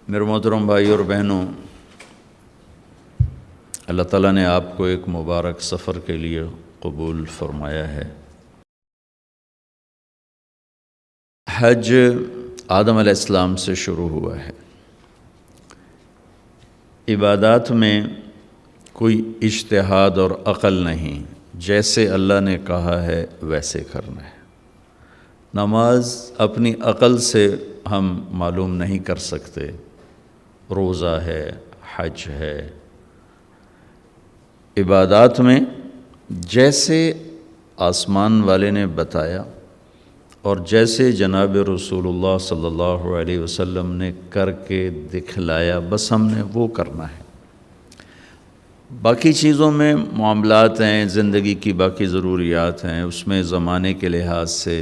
میرے محترم بھائی اور بہنوں، اللہ تعالیٰ نے آپ کو ایک مبارک سفر کے لیے قبول فرمایا ہے۔ حج آدم علیہ السلام سے شروع ہوا ہے۔ عبادات میں کوئی اجتہاد اور عقل نہیں، جیسے اللہ نے کہا ہے ویسے کرنا ہے۔ نماز اپنی عقل سے ہم معلوم نہیں کر سکتے، روزہ ہے، حج ہے۔ عبادات میں جیسے آسمان والے نے بتایا اور جیسے جناب رسول اللہ صلی اللہ علیہ وسلم نے کر کے دکھلایا، بس ہم نے وہ کرنا ہے۔ باقی چیزوں میں معاملات ہیں، زندگی کی باقی ضروریات ہیں، اس میں زمانے کے لحاظ سے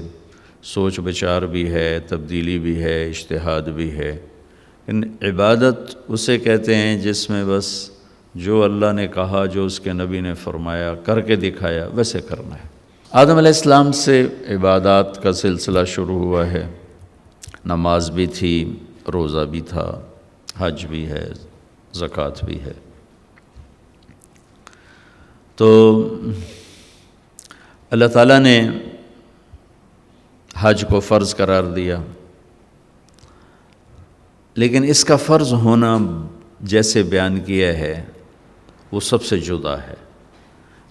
سوچ بچار بھی ہے، تبدیلی بھی ہے، اجتہاد بھی ہے۔ ان عبادت اسے کہتے ہیں جس میں بس جو اللہ نے کہا، جو اس کے نبی نے فرمایا، کر کے دکھایا، ویسے کرنا ہے۔ آدم علیہ السلام سے عبادات کا سلسلہ شروع ہوا ہے۔ نماز بھی تھی، روزہ بھی تھا، حج بھی ہے، زکوٰۃ بھی ہے۔ تو اللہ تعالیٰ نے حج کو فرض قرار دیا، لیکن اس کا فرض ہونا جیسے بیان کیا ہے وہ سب سے جدا ہے۔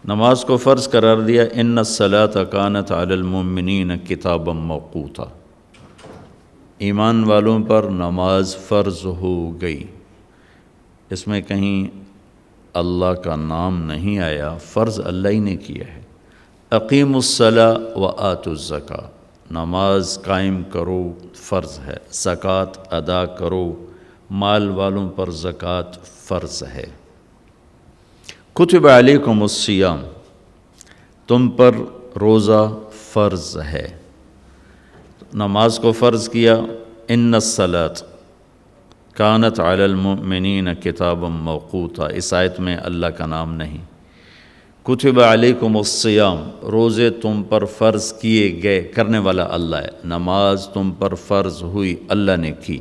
نماز کو فرض قرار دیا، ان الصلاۃ کانت علی المؤمنین کتابا موقوتا، ایمان والوں پر نماز فرض ہو گئی۔ اس میں کہیں اللہ کا نام نہیں آیا، فرض اللہ ہی نے کیا ہے۔ اقیموا الصلاۃ وآتوا الزکاۃ، نماز قائم کرو، فرض ہے۔ زکوٰۃ ادا کرو، مال والوں پر زکوٰۃ فرض ہے۔ کتب علیکم الصیام، تم پر روزہ فرض ہے۔ نماز کو فرض کیا۔ ان الصلاۃ کانت علی المؤمنین کتابا موقوتا، اس آیت میں اللہ کا نام نہیں۔ کتب علیکم الصیام، روزے تم پر فرض کیے گئے، کرنے والا اللہ ہے۔ نماز تم پر فرض ہوئی، اللہ نے کی۔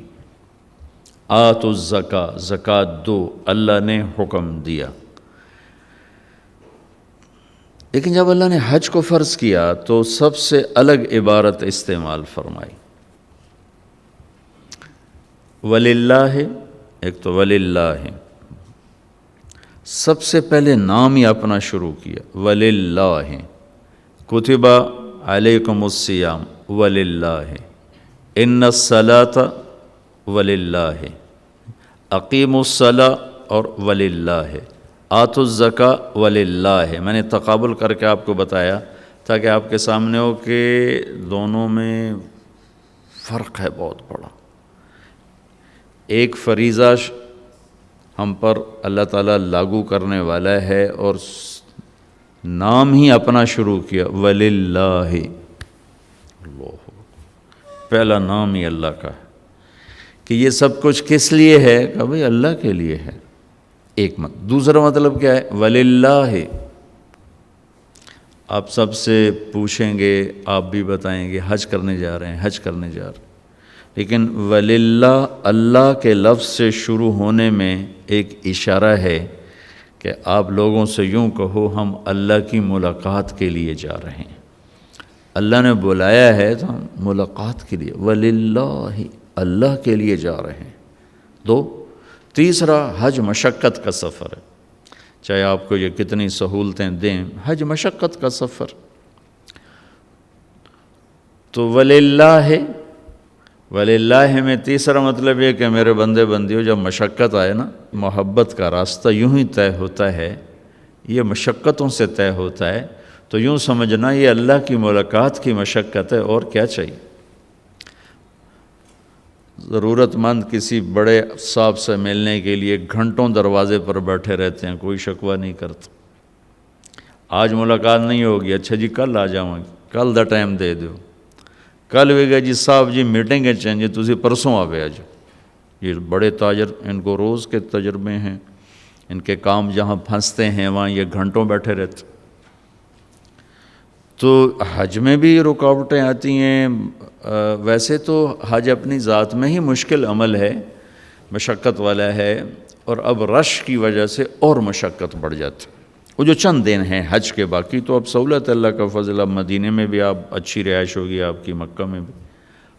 آتوا الزکاۃ، زکوٰۃ دو، اللہ نے حکم دیا۔ لیکن جب اللہ نے حج کو فرض کیا تو سب سے الگ عبارت استعمال فرمائی۔ وللہ، ایک تو وللہ، سب سے پہلے نام ہی اپنا شروع کیا، وللہ۔ کتب علیکم الصیام وللہ، ان الصلاۃ وللہ، اقیموا الصلاۃ اور وللہ، آتوا الزکاۃ وللہ۔ میں نے تقابل کر کے آپ کو بتایا تاکہ آپ کے سامنے ہو کہ دونوں میں فرق ہے بہت بڑا۔ ایک فریضہ ہم پر اللہ تعالیٰ لاگو کرنے والا ہے اور نام ہی اپنا شروع کیا، وللہ۔ اللہ، پہلا نام ہی اللہ کا ہے کہ یہ سب کچھ کس لیے ہے، کہ بھئی اللہ کے لیے ہے۔ ایک دوسرا مطلب کیا ہے، وللہ۔ آپ سب سے پوچھیں گے، آپ بھی بتائیں گے حج کرنے جا رہے ہیں، حج کرنے جا رہے ہیں، لیکن وللہ اللہ کے لفظ سے شروع ہونے میں ایک اشارہ ہے کہ آپ لوگوں سے یوں کہو ہم اللہ کی ملاقات کے لیے جا رہے ہیں۔ اللہ نے بلایا ہے تو ہم ملاقات کے لیے، وللہ، اللہ کے لیے جا رہے ہیں۔ دو، تیسرا، حج مشقت کا سفر ہے، چاہے آپ کو یہ کتنی سہولتیں دیں، حج مشقت کا سفر۔ تو وللہ، وللہ میں تیسرا مطلب یہ کہ میرے بندے بندیوں، جب مشقت آئے نا، محبت کا راستہ یوں ہی طے ہوتا ہے، یہ مشقتوں سے طے ہوتا ہے، تو یوں سمجھنا یہ اللہ کی ملاقات کی مشقت ہے، اور کیا چاہیے۔ ضرورت مند کسی بڑے صاحب سے ملنے کے لیے گھنٹوں دروازے پر بیٹھے رہتے ہیں، کوئی شکوہ نہیں کرتا۔ آج ملاقات نہیں ہوگی، اچھا جی کل آ جاؤں گی، کل دا ٹائم دے دو۔ کل بھی گئے جی صاحب جی میٹنگ چاہیے، تسی پرسوں آ گیا جی۔ یہ بڑے تاجر، ان کو روز کے تجربے ہیں، ان کے کام جہاں پھنستے ہیں وہاں یہ گھنٹوں بیٹھے رہتے۔ تو حج میں بھی رکاوٹیں آتی ہیں۔ ویسے تو حج اپنی ذات میں ہی مشکل عمل ہے، مشقت والا ہے، اور اب رش کی وجہ سے اور مشقت بڑھ جاتی۔ وہ جو چند دن ہیں حج کے، باقی تو اب سہولت اللہ کا فضل، اب مدینے میں بھی آپ اچھی رہائش ہوگی آپ کی، مکہ میں بھی۔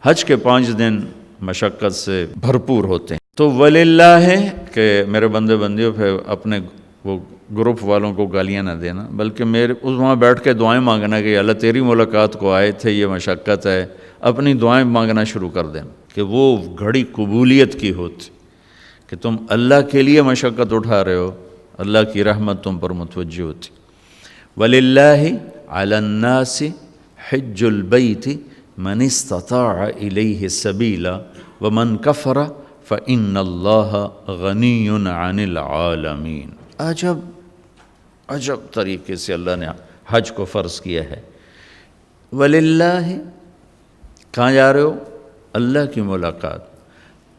حج کے 5 دن مشقت سے بھرپور ہوتے ہیں۔ تو وللہ ہے کہ میرے بندے بندیوں پہ اپنے وہ گروپ والوں کو گالیاں نہ دینا، بلکہ میرے وہاں بیٹھ کے دعائیں مانگنا کہ اللہ تیری ملاقات کو آئے تھے، یہ مشقت ہے، اپنی دعائیں مانگنا شروع کر دینا کہ وہ گھڑی قبولیت کی ہوتی، کہ تم اللہ کے لیے مشقت اٹھا رہے ہو، اللہ کی رحمت تم پر متوجہ ہوتی۔ وَلِلَّهِ عَلَى النَّاسِ حِجُّ الْبَيْتِ مَنِ اسْتَطَاعَ إِلَيْهِ سَبِيلًا وَمَنْ كَفَرَ فَإِنَّ اللَّهَ غَنِيٌّ عَنِ الْعَالَمِينَ۔ عجب طریقے سے اللہ نے حج کو فرض کیا ہے۔ وَلِلَّهِ، کہاں جا رہے ہو؟ اللہ کی ملاقات۔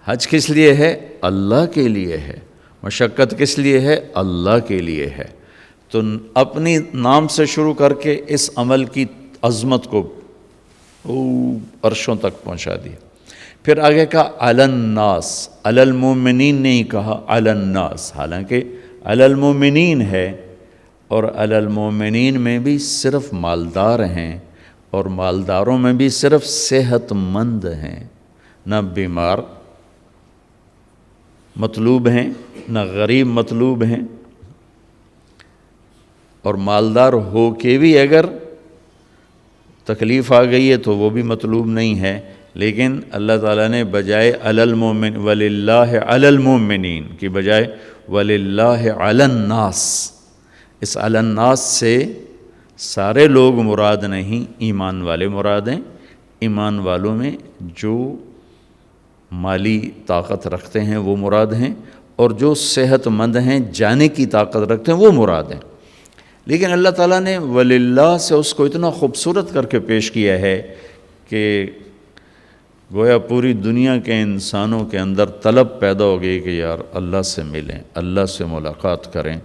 حج کس لیے ہے؟ اللہ کے لیے ہے۔ مشقت کس لیے ہے؟ اللہ کے لیے ہے۔ تو اپنی نام سے شروع کر کے اس عمل کی عظمت کو عرشوں تک پہنچا دیا۔ پھر آگے کہا علی الناس، علی المومنین نہیں کہا علی الناس، حالانکہ علی المومنین ہے، اور علی المومنین میں بھی صرف مالدار ہیں، اور مالداروں میں بھی صرف صحت مند ہیں، نہ بیمار مطلوب ہیں نہ غریب مطلوب ہیں، اور مالدار ہو کے بھی اگر تکلیف آ گئی ہے تو وہ بھی مطلوب نہیں ہے۔ لیکن اللہ تعالیٰ نے بجائے علی المومن وللہ علی المومنین کی بجائے وللہ علی الناس، اس علی الناس سے سارے لوگ مراد نہیں، ایمان والے مراد ہیں۔ ایمان والوں میں جو مالی طاقت رکھتے ہیں وہ مراد ہیں، اور جو صحت مند ہیں، جانے کی طاقت رکھتے ہیں، وہ مراد ہیں۔ لیکن اللہ تعالیٰ نے وللہ سے اس کو اتنا خوبصورت کر کے پیش کیا ہے کہ گویا پوری دنیا کے انسانوں کے اندر طلب پیدا ہو گئی کہ یار اللہ سے ملیں، اللہ سے ملاقات کریں۔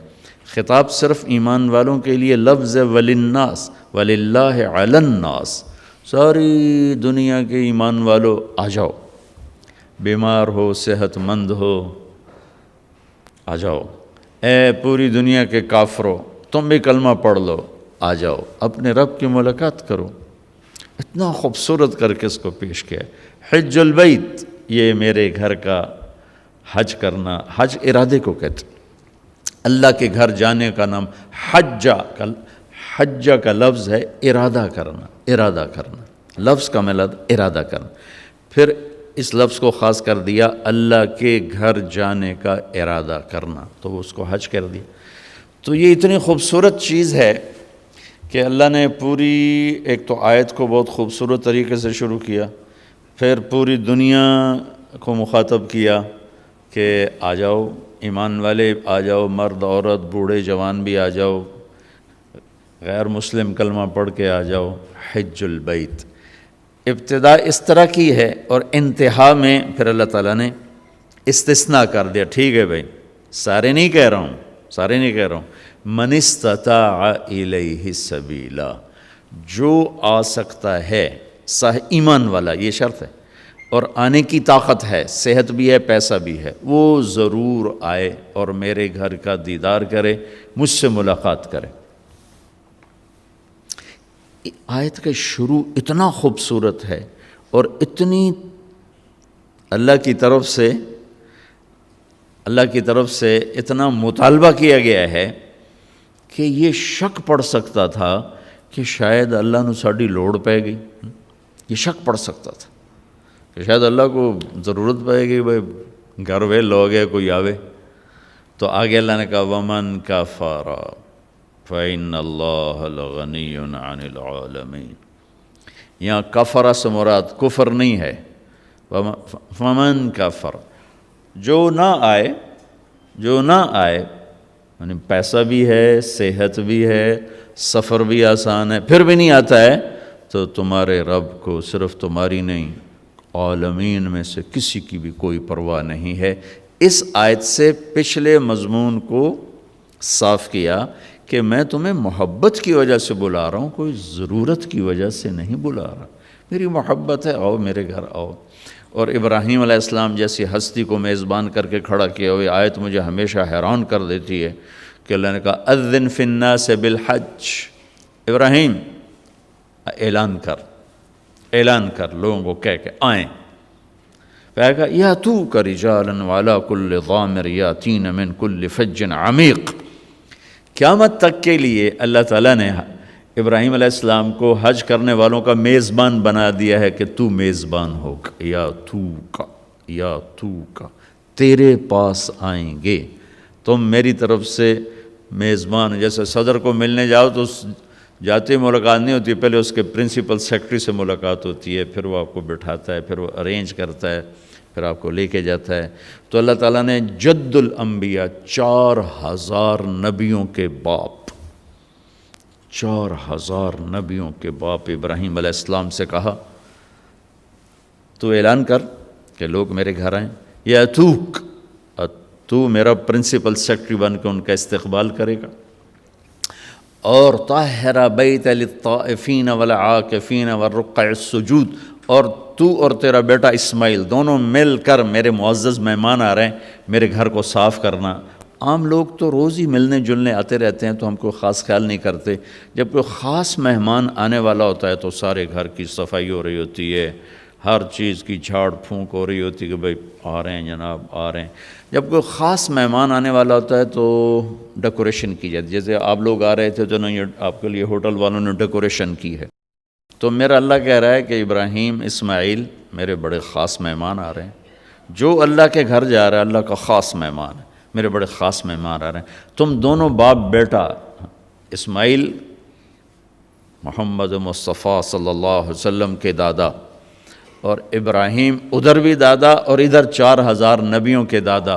خطاب صرف ایمان والوں کے لیے، لفظ وللناس، وللہ علی الناس، ساری دنیا کے ایمان والوں آ جاؤ، بیمار ہو، صحت مند ہو، آ جاؤ۔ اے پوری دنیا کے کافروں، تم بھی کلمہ پڑھ لو، آ جاؤ، اپنے رب کی ملاقات کرو۔ اتنا خوبصورت کر کے اس کو پیش کیا ہے۔ حج البیت، یہ میرے گھر کا حج کرنا، حج ارادے کو کہتے ہیں۔ اللہ کے گھر جانے کا نام حجہ کا لفظ ہے ارادہ کرنا، ارادہ کرنا، لفظ کا مطلب ارادہ کرنا۔ پھر اس لفظ کو خاص کر دیا اللہ کے گھر جانے کا ارادہ کرنا، تو اس کو حج کر دیا۔ تو یہ اتنی خوبصورت چیز ہے کہ اللہ نے پوری ایک تو آیت کو بہت خوبصورت طریقے سے شروع کیا، پھر پوری دنیا کو مخاطب کیا کہ آ جاؤ ایمان والے، آ جاؤ، مرد عورت بوڑھے جوان بھی آ جاؤ، غیر مسلم کلمہ پڑھ کے آ جاؤ، حج البیت۔ ابتدا اس طرح کی ہے، اور انتہا میں پھر اللہ تعالیٰ نے استثناء کر دیا، ٹھیک ہے بھائی، سارے نہیں کہہ رہا ہوں، من استطاع الیہ سبیلا، جو آ سکتا ہے، ایمان والا، یہ شرط ہے، اور آنے کی طاقت ہے، صحت بھی ہے، پیسہ بھی ہے، وہ ضرور آئے اور میرے گھر کا دیدار کرے، مجھ سے ملاقات کرے۔ آیت کا شروع اتنا خوبصورت ہے، اور اتنی اللہ کی طرف سے اتنا مطالبہ کیا گیا ہے کہ یہ شک پڑ سکتا تھا کہ شاید اللہ نے ساڑی لوڑ پہ گئی، یہ شک پڑ سکتا تھا کہ شاید اللہ کو ضرورت پائے گی، بھائی گھر وے لوگ ہے، کوئی آوے۔ تو آگے اللہ نے کہا وَمَنْ كَفَرَ فَإِنَّ اللَّهَ لَغَنِيٌّ عَنِ الْعَالَمِينَ۔ یہاں کفر سے مراد کفر نہیں ہے، فَمَنْ كَفَرَ، جو نہ آئے، یعنی پیسہ بھی ہے، صحت بھی ہے، سفر بھی آسان ہے، پھر بھی نہیں آتا ہے، تو تمہارے رب کو صرف تمہاری نہیں، عالمین میں سے کسی کی بھی کوئی پرواہ نہیں ہے۔ اس آیت سے پچھلے مضمون کو صاف کیا کہ میں تمہیں محبت کی وجہ سے بلا رہا ہوں، کوئی ضرورت کی وجہ سے نہیں بلا رہا، میری محبت ہے، آؤ میرے گھر آؤ۔ اور ابراہیم علیہ السلام جیسی ہستی کو میزبان کر کے کھڑا کیا ہوئے آیت مجھے ہمیشہ حیران کر دیتی ہے کہ اللہ نے کہا اذن فی الناس بالحج، ابراہیم اعلان کر لوگوں کو کہہ کے آئیں. پھر کہا یاتوک رجالا وعلی کل ضامر یاتین من کل فج عمیق. قیامت تک کے لیے اللہ تعالیٰ نے ابراہیم علیہ السلام کو حج کرنے والوں کا میزبان بنا دیا ہے کہ تو میزبان ہو. یا تو کا تیرے پاس آئیں گے، تم میری طرف سے میزبان. جیسے صدر کو ملنے جاؤ تو جاتے ملاقات نہیں ہوتی، پہلے اس کے پرنسپل سیکرٹری سے ملاقات ہوتی ہے، پھر وہ آپ کو بٹھاتا ہے، پھر وہ ارینج کرتا ہے، پھر آپ کو لے کے جاتا ہے. تو اللہ تعالیٰ نے جد الانبیاء 4000 نبیوں کے باپ 4000 نبیوں کے باپ ابراہیم علیہ السلام سے کہا تو اعلان کر کہ لوگ میرے گھر آئیں. یا تو میرا پرنسپل سیکرٹری بن کے ان کا استقبال کرے گا. اور طاہر بیت للطائفین والعاکفین والرکع السجود، اور تو اور تیرا بیٹا اسماعیل دونوں مل کر میرے معزز مہمان آ رہے ہیں، میرے گھر کو صاف کرنا. عام لوگ تو روز ہی ملنے جلنے آتے رہتے ہیں تو ہم کوئی خاص خیال نہیں کرتے. جب کوئی خاص مہمان آنے والا ہوتا ہے تو سارے گھر کی صفائی ہو رہی ہوتی ہے، ہر چیز کی جھاڑ پھونک ہو رہی ہوتی ہے کہ بھئی آ رہے ہیں جناب آ رہے ہیں. جب کوئی خاص مہمان آنے والا ہوتا ہے تو ڈیکوریشن کی جاتی ہے. جیسے آپ لوگ آ رہے تھے تو نہیں آپ کے لیے ہوٹل والوں نے ڈیکوریشن کی ہے. تو میرا اللہ کہہ رہا ہے کہ ابراہیم اسماعیل میرے بڑے خاص مہمان آ رہے ہیں. جو اللہ کے گھر جا رہا ہے اللہ کا خاص مہمان ہے، میرے بڑے خاص مہمان آ رہے ہیں. تم دونوں باپ بیٹا، اسماعیل محمد مصطفیٰ صلی اللہ علیہ وسلم کے دادا، اور ابراہیم ادھر بھی دادا اور ادھر 4000 نبیوں کے دادا،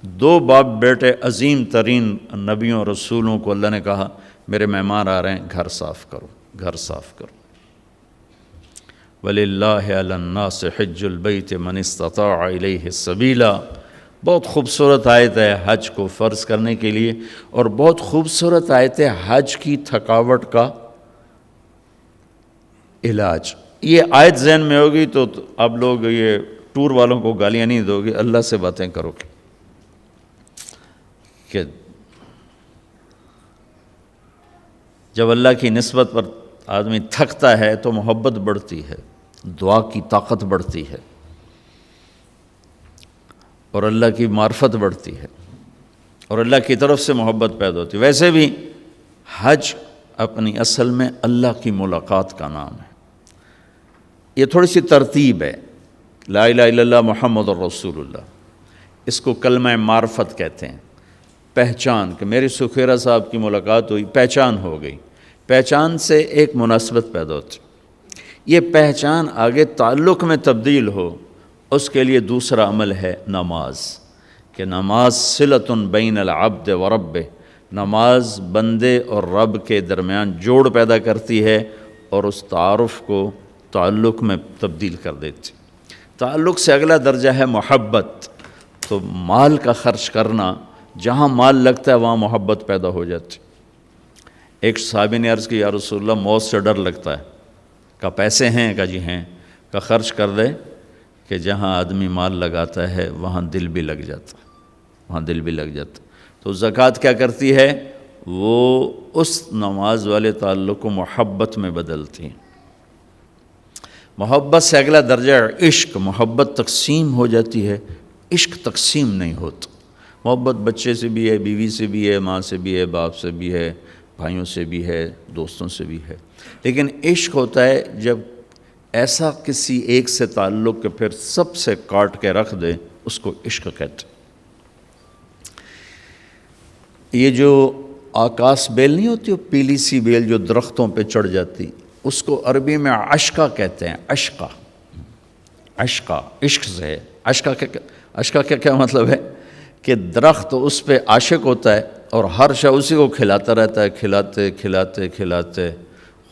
دو باپ بیٹے عظیم ترین نبیوں رسولوں کو اللہ نے کہا میرے مہمان آ رہے ہیں، گھر صاف کرو، گھر صاف کرو. وَلِلَّهِ عَلَى النَّاسِ حِجُّ الْبَيْتِ مَنِ اسْتَطَاعَ إِلَيْهِ سَبِيلًا. بہت خوبصورت آیت ہے حج کو فرض کرنے کے لیے، اور بہت خوبصورت آیت ہے حج کی تھکاوٹ کا علاج. یہ آیت ذہن میں ہوگی تو اب لوگ یہ ٹور والوں کو گالیاں نہیں دو گے، اللہ سے باتیں کرو گے کہ جب اللہ کی نسبت پر آدمی تھکتا ہے تو محبت بڑھتی ہے، دعا کی طاقت بڑھتی ہے، اور اللہ کی معرفت بڑھتی ہے، اور اللہ کی طرف سے محبت پیدا ہوتی ہے. ویسے بھی حج اپنی اصل میں اللہ کی ملاقات کا نام ہے. یہ تھوڑی سی ترتیب ہے. لا الہ الا اللہ محمد الرسول اللہ، اس کو کلمہ معرفت کہتے ہیں. پہچان کہ میری سکھیرہ صاحب کی ملاقات ہوئی، پہچان ہو گئی. پہچان سے ایک مناسبت پیدا ہوتی. یہ پہچان آگے تعلق میں تبدیل ہو، اس کے لیے دوسرا عمل ہے نماز، کہ نماز صلۃ بین العبد و رب. نماز بندے اور رب کے درمیان جوڑ پیدا کرتی ہے اور اس تعارف کو تعلق میں تبدیل کر دیتی. تعلق سے اگلا درجہ ہے محبت. تو مال کا خرچ کرنا، جہاں مال لگتا ہے وہاں محبت پیدا ہو جاتی. ایک صحابی نے عرض کی یا رسول اللہ موت سے ڈر لگتا ہے. کہا پیسے ہیں؟ کہا جی ہیں. کہا خرچ کر دے کہ جہاں آدمی مال لگاتا ہے وہاں دل بھی لگ جاتا ہے، وہاں دل بھی لگ جاتا ہے. تو زکوٰۃ کیا کرتی ہے؟ وہ اس نماز والے تعلق کو محبت میں بدلتی ہے. محبت سے اگلا درجہ عشق. محبت تقسیم ہو جاتی ہے، عشق تقسیم نہیں ہوتا. محبت بچے سے بھی ہے، بیوی سے بھی ہے، ماں سے بھی ہے، باپ سے بھی ہے، بھائیوں سے بھی ہے، دوستوں سے بھی ہے. لیکن عشق ہوتا ہے جب ایسا کسی ایک سے تعلق کہ پھر سب سے کاٹ کے رکھ دے، اس کو عشق کہتے. یہ جو آکاس بیل نہیں ہوتی، وہ پیلی سی بیل جو درختوں پہ چڑھ جاتی، اس کو عربی میں عشقہ کہتے ہیں. عشقہ، عشقہ عشق سے ہے. عشقہ کیا مطلب ہے؟ کہ درخت اس پہ عاشق ہوتا ہے اور ہر شے اسی کو کھلاتا رہتا ہے، کھلاتے کھلاتے کھلاتے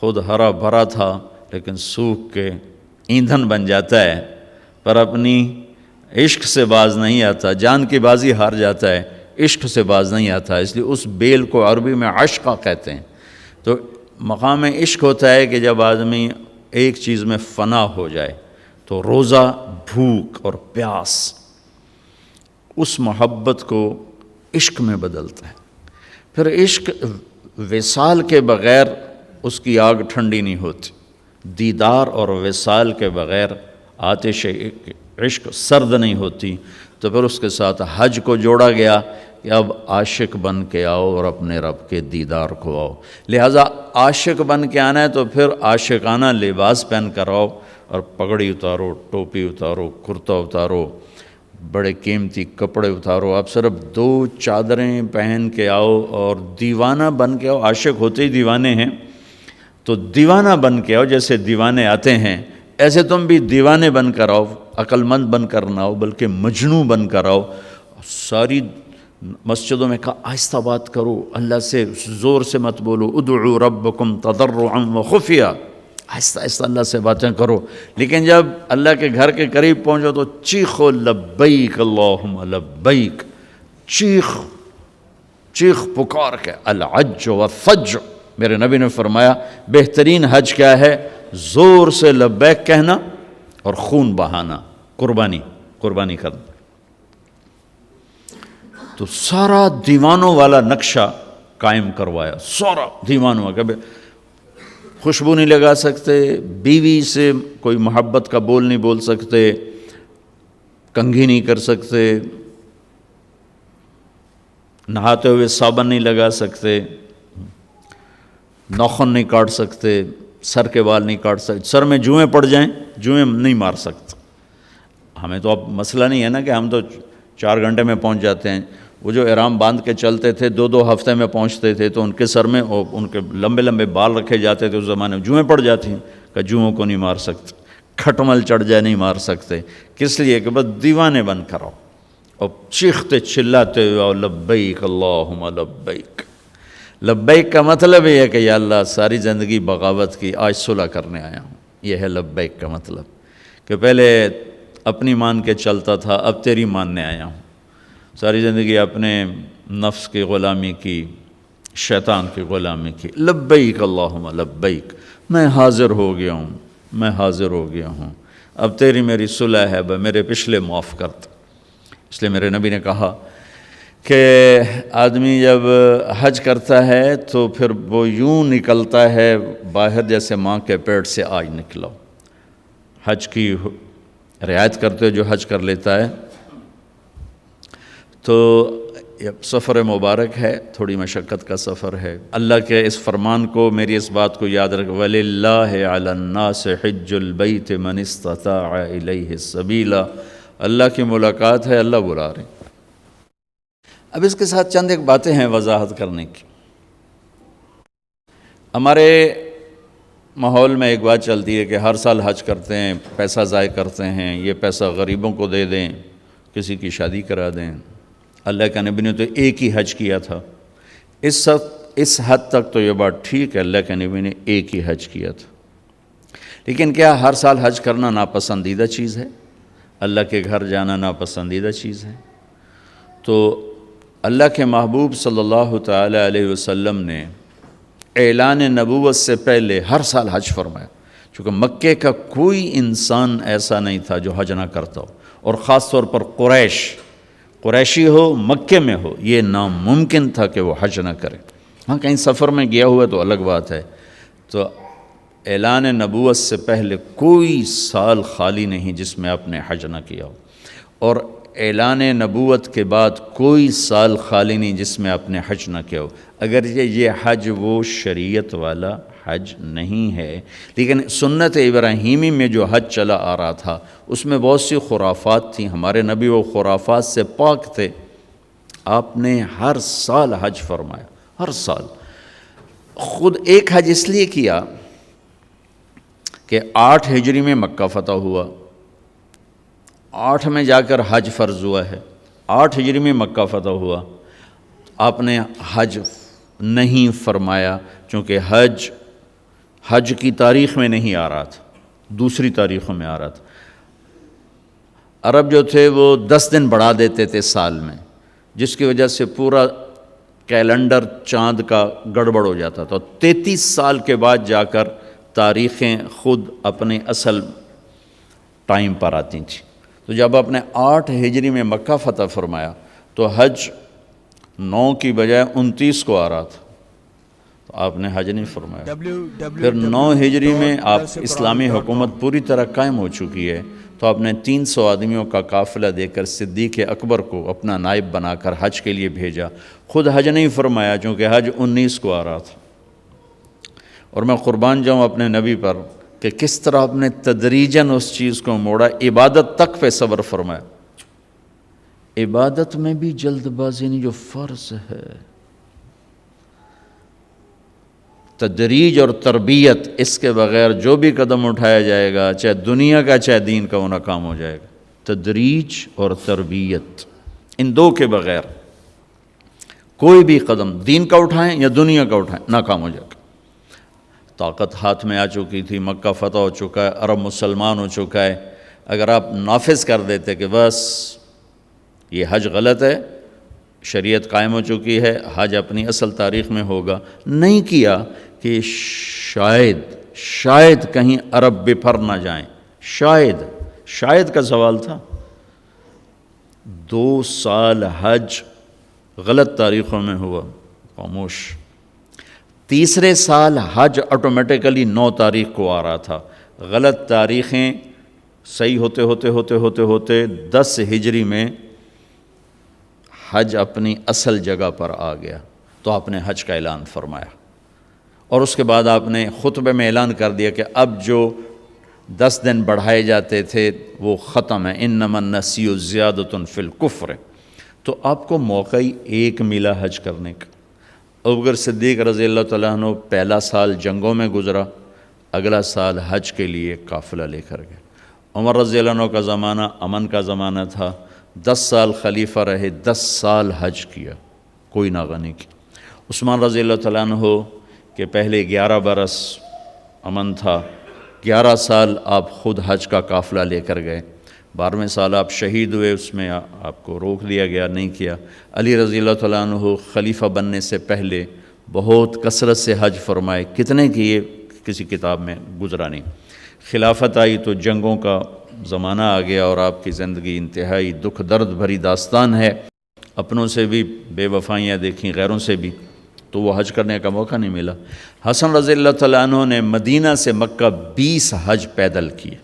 خود ہرا بھرا تھا لیکن سوکھ کے ایندھن بن جاتا ہے، پر اپنی عشق سے باز نہیں آتا، جان کی بازی ہار جاتا ہے، عشق سے باز نہیں آتا. اس لیے اس بیل کو عربی میں عشقہ کہتے ہیں. تو مقام عشق ہوتا ہے کہ جب آدمی ایک چیز میں فنا ہو جائے، تو روزہ بھوک اور پیاس اس محبت کو عشق میں بدلتا ہے. پھر عشق وصال کے بغیر اس کی آگ ٹھنڈی نہیں ہوتی، دیدار اور وصال کے بغیر آتش عشق سرد نہیں ہوتی. تو پھر اس کے ساتھ حج کو جوڑا گیا کہ اب عاشق بن کے آؤ اور اپنے رب کے دیدار کو آؤ. لہٰذا عاشق بن کے آنا ہے تو پھر عاشقانہ لباس پہن کر آؤ، اور پگڑی اتارو، ٹوپی اتارو، کرتا اتارو، بڑے قیمتی کپڑے اتارو. آپ صرف 2 چادریں پہن کے آؤ اور دیوانہ بن کے آؤ. عاشق ہوتے ہی دیوانے ہیں، تو دیوانہ بن کے آؤ. جیسے دیوانے آتے ہیں ایسے تم بھی دیوانے بن کر آؤ. عقل مند بن کر نہ آؤ بلکہ مجنوں بن کر آؤ. ساری مسجدوں میں کہا آہستہ بات کرو، اللہ سے زور سے مت بولو. ادعوا ربکم تضرعا وخفیہ، آہستہ آہستہ اللہ سے باتیں کرو. لیکن جب اللہ کے گھر کے قریب پہنچو تو چیخو لبیک اللہم لبیک، چیخ پکار کے. الحج والفج، میرے نبی نے فرمایا بہترین حج کیا ہے؟ زور سے لبیک کہنا اور خون بہانا، قربانی کرنا. تو سارا دیوانوں والا نقشہ قائم کروایا، سارا دیوانوں کا. خوشبو نہیں لگا سکتے، بیوی سے کوئی محبت کا بول نہیں بول سکتے، کنگھی نہیں کر سکتے، نہاتے ہوئے صابن نہیں لگا سکتے، ناخن نہیں کاٹ سکتے، سر کے بال نہیں کاٹ سکتے، سر میں جوئیں پڑ جائیں جوئیں نہیں مار سکتے. ہمیں تو اب مسئلہ نہیں ہے نا کہ ہم تو 4 گھنٹے میں پہنچ جاتے ہیں. وہ جو احرام باندھ کے چلتے تھے 2 ہفتے میں پہنچتے تھے، تو ان کے سر میں ان کے لمبے لمبے بال رکھے جاتے تھے. اس زمانے میں جوئیں پڑ جاتی ہیں کہ جوؤں کو نہیں مار سکتے، کھٹمل چڑھ جائے نہیں مار سکتے. کس لیے کہ بس دیوانے بن کر آؤ اور چیختے چلاتے ہوئے آؤ لبیک اللہم لبیک. لبیک کا مطلب یہ ہے کہ یا اللہ ساری زندگی بغاوت کی، آج صلح کرنے آیا ہوں. یہ ہے لبیک کا مطلب، کہ پہلے اپنی مان کے چلتا تھا، اب تیری ماننے آیا ہوں. ساری زندگی اپنے نفس کی غلامی کی، شیطان کی غلامی کی. لبیک اللہم لبیک، میں حاضر ہو گیا ہوں، اب تیری میری صلح ہے، میرے پچھلے معاف کر دے. اس لیے میرے نبی نے کہا کہ آدمی جب حج کرتا ہے تو پھر وہ یوں نکلتا ہے باہر جیسے ماں کے پیٹ سے آج نکلا. حج کی رعایت کرتے ہوئے جو حج کر لیتا ہے تو سفر مبارک ہے، تھوڑی مشقت کا سفر ہے. اللہ کے اس فرمان کو، میری اس بات کو یاد رکھ، وَلِلَّهِ عَلَى النَّاسِ حِجُّ الْبَيْتِ مَنِ اسْتَطَاعَ إِلَيْهِ سَبِيلًا. اللہ کی ملاقات ہے، اللہ بلا رہے ہیں. اب اس کے ساتھ چند ایک باتیں ہیں وضاحت کرنے کی. ہمارے ماحول میں ایک بات چلتی ہے کہ ہر سال حج کرتے ہیں، پیسہ ضائع کرتے ہیں، یہ پیسہ غریبوں کو دے دیں، کسی کی شادی کرا دیں. اللہ کا نبی نے تو ایک ہی حج کیا تھا. اس حد تک تو یہ بات ٹھیک ہے، اللہ کے نبی نے ایک ہی حج کیا تھا. لیکن کیا ہر سال حج کرنا ناپسندیدہ چیز ہے؟ اللہ کے گھر جانا ناپسندیدہ چیز ہے؟ تو اللہ کے محبوب صلی اللہ تعالی علیہ وسلم نے اعلان نبوت سے پہلے ہر سال حج فرمایا. چونکہ مکے کا کوئی انسان ایسا نہیں تھا جو حج نہ کرتا ہو، اور خاص طور پر قریشی ہو، مکے میں ہو، یہ ناممکن تھا کہ وہ حج نہ کرے. ہاں کہیں سفر میں گیا ہوا تو الگ بات ہے. تو اعلان نبوت سے پہلے کوئی سال خالی نہیں جس میں آپ نے حج نہ کیا ہو، اور اعلان نبوت کے بعد کوئی سال خالی نہیں جس میں آپ نے حج نہ کیا ہو. اگر یہ حج وہ شریعت والا حج نہیں ہے، لیکن سنت ابراہیمی میں جو حج چلا آ رہا تھا اس میں بہت سی خرافات تھیں. ہمارے نبی وہ خرافات سے پاک تھے. آپ نے ہر سال حج فرمایا، ہر سال. خود ایک حج اس لیے کیا کہ 8 ہجری میں مکہ فتح ہوا، 8 میں جا کر حج فرض ہوا ہے. 8 ہجری میں مکہ فتح ہوا. آپ نے حج نہیں فرمایا چونکہ حج کی تاریخ میں نہیں آ رہا تھا، دوسری تاریخوں میں آ رہا تھا. عرب جو تھے وہ 10 دن بڑھا دیتے تھے سال میں، جس کی وجہ سے پورا کیلنڈر چاند کا گڑبڑ ہو جاتا تھا. 33 سال کے بعد جا کر تاریخیں خود اپنے اصل ٹائم پر آتی تھیں۔ تو جب آپ نے 8 ہجری میں مکہ فتح فرمایا تو حج 9 کی بجائے 29 کو آ رہا تھا، تو آپ نے حج نہیں فرمایا۔ پھر 9 ہجری میں آپ اسلامی حکومت پوری طرح قائم ہو چکی ہے، تو آپ نے 300 آدمیوں کا قافلہ دے کر صدیق اکبر کو اپنا نائب بنا کر حج کے لیے بھیجا، خود حج نہیں فرمایا چونکہ حج 19 کو آ رہا تھا۔ اور میں قربان جاؤں اپنے نبی پر کہ کس طرح آپ نے تدریجاً اس چیز کو موڑا، عبادت تک پہ صبر فرمایا۔ عبادت میں بھی جلد بازی نہیں، جو فرض ہے، تدریج اور تربیت، اس کے بغیر جو بھی قدم اٹھایا جائے گا، چاہے دنیا کا چاہے دین کا، وہ ناکام ہو جائے گا۔ تدریج اور تربیت، ان دو کے بغیر کوئی بھی قدم دین کا اٹھائیں یا دنیا کا اٹھائیں، ناکام ہو جائے گا۔ طاقت ہاتھ میں آ چکی تھی، مکہ فتح ہو چکا ہے، عرب مسلمان ہو چکا ہے، اگر آپ نافذ کر دیتے کہ بس یہ حج غلط ہے، شریعت قائم ہو چکی ہے، حج اپنی اصل تاریخ میں ہوگا، نہیں کیا کہ شاید کہیں عرب بپھر نہ جائیں، شاید کا سوال تھا۔ 2 سال حج غلط تاریخوں میں ہوا، خاموش۔ تیسرے سال حج آٹومیٹیکلی 9 تاریخ کو آ رہا تھا، غلط تاریخیں صحیح ہوتے 10 ہجری میں حج اپنی اصل جگہ پر آ گیا، تو آپ نے حج کا اعلان فرمایا، اور اس کے بعد آپ نے خطبے میں اعلان کر دیا کہ اب جو 10 دن بڑھائے جاتے تھے وہ ختم ہے، انما النسیء زیادۃ فی الکفر۔ تو آپ کو موقع ہی ایک ملا حج کرنے کا۔ ابوبکر صدیق رضی اللہ تعالیٰ عنہ پہلا سال جنگوں میں گزرا، اگلا سال حج کے لیے قافلہ لے کر گئے۔ عمر رضی اللہ عنہ کا زمانہ امن کا زمانہ تھا، 10 سال خلیفہ رہے، 10 سال حج کیا، کوئی ناغہ نہیں کی۔ عثمان رضی اللہ تعالیٰ عنہ کہ پہلے 11 برس امن تھا، 11 سال آپ خود حج کا قافلہ لے کر گئے، 12ویں سال آپ شہید ہوئے، اس میں آپ کو روک دیا گیا، نہیں کیا۔ علی رضی اللہ تعالیٰ عنہ خلیفہ بننے سے پہلے بہت کثرت سے حج فرمائے، کتنے کیے کسی کتاب میں گزرا نہیں۔ خلافت آئی تو جنگوں کا زمانہ آ گیا، اور آپ کی زندگی انتہائی دکھ درد بھری داستان ہے، اپنوں سے بھی بے وفائیاں دیکھیں، غیروں سے بھی، تو وہ حج کرنے کا موقع نہیں ملا۔ حسن رضی اللہ تعالیٰ عنہ نے مدینہ سے مکہ 20 حج پیدل کیے،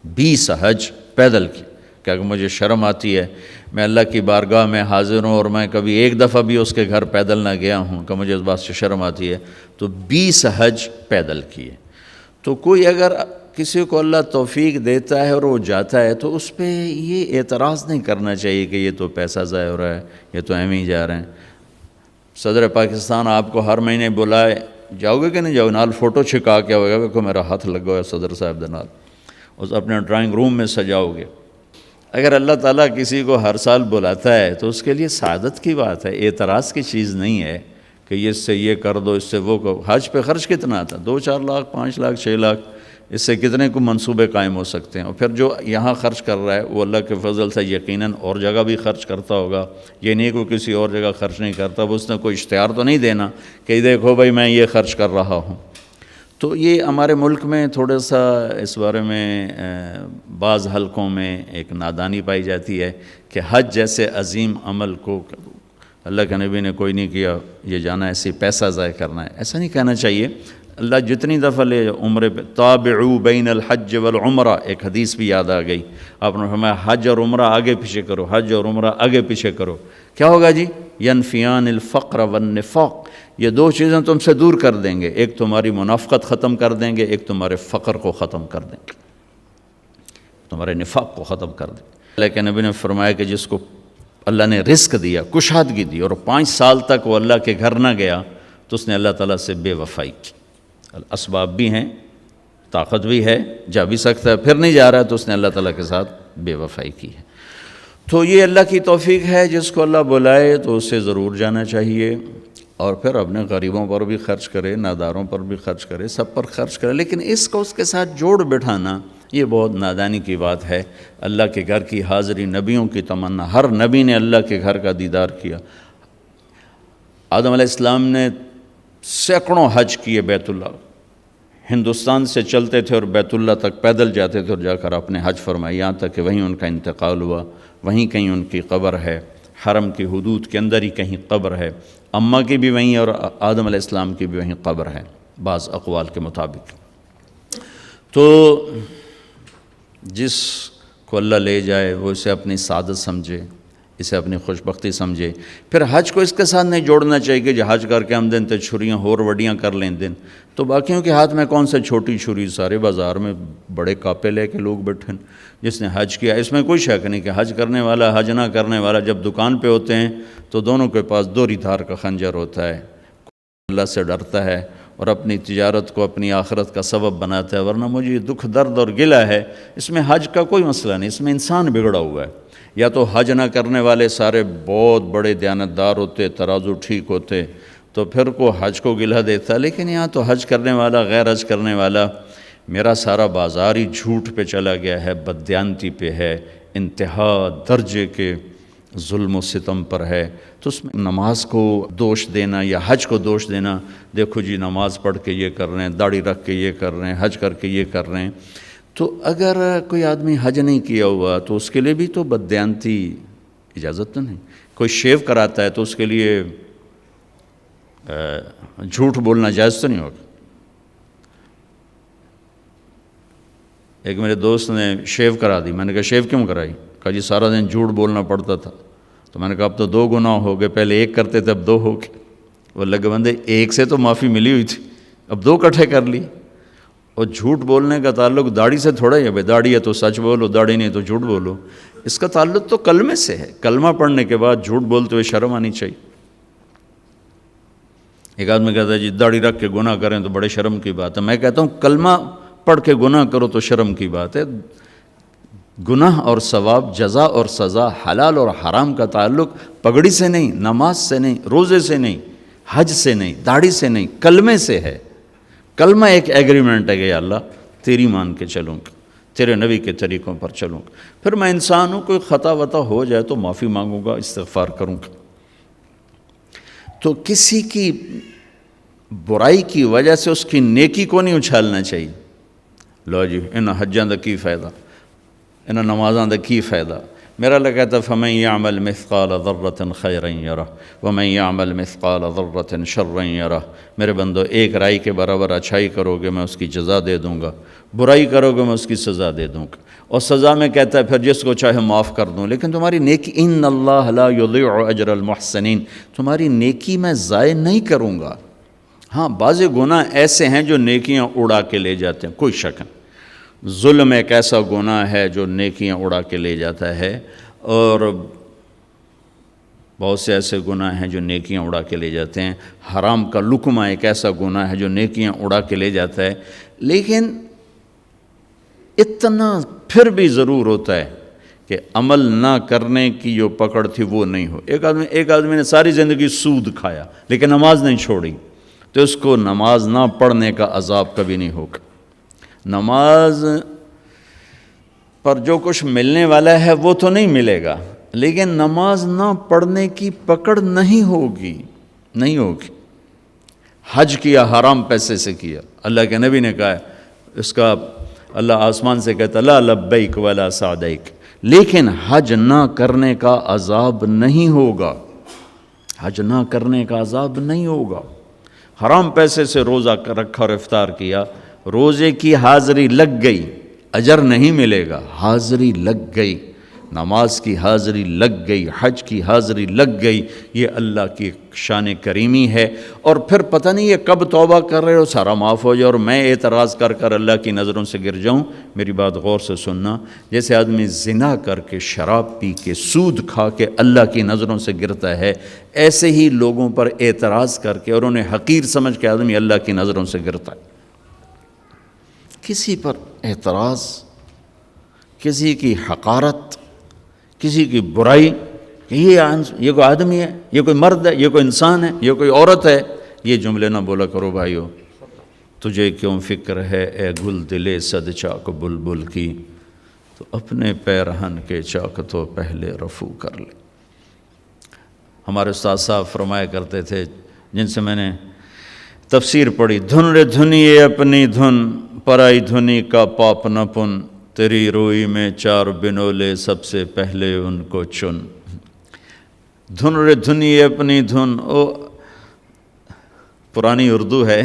20 حج پیدل کی، کہ اگر مجھے شرم آتی ہے، میں اللہ کی بارگاہ میں حاضر ہوں اور میں کبھی ایک دفعہ بھی اس کے گھر پیدل نہ گیا ہوں، کہ مجھے اس بات سے شرم آتی ہے، تو 20 حج پیدل کیے۔ تو کوئی اگر کسی کو اللہ توفیق دیتا ہے اور وہ جاتا ہے تو اس پہ یہ اعتراض نہیں کرنا چاہیے کہ یہ تو پیسہ ضائع ہو رہا ہے، یہ تو ایم ہی جا رہے ہیں۔ صدر پاکستان آپ کو ہر مہینے بلائے، جاؤ گے کہ نہیں جاؤ؟ نال فوٹو چھکا کے ہوگا، دیکھو میرا ہاتھ لگا ہوا ہے صدر صاحب دے نال، اس اپنے ڈرائنگ روم میں سجاؤ گے۔ اگر اللہ تعالیٰ کسی کو ہر سال بلاتا ہے تو اس کے لیے سعادت کی بات ہے، اعتراض کی چیز نہیں ہے کہ یہ اس سے یہ کر دو، اس سے وہ کرو۔ حج پہ خرچ کتنا آتا؟ 2-4 لاکھ، 5 لاکھ، 6 لاکھ، اس سے کتنے کو منصوبے قائم ہو سکتے ہیں؟ اور پھر جو یہاں خرچ کر رہا ہے وہ اللہ کے فضل سے یقیناً اور جگہ بھی خرچ کرتا ہوگا، یہ نہیں کہ کسی اور جگہ خرچ نہیں کرتا، وہ اس نے کوئی اشتہار تو نہیں دینا کہ دیکھو بھائی میں یہ خرچ کر رہا ہوں۔ تو یہ ہمارے ملک میں تھوڑا سا اس بارے میں بعض حلقوں میں ایک نادانی پائی جاتی ہے کہ حج جیسے عظیم عمل کو اللہ کے نبی نے کوئی نہیں کیا، یہ جانا ایسے پیسہ ضائع کرنا ہے، ایسا نہیں کہنا چاہیے۔ اللہ جتنی دفعہ لے عمرے پہ، تابعوا بین الحج والعمرہ، ایک حدیث بھی یاد آ گئی، آپ نے فرمایا حج اور عمرہ آگے پیچھے کرو، حج اور عمرہ آگے پیچھے کرو۔ کیا ہوگا جی؟ ینفیان الفقر والنفاق، یہ 2 چیزیں تم سے دور کر دیں گے، ایک تمہاری منافقت ختم کر دیں گے، ایک تمہارے فقر کو ختم کر دیں گے، تمہارے نفاق کو ختم کر دیں گے۔ لیکن نبی نے فرمایا کہ جس کو اللہ نے رزق دیا، کشادگی دی، اور 5 سال تک وہ اللہ کے گھر نہ گیا، تو اس نے اللہ تعالیٰ سے بے وفائی کی۔ اسباب بھی ہیں، طاقت بھی ہے، جا بھی سکتا ہے، پھر نہیں جا رہا ہے، تو اس نے اللہ تعالیٰ کے ساتھ بے وفائی کی ہے۔ تو یہ اللہ کی توفیق ہے، جس کو اللہ بلائے تو اسے ضرور جانا چاہیے، اور پھر اپنے غریبوں پر بھی خرچ کرے، ناداروں پر بھی خرچ کرے، سب پر خرچ کرے، لیکن اس کو اس کے ساتھ جوڑ بٹھانا یہ بہت نادانی کی بات ہے۔ اللہ کے گھر کی حاضری نبیوں کی تمنا، ہر نبی نے اللہ کے گھر کا دیدار کیا۔ آدم علیہ السلام نے سینکڑوں حج کیے بیت اللہ، ہندوستان سے چلتے تھے اور بیت اللہ تک پیدل جاتے تھے اور جا کر اپنے حج فرمائے، یہاں تک کہ وہیں ان کا انتقال ہوا، وہیں کہیں ان کی قبر ہے، حرم کی حدود کے اندر ہی کہیں قبر ہے، اماں کی بھی وہیں اور آدم علیہ السلام کی بھی وہیں قبر ہے بعض اقوال کے مطابق۔ تو جس کو اللہ لے جائے وہ اسے اپنی سعادت سمجھے، اسے اپنی خوش بختی سمجھے۔ پھر حج کو اس کے ساتھ نہیں جوڑنا چاہیے کہ جو حج کر کے ہم دن تے چھریاں ہور وڈیاں کر لیں دن، تو باقیوں کے ہاتھ میں کون سے چھوٹی چھری، سارے بازار میں بڑے کاپے لے کے لوگ بیٹھے ہیں۔ جس نے حج کیا اس میں کوئی شک نہیں کہ حج کرنے والا حج نہ کرنے والا جب دکان پہ ہوتے ہیں تو دونوں کے پاس دوری دھار کا خنجر ہوتا ہے، اللہ سے ڈرتا ہے اور اپنی تجارت کو اپنی آخرت کا سبب بناتا ہے، ورنہ مجھے یہ دکھ درد اور گلہ ہے۔ اس میں حج کا کوئی مسئلہ نہیں، اس میں انسان بگڑا ہوا ہے۔ یا تو حج نہ کرنے والے سارے بہت بڑے دیانتدار ہوتے، ترازو ٹھیک ہوتے تو پھر کو حج کو گلہ دیتا، لیکن یہاں تو حج کرنے والا غیر حج کرنے والا، میرا سارا بازار ہی جھوٹ پہ چلا گیا ہے، بددیانتی پہ ہے، انتہا درجے کے ظلم و ستم پر ہے۔ تو اس میں نماز کو دوش دینا یا حج کو دوش دینا، دیکھو جی نماز پڑھ کے یہ کر رہے ہیں، داڑھی رکھ کے یہ کر رہے ہیں، حج کر کے یہ کر رہے ہیں، تو اگر کوئی آدمی حج نہیں کیا ہوا تو اس کے لیے بھی تو بددیانتی اجازت تو نہیں۔ کوئی شیو کراتا ہے تو اس کے لیے جھوٹ بولنا جائز تو نہیں ہوگا۔ ایک میرے دوست نے شیو کرا دی، میں نے کہا شیو کیوں کرائی؟ کہا جی سارا دن جھوٹ بولنا پڑتا تھا۔ تو میں نے کہا اب تو 2 گناہ ہو گئے، پہلے 1 کرتے تھے اب 2 ہو گئے۔ وہ لگے بندے 1 سے تو معافی ملی ہوئی تھی، اب 2 اکٹھے کر لی۔ اور جھوٹ بولنے کا تعلق داڑھی سے تھوڑا ہی ہے، بھائی داڑھی ہے تو سچ بولو، داڑھی نہیں تو جھوٹ بولو۔ اس کا تعلق تو کلمے سے ہے، کلمہ پڑھنے کے بعد جھوٹ بولتے ہوئے شرم آنی چاہیے۔ ایک آدمی کہتا ہے جی داڑھی رکھ کے گناہ کریں تو بڑے شرم کی بات ہے۔ میں کہتا ہوں کلمہ پڑھ کے گناہ کرو تو شرم کی بات ہے۔ گناہ اور ثواب، جزا اور سزا، حلال اور حرام کا تعلق پگڑی سے نہیں، نماز سے نہیں، روزے سے نہیں، حج سے نہیں، داڑھی سے نہیں، کلمے سے ہے۔ کلمہ ایک ایگریمنٹ ہے کہ یا اللہ تیری مان کے چلوں گا، تیرے نبی کے طریقوں پر چلوں گا۔ پھر میں انسان ہوں، کوئی خطا وطا ہو جائے تو معافی مانگوں گا، استغفار کروں گا۔ تو کسی کی برائی کی وجہ سے اس کی نیکی کو نہیں اچھالنا چاہیے۔ لو جی انہاں حجاں دا کی فائدہ، انہاں نمازاں دا کی فائدہ۔ میرا اللہ کہتا ہے فَمَن يَعْمَلْ مِثْقَالَ ذَرَّةٍ خَيْرًا يَرَهُ وَمَن يَعْمَلْ مِثْقَالَ ذَرَّةٍ شَرًّا يَرَهُ۔ میرے بندو ایک رائی کے برابر اچھائی کرو گے میں اس کی جزا دے دوں گا، برائی کرو گے میں اس کی سزا دے دوں گا، اور سزا میں کہتا ہے پھر جس کو چاہے معاف کر دوں۔ لیکن تمہاری نیکی ان اللہ لا یضیع اجر المحسنین، تمہاری نیکی میں ضائع نہیں کروں گا۔ ہاں بعض گناہ ایسے ہیں جو نیکیاں اڑا کے لے جاتے ہیں، کوئی شک نہیں۔ ظلم ایک ایسا گناہ ہے جو نیکیاں اڑا کے لے جاتا ہے، اور بہت سے ایسے گناہ ہیں جو نیکیاں اڑا کے لے جاتے ہیں۔ حرام کا لقمہ ایک ایسا گناہ ہے جو نیکیاں اڑا کے لے جاتا ہے، لیکن اتنا پھر بھی ضرور ہوتا ہے کہ عمل نہ کرنے کی جو پکڑ تھی وہ نہیں ہو۔ ایک آدمی نے ساری زندگی سود کھایا لیکن نماز نہیں چھوڑی، تو اس کو نماز نہ پڑھنے کا عذاب کبھی نہیں ہوگا۔ نماز پر جو کچھ ملنے والا ہے وہ تو نہیں ملے گا، لیکن نماز نہ پڑھنے کی پکڑ نہیں ہوگی۔ حج کیا حرام پیسے سے کیا، اللہ کے نبی نے کہا ہے اس کا اللہ آسمان سے کہتا لا لبیک ولا سعدیک، لیکن حج نہ کرنے کا عذاب نہیں ہوگا، حج نہ کرنے کا عذاب نہیں ہوگا۔ حرام پیسے سے روزہ رکھا اور افطار کیا، روزے کی حاضری لگ گئی، اجر نہیں ملے گا، حاضری لگ گئی، نماز کی حاضری لگ گئی، حج کی حاضری لگ گئی، یہ اللہ کی شان کریمی ہے۔ اور پھر پتہ نہیں یہ کب توبہ کر رہے ہو سارا معاف ہو جائے اور میں اعتراض کر کر اللہ کی نظروں سے گر جاؤں۔ میری بات غور سے سننا، جیسے آدمی زنا کر کے، شراب پی کے، سود کھا کے اللہ کی نظروں سے گرتا ہے، ایسے ہی لوگوں پر اعتراض کر کے اور انہیں حقیر سمجھ کے آدمی اللہ کی نظروں سے گرتا ہے۔ کسی پر اعتراض، کسی کی حقارت، کسی کی برائی کہ یہ کوئی آدمی ہے، یہ کوئی مرد ہے، یہ کوئی انسان ہے، یہ کوئی عورت ہے، یہ جملے نہ بولا کرو بھائیو۔ تجھے کیوں فکر ہے اے گل دلے صد چاک بلبل کی، تو اپنے پیرہن کے چاک تو پہلے رفو کر لے۔ ہمارے استاد صاحب فرمایا کرتے تھے، جن سے میں نے تفسیر پڑھی، دھن رے دھنیے اپنی دھن، پرائی دھنی کا پاپ نہ پن، تیری روئی میں چار بنولے سب سے پہلے ان کو چن۔ دھن رے دھنیے اپنی دھن، پرانی اردو ہے،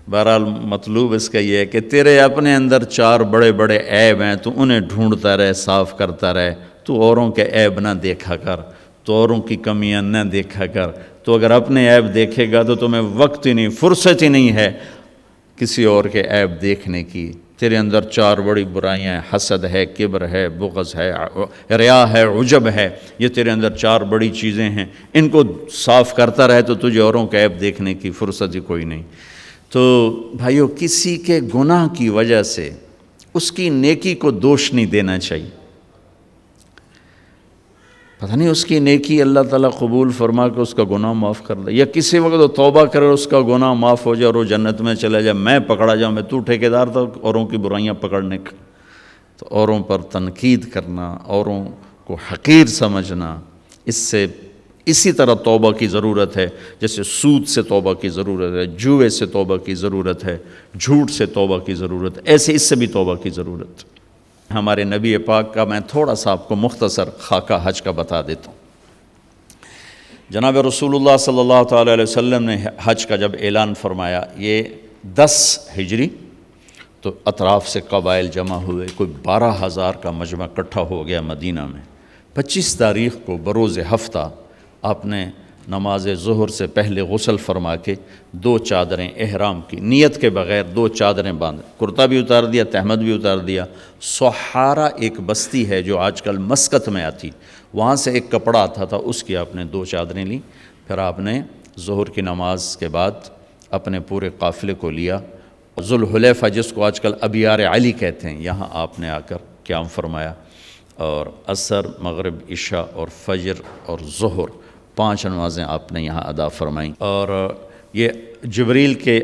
بہرحال مطلوب اس کا یہ ہے کہ تیرے اپنے اندر چار بڑے بڑے عیب ہیں، تو انہیں ڈھونڈتا رہے، صاف کرتا رہے، تو اوروں کے عیب نہ دیکھا کر، تو اوروں کی کمیاں نہ دیکھا کر۔ تو اگر اپنے عیب دیکھے گا تو تمہیں وقت ہی نہیں، فرصت ہی نہیں ہے کسی اور کے عیب دیکھنے کی۔ تیرے اندر چار بڑی برائیاں ہیں، حسد ہے، کبر ہے، بغض ہے، ریا ہے، عجب ہے، یہ تیرے اندر چار بڑی چیزیں ہیں، ان کو صاف کرتا رہے تو تجھے اوروں کے عیب دیکھنے کی فرصت ہی کوئی نہیں۔ تو بھائیو، کسی کے گناہ کی وجہ سے اس کی نیکی کو دوش نہیں دینا چاہیے۔ پتہ نہیں اس کی نیکی اللہ تعالیٰ قبول فرما کے اس کا گناہ معاف کر دے، یا کسی وقت وہ توبہ کرے اس کا گناہ معاف ہو جائے اور وہ جنت میں چلا جائے، میں پکڑا جاؤں، میں تو ٹھیکیدار تھا اوروں کی برائیاں پکڑنے کا۔ تو اوروں پر تنقید کرنا، اوروں کو حقیر سمجھنا، اسی طرح توبہ کی ضرورت ہے، جیسے سود سے توبہ کی ضرورت ہے، جوئے سے توبہ کی ضرورت ہے، جھوٹ سے توبہ کی ضرورت ہے، ایسے اس سے بھی توبہ کی ضرورت ہے۔ ہمارے نبی پاک کا میں تھوڑا سا آپ کو مختصر خاکہ حج کا بتا دیتا ہوں۔ جناب رسول اللہ صلی اللہ تعالیٰ علیہ وسلم نے حج کا جب اعلان فرمایا، یہ 10 ہجری، تو اطراف سے قبائل جمع ہوئے، کوئی 12,000 کا مجمع اکٹھا ہو گیا مدینہ میں۔ 25 تاریخ کو بروز ہفتہ آپ نے نماز ظہر سے پہلے غسل فرما کے 2 چادریں احرام کی نیت کے بغیر 2 چادریں باندھ، کرتا بھی اتار دیا، تہمد بھی اتار دیا۔ سحارہ ایک بستی ہے جو آج کل مسقط میں آتی، وہاں سے ایک کپڑا آتا تھا، اس کی آپ نے 2 چادریں لیں۔ پھر آپ نے ظہر کی نماز کے بعد اپنے پورے قافلے کو لیا، ذوالحلیفہ جس کو آج کل ابیار علی کہتے ہیں، یہاں آپ نے آ کر قیام فرمایا، اور عصر، مغرب، عشاء اور فجر اور ظہر 5 نمازیں آپ نے یہاں ادا فرمائیں۔ اور یہ جبریل کے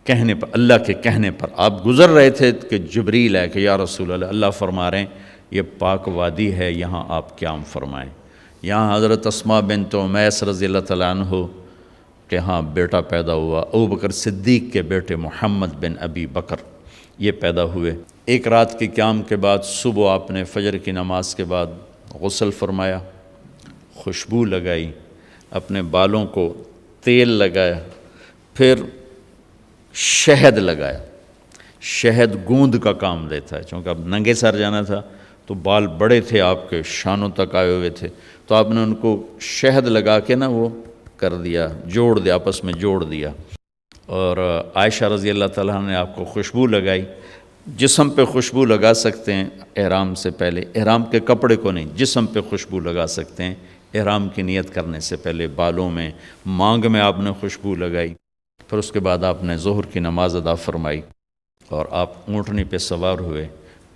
کہنے پر، اللہ کے کہنے پر آپ گزر رہے تھے کہ جبریل ہے کہ یا رسول اللہ، اللہ فرما رہے ہیں یہ پاک وادی ہے، یہاں آپ قیام فرمائیں۔ یہاں حضرت اسماء بنت امیس رضی اللہ تعالیٰ عنہ کہ ہاں بیٹا پیدا ہوا، ابوبکر صدیق کے بیٹے محمد بن ابی بکر یہ پیدا ہوئے۔ ایک رات کے قیام کے بعد صبح آپ نے فجر کی نماز کے بعد غسل فرمایا، خوشبو لگائی، اپنے بالوں کو تیل لگایا، پھر شہد لگایا۔ شہد گوند کا کام دیتا ہے، چونکہ اب ننگے سر جانا تھا تو بال بڑے تھے آپ کے، شانوں تک آئے ہوئے تھے، تو آپ نے ان کو شہد لگا کے وہ کر دیا، جوڑ دیا، آپس میں جوڑ دیا۔ اور عائشہ رضی اللہ تعالیٰ نے آپ کو خوشبو لگائی۔ جسم پہ خوشبو لگا سکتے ہیں احرام سے پہلے، احرام کے کپڑے کو نہیں، جسم پہ خوشبو لگا سکتے ہیں احرام کی نیت کرنے سے پہلے، بالوں میں، مانگ میں آپ نے خوشبو لگائی۔ پھر اس کے بعد آپ نے ظہر کی نماز ادا فرمائی اور آپ اونٹنی پہ سوار ہوئے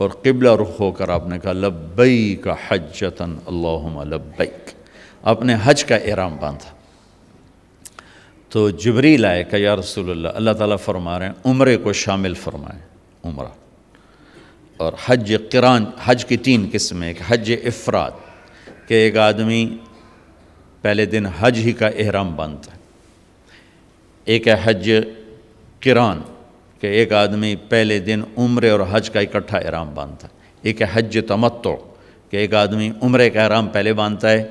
اور قبلہ رخ ہو کر آپ نے کہا لبیک حجۃ اللہم لبیک، آپ نے حج کا احرام باندھا۔ تو جبریل آئے کہ یا رسول اللہ، اللہ تعالیٰ فرما رہے ہیں عمرے کو شامل فرمائیں، عمرہ اور حج قران۔ حج کی 3 قسمیں، ایک حج افراد کہ ایک آدمی پہلے دن حج ہی کا احرام باندھتا ہے، ایک ہے حج قران کہ ایک آدمی پہلے دن عمرے اور حج کا اکٹھا احرام باندھتا ہے، ایک ہے حج تمتع کہ ایک آدمی عمرے کا احرام پہلے باندھتا ہے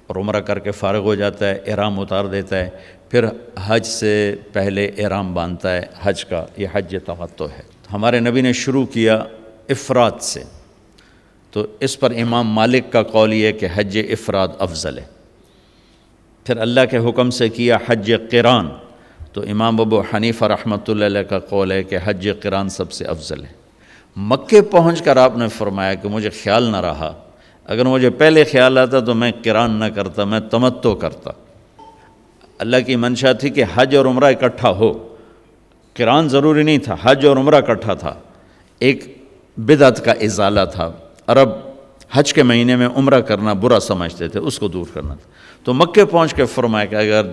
اور عمرہ کر کے فارغ ہو جاتا ہے، احرام اتار دیتا ہے، پھر حج سے پہلے احرام باندھتا ہے حج کا، یہ حج تمتع ہے۔ ہمارے نبی نے شروع کیا افراد سے، تو اس پر امام مالک کا قول یہ ہے کہ حج افراد افضل ہے۔ پھر اللہ کے حکم سے کیا حج قران، تو امام ابو حنیفہ رحمۃ اللہ علیہ کا قول ہے کہ حج قران سب سے افضل ہے۔ مکے پہنچ کر آپ نے فرمایا کہ مجھے خیال نہ رہا، اگر مجھے پہلے خیال آتا تو میں قران نہ کرتا، میں تمتع کرتا۔ اللہ کی منشا تھی کہ حج اور عمرہ اکٹھا ہو، قران ضروری نہیں تھا، حج اور عمرہ اکٹھا تھا، ایک بدعت کا ازالہ تھا۔ عرب حج کے مہینے میں عمرہ کرنا برا سمجھتے تھے، اس کو دور کرنا تھا۔ تو مکے پہنچ کے فرمایا کہ اگر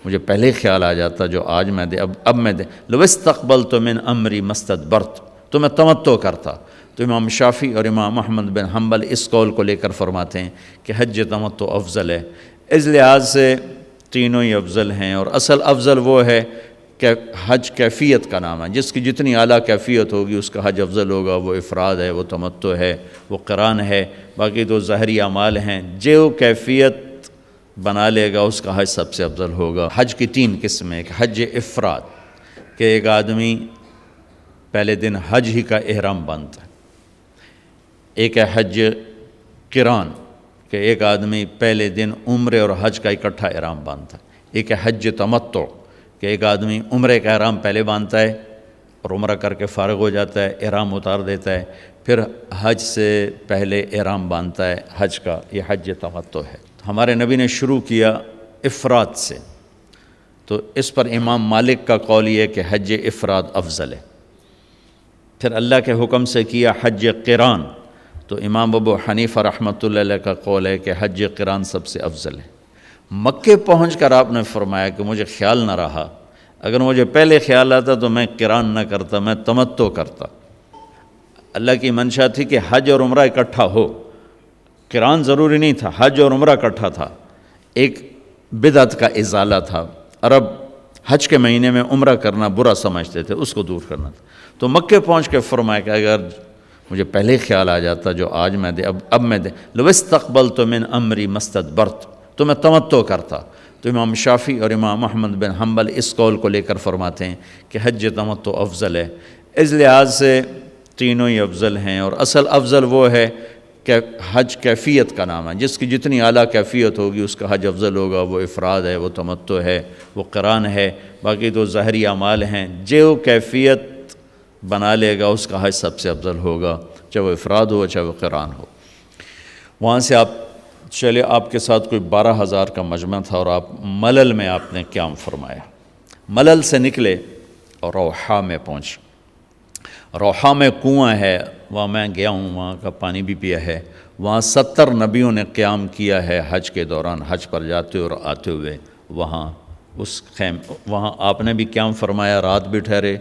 مجھے پہلے خیال آ جاتا جو آج میں دے اب میں دے لو استقبلت من امری مستدبرت، تو میں تمتع کرتا۔ تو امام شافعی اور امام احمد بن حنبل اس قول کو لے کر فرماتے ہیں کہ حج تمتع افضل ہے۔ اس لحاظ سے تینوں ہی افضل ہیں، اور اصل افضل وہ ہے کہ حج کیفیت کا نام ہے، جس کی جتنی اعلیٰ کیفیت ہوگی اس کا حج افضل ہوگا۔ وہ افراد ہے، وہ تمتع ہے، وہ قران ہے، باقی تو ظاہری اعمال ہیں۔ جو کیفیت بنا لے گا اس کا حج سب سے افضل ہوگا۔ حج کی 3 قسمیں، ایک حج افراد کہ ایک آدمی پہلے دن حج ہی کا احرام باندھتا ہے، ایک ہے حج قران کہ ایک آدمی پہلے دن عمرے اور حج کا اکٹھا احرام باندھتا ہے، ایک ہے حج تمتع کہ ایک آدمی عمرے کا احرام پہلے باندھتا ہے اور عمرہ کر کے فارغ ہو جاتا ہے، احرام اتار دیتا ہے، پھر حج سے پہلے احرام باندھتا ہے حج کا، یہ حج تمتع ہے۔ ہمارے نبی نے شروع کیا افراد سے، تو اس پر امام مالک کا قول یہ ہے کہ حج افراد افضل ہے۔ پھر اللہ کے حکم سے کیا حج قران، تو امام ابو حنیفہ رحمۃ اللہ علیہ کا قول ہے کہ حج قران سب سے افضل ہے۔ مکے پہنچ کر آپ نے فرمایا کہ مجھے خیال نہ رہا، اگر مجھے پہلے خیال آتا تو میں قران نہ کرتا، میں تمتع کرتا۔ اللہ کی منشا تھی کہ حج اور عمرہ اکٹھا ہو، قران ضروری نہیں تھا، حج اور عمرہ اکٹھا تھا۔ ایک بدعت کا ازالہ تھا، عرب حج کے مہینے میں عمرہ کرنا برا سمجھتے تھے، اس کو دور کرنا تھا۔ تو مکے پہنچ کے فرمایا کہ اگر مجھے پہلے خیال آ جاتا جو آج میں اب میں لو استقبلت من امری ما استدبرت، تو میں تمتع کرتا۔ تو امام شافعی اور امام احمد بن حنبل اس قول کو لے کر فرماتے ہیں کہ حج تمتع افضل ہے۔ اس لحاظ سے تینوں ہی افضل ہیں، اور اصل افضل وہ ہے کہ حج کیفیت کا نام ہے، جس کی جتنی اعلیٰ کیفیت ہوگی اس کا حج افضل ہوگا۔ وہ افراد ہے، وہ تمتع ہے، وہ قران ہے، باقی تو ظاہری اعمال ہیں۔ جو کیفیت بنا لے گا اس کا حج سب سے افضل ہوگا، چاہے وہ افراد ہو چاہے وہ قران ہو۔ وہاں سے آپ چلے، آپ کے ساتھ کوئی 12,000 کا مجمع تھا، اور آپ ملل میں آپ نے قیام فرمایا۔ ملل سے نکلے اور روحا میں پہنچے۔ روحا میں کنواں ہے، وہاں میں گیا ہوں، وہاں کا پانی بھی پیا ہے۔ وہاں 70 نبیوں نے قیام کیا ہے حج کے دوران، حج پر جاتے اور آتے ہوئے۔ وہاں وہاں آپ نے بھی قیام فرمایا، رات بھی ٹھہرے،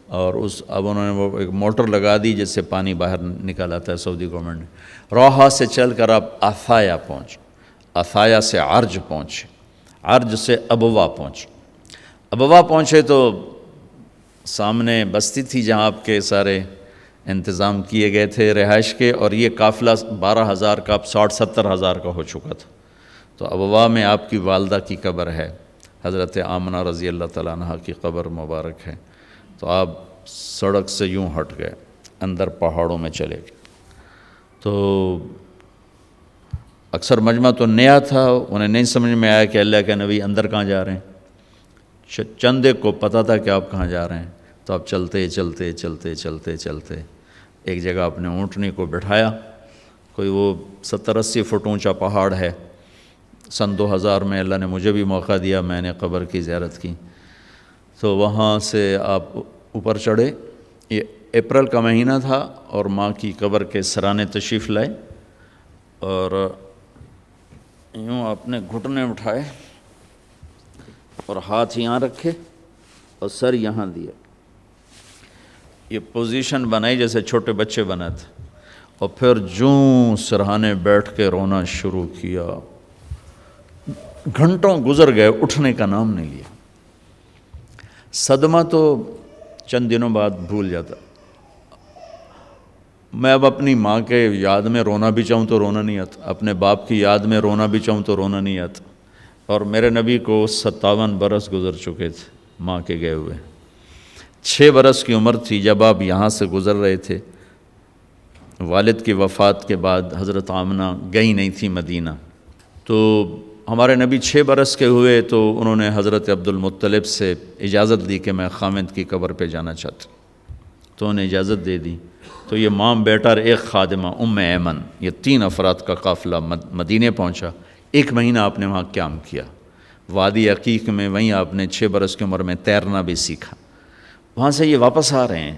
اور اب انہوں نے وہ ایک موٹر لگا دی جس سے پانی باہر نکل آتا ہے سعودی گورنمنٹ نے۔ روحا سے چل کر آپ عطایا پہنچے، عطایا سے عرج پہنچے، عرج سے ابوا پہنچے۔ ابوا پہنچے تو سامنے بستی تھی جہاں آپ کے سارے انتظام کیے گئے تھے رہائش کے، اور یہ قافلہ 12,000 کا اب 60-70,000 کا ہو چکا تھا۔ تو ابوا میں آپ کی والدہ کی قبر ہے، حضرت آمنہ رضی اللہ تعالیٰ عنہ کی قبر مبارک ہے۔ تو آپ سڑک سے یوں ہٹ گئے، اندر پہاڑوں میں چلے گئے۔ تو اکثر مجمع تو نیا تھا، انہیں نہیں سمجھ میں آیا کہ اللہ کے نبی اندر کہاں جا رہے ہیں۔ چند ایک کو پتہ تھا کہ آپ کہاں جا رہے ہیں، تو آپ چلتے چلتے چلتے چلتے چلتے ایک جگہ اپنے اونٹنی کو بٹھایا۔ کوئی وہ 70-80 فٹ اونچا پہاڑ ہے۔ سن 2000 میں اللہ نے مجھے بھی موقع دیا، میں نے قبر کی زیارت کی۔ تو وہاں سے آپ اوپر چڑھے، یہ اپریل کا مہینہ تھا، اور ماں کی قبر کے سرانے تشریف لائے، اور یوں اپنے گھٹنے اٹھائے اور ہاتھ یہاں رکھے اور سر یہاں دیا۔ یہ پوزیشن بنائی جیسے چھوٹے بچے بناتے، اور پھر جوں سرہانے بیٹھ کے رونا شروع کیا۔ گھنٹوں گزر گئے، اٹھنے کا نام نہیں لیا۔ صدمہ تو چند دنوں بعد بھول جاتا۔ میں اب اپنی ماں کے یاد میں رونا بھی چاہوں تو رونا نہیں آتا، اپنے باپ کی یاد میں رونا بھی چاہوں تو رونا نہیں آتا۔ اور میرے نبی کو 57 برس گزر چکے تھے ماں کے گئے ہوئے۔ 6 برس کی عمر تھی جب آپ یہاں سے گزر رہے تھے۔ والد کی وفات کے بعد حضرت آمنہ گئی نہیں تھی مدینہ، تو ہمارے نبی 6 برس کے ہوئے تو انہوں نے حضرت عبد المطلب سے اجازت لی کہ میں خامد کی قبر پہ جانا چاہتا ہوں، تو انہیں اجازت دے دی۔ تو یہ ماں بیٹا اور ایک خادمہ ام ایمن، یہ 3 افراد کا قافلہ مدینے پہنچا۔ 1 مہینہ آپ نے وہاں قیام کیا، وادی عقیق میں، وہیں آپ نے 6 برس کی عمر میں تیرنا بھی سیکھا۔ وہاں سے یہ واپس آ رہے ہیں،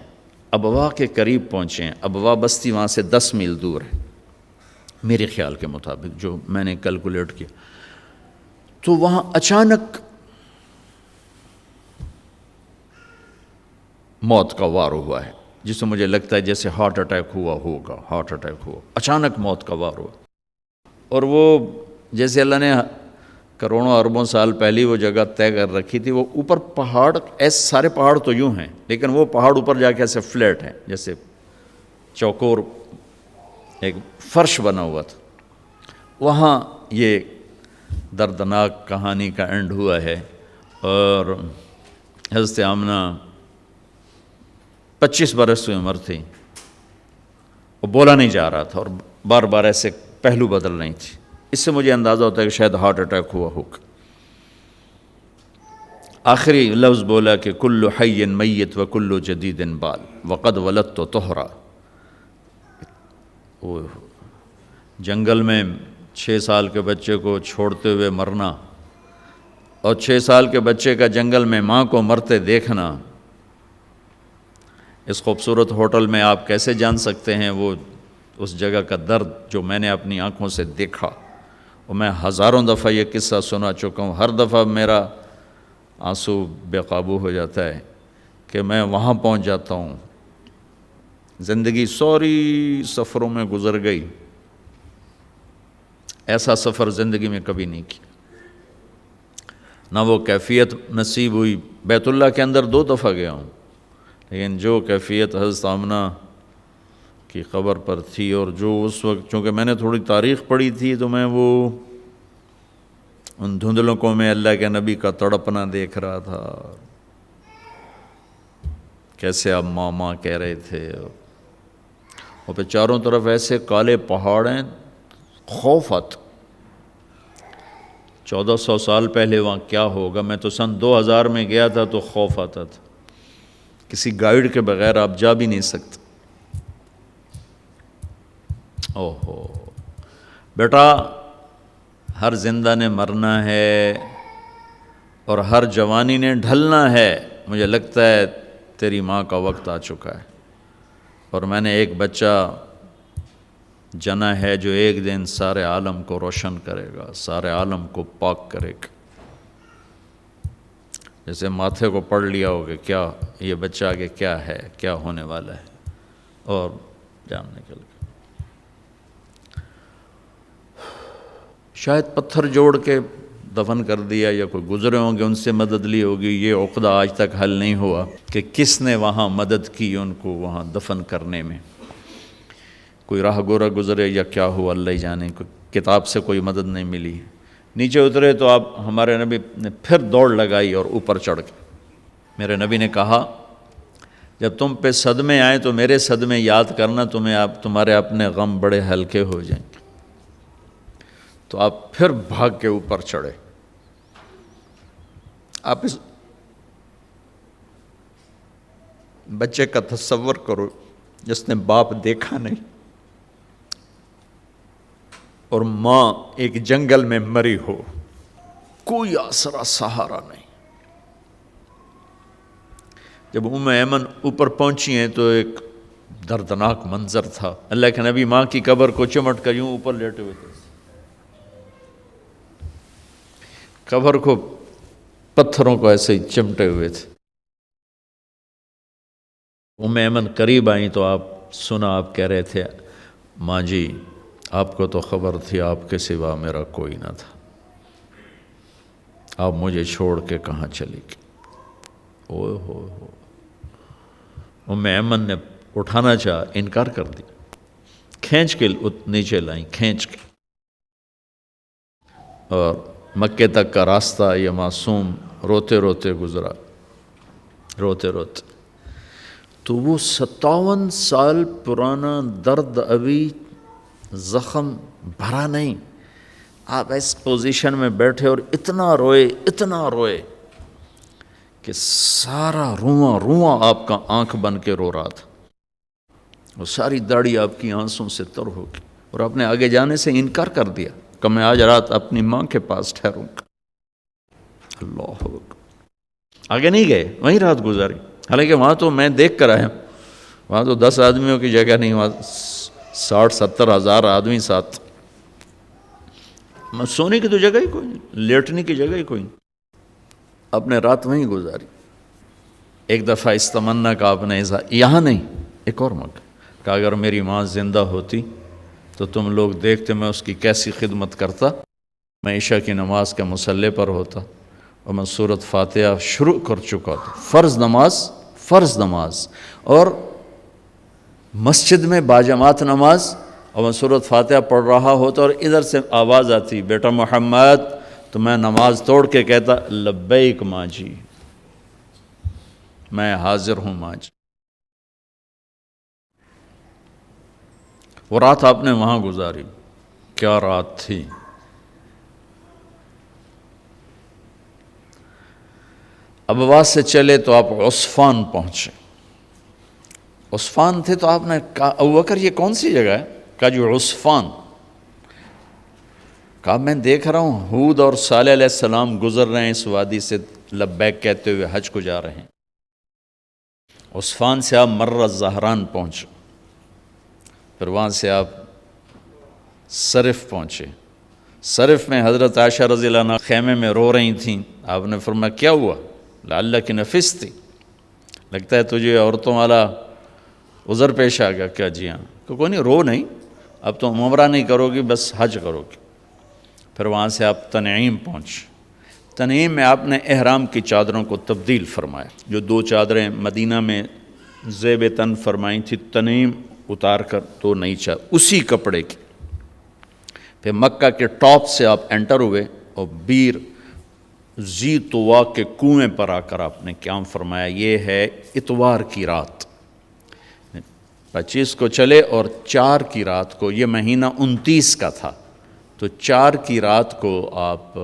ابوا کے قریب پہنچے ہیں۔ ابوا بستی وہاں سے 10 میل دور ہے میرے خیال کے مطابق، جو میں نے کیلکولیٹ کیا۔ تو وہاں اچانک موت کا وار ہوا ہے، جس سے مجھے لگتا ہے جیسے ہارٹ اٹیک ہوا ہوگا، ہارٹ اٹیک ہوا، اچانک موت کا وار ہوا۔ اور وہ جیسے اللہ نے کروڑوں اربوں سال پہلی وہ جگہ طے کر رکھی تھی. وہ اوپر پہاڑ، ایسے سارے پہاڑ تو یوں ہیں، لیکن وہ پہاڑ اوپر جا کے ایسے فلیٹ ہیں، جیسے چوکور ایک فرش بنا ہوا تھا. وہاں یہ دردناک کہانی کا اینڈ ہوا ہے. اور حضرت آمنہ 25 برس کی عمر تھی، وہ بولا نہیں جا رہا تھا اور بار بار ایسے پہلو بدل رہی تھی. اس سے مجھے اندازہ ہوتا ہے کہ شاید ہارٹ اٹیک ہوا ہوگا. آخری لفظ بولا کہ کل حی میت و کل جدید بال وقد ولدت طہرا. وہ جنگل میں 6 سال کے بچے کو چھوڑتے ہوئے مرنا اور 6 سال کے بچے کا جنگل میں ماں کو مرتے دیکھنا، اس خوبصورت ہوٹل میں آپ کیسے جان سکتے ہیں وہ اس جگہ کا درد جو میں نے اپنی آنکھوں سے دیکھا. اور میں ہزاروں دفعہ یہ قصہ سنا چکا ہوں. ہر دفعہ میرا آنسو بے قابو ہو جاتا ہے کہ میں وہاں پہنچ جاتا ہوں. زندگی سوری سفروں میں گزر گئی، ایسا سفر زندگی میں کبھی نہیں کیا. نہ وہ کیفیت نصیب ہوئی. بیت اللہ کے اندر 2 دفعہ گیا ہوں، لیکن جو کیفیت حضرت آمنہ کی قبر پر تھی، اور جو اس وقت چونکہ میں نے تھوڑی تاریخ پڑھی تھی تو میں وہ ان دھندلکوں میں اللہ کے نبی کا تڑپنا دیکھ رہا تھا، کیسے آپ ماں کہہ رہے تھے. اور پھر چاروں طرف ایسے کالے پہاڑ ہیں، خوف آتا. 1400 سال پہلے وہاں کیا ہوگا. میں تو سن 2000 میں گیا تھا تو خوف آتا تھا. کسی گائیڈ کے بغیر آپ جا بھی نہیں سکتے. اوہو بیٹا، ہر زندہ نے مرنا ہے اور ہر جوانی نے ڈھلنا ہے. مجھے لگتا ہے تیری ماں کا وقت آ چکا ہے، اور میں نے ایک بچہ جنا ہے جو ایک دن سارے عالم کو روشن کرے گا، سارے عالم کو پاک کرے گا. جیسے ماتھے کو پڑھ لیا ہو کہ کیا یہ بچہ آگے کیا ہے، کیا ہونے والا ہے، اور جان نکل گیا. شاید پتھر جوڑ کے دفن کر دیا، یا کوئی گزرے ہوں گے ان سے مدد لی ہوگی. یہ عقدہ آج تک حل نہیں ہوا کہ کس نے وہاں مدد کی ان کو وہاں دفن کرنے میں. کوئی راہ گورا گزرے یا کیا ہوا اللہ ہی جانے. کتاب سے کوئی مدد نہیں ملی. نیچے اترے تو آپ ہمارے نبی نے پھر دوڑ لگائی اور اوپر چڑھ گئے. میرے نبی نے کہا جب تم پہ صدمے آئیں تو میرے صدمے یاد کرنا، تمہارے اپنے غم بڑے ہلکے ہو جائیں گے. تو آپ پھر بھاگ کے اوپر چڑھے. آپ اس بچے کا تصور کرو جس نے باپ دیکھا نہیں اور ماں ایک جنگل میں مری ہو، کوئی آسرا سہارا نہیں. جب ام ایمن اوپر پہنچی ہیں تو ایک دردناک منظر تھا. اللہ کے نبی ماں کی قبر کو چمٹ کر یوں اوپر لیٹے ہوئے تھے، قبر کو پتھروں کو ایسے ہی چمٹے ہوئے تھے. ام ایمن قریب آئیں تو آپ سنا، آپ کہہ رہے تھے ماں جی آپ کو تو خبر تھی آپ کے سوا میرا کوئی نہ تھا، آپ مجھے چھوڑ کے کہاں چلی گئی. اوہ ہو ام ایمن نے اٹھانا چاہا، انکار کر دیا. کھینچ کے نیچے لائیں، کھینچ کے. اور مکے تک کا راستہ یہ معصوم روتے روتے گزرا، روتے روتے. تو وہ 57 سال پرانا درد ابھی زخم بھرا نہیں. آپ اس پوزیشن میں بیٹھے اور اتنا روئے کہ سارا رواں آپ کا آنکھ بن کے رو رہا تھا. وہ ساری داڑھی آپ کی آنسوں سے تر ہو گئی، اور آپ نے آگے جانے سے انکار کر دیا کہ میں آج رات اپنی ماں کے پاس ٹھہروں گا. اللہ اکبر. آگے نہیں گئے، وہیں رات گزاری. حالانکہ وہاں تو میں دیکھ کر آیا، وہاں تو 10 آدمیوں کی جگہ نہیں، وہاں 60-70 ہزار آدمی ساتھ. سونے کی تو جگہ ہی کوئی نہیں، لیٹنے کی جگہ ہی کوئی نہیں. آپ نے رات وہیں گزاری. ایک دفعہ اس تمنا کا آپ نے یہاں نہیں، ایک اور موقع کہ اگر میری ماں زندہ ہوتی تو تم لوگ دیکھتے میں اس کی کیسی خدمت کرتا. میں عشاء کی نماز کے مصلی پر ہوتا اور میں سورۃ فاتحہ شروع کر چکا تھا، فرض نماز اور مسجد میں باجماعت نماز، اور میں سورۃ فاتحہ پڑھ رہا ہوتا اور ادھر سے آواز آتی بیٹا محمد، تو میں نماز توڑ کے کہتا لبیک ماں جی، میں حاضر ہوں ماں جی۔ وہ رات آپ نے وہاں گزاری، کیا رات تھی! ابواس سے چلے تو آپ عصفان پہنچے۔ عصفان تھے تو آپ نے کہا ابو بکر یہ کون سی جگہ ہے؟ کہا جو عصفان۔ کہا میں دیکھ رہا ہوں ہود اور صالح علیہ السلام گزر رہے ہیں اس وادی سے، لبیک کہتے ہوئے حج کو جا رہے ہیں۔ عصفان سے آپ مرہ زہران پہنچے، پھر وہاں سے آپ صرف پہنچے۔ صرف میں حضرت عائشہ رضی اللہ عنہ خیمے میں رو رہی تھیں، آپ نے فرمایا کیا ہوا؟ لعلک نفستی، لگتا ہے تجھے عورتوں والا عذر پیش آ گیا کیا؟ جی ہاں۔ کہ کوئی نہیں، رو نہیں، اب تو عمرہ نہیں کرو گی، بس حج کرو گی۔ پھر وہاں سے آپ تنعیم پہنچے۔ تنعیم میں آپ نے احرام کی چادروں کو تبدیل فرمایا، جو 2 چادریں مدینہ میں زیب تن فرمائی تھی، تنعیم اتار کر 2 نئی چادر اسی کپڑے کی۔ پھر مکہ کے ٹاپ سے آپ انٹر ہوئے اور بیر زی طوا کے کنویں پر آ کر آپ نے قیام فرمایا۔ یہ ہے اتوار کی رات، 25 کو چلے اور 4 کی رات کو، یہ مہینہ 29 کا تھا، تو 4 کی رات کو آپ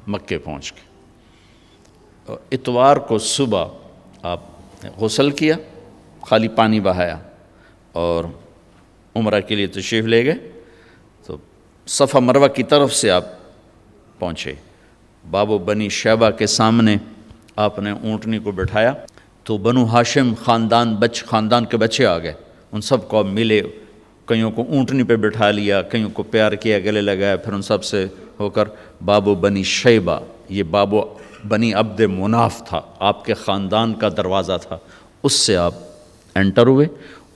مکے پہنچ گئے۔ اتوار کو صبح آپ نے غسل کیا، خالی پانی بہایا اور عمرہ کے لیے تشریف لے گئے، تو صفا مروہ کی طرف سے آپ پہنچے۔ باب و بنی شیبہ کے سامنے آپ نے اونٹنی کو بٹھایا، تو بنو ہاشم خاندان کے بچے آ گئے، ان سب کو آپ ملے، کئیوں کو اونٹنی پہ بٹھا لیا، کئیوں کو پیار کیا، گلے لگایا، پھر ان سب سے ہو کر باب و بنی شیبہ، یہ باب و بنی عبد مناف تھا، آپ کے خاندان کا دروازہ تھا، اس سے آپ انٹر ہوئے،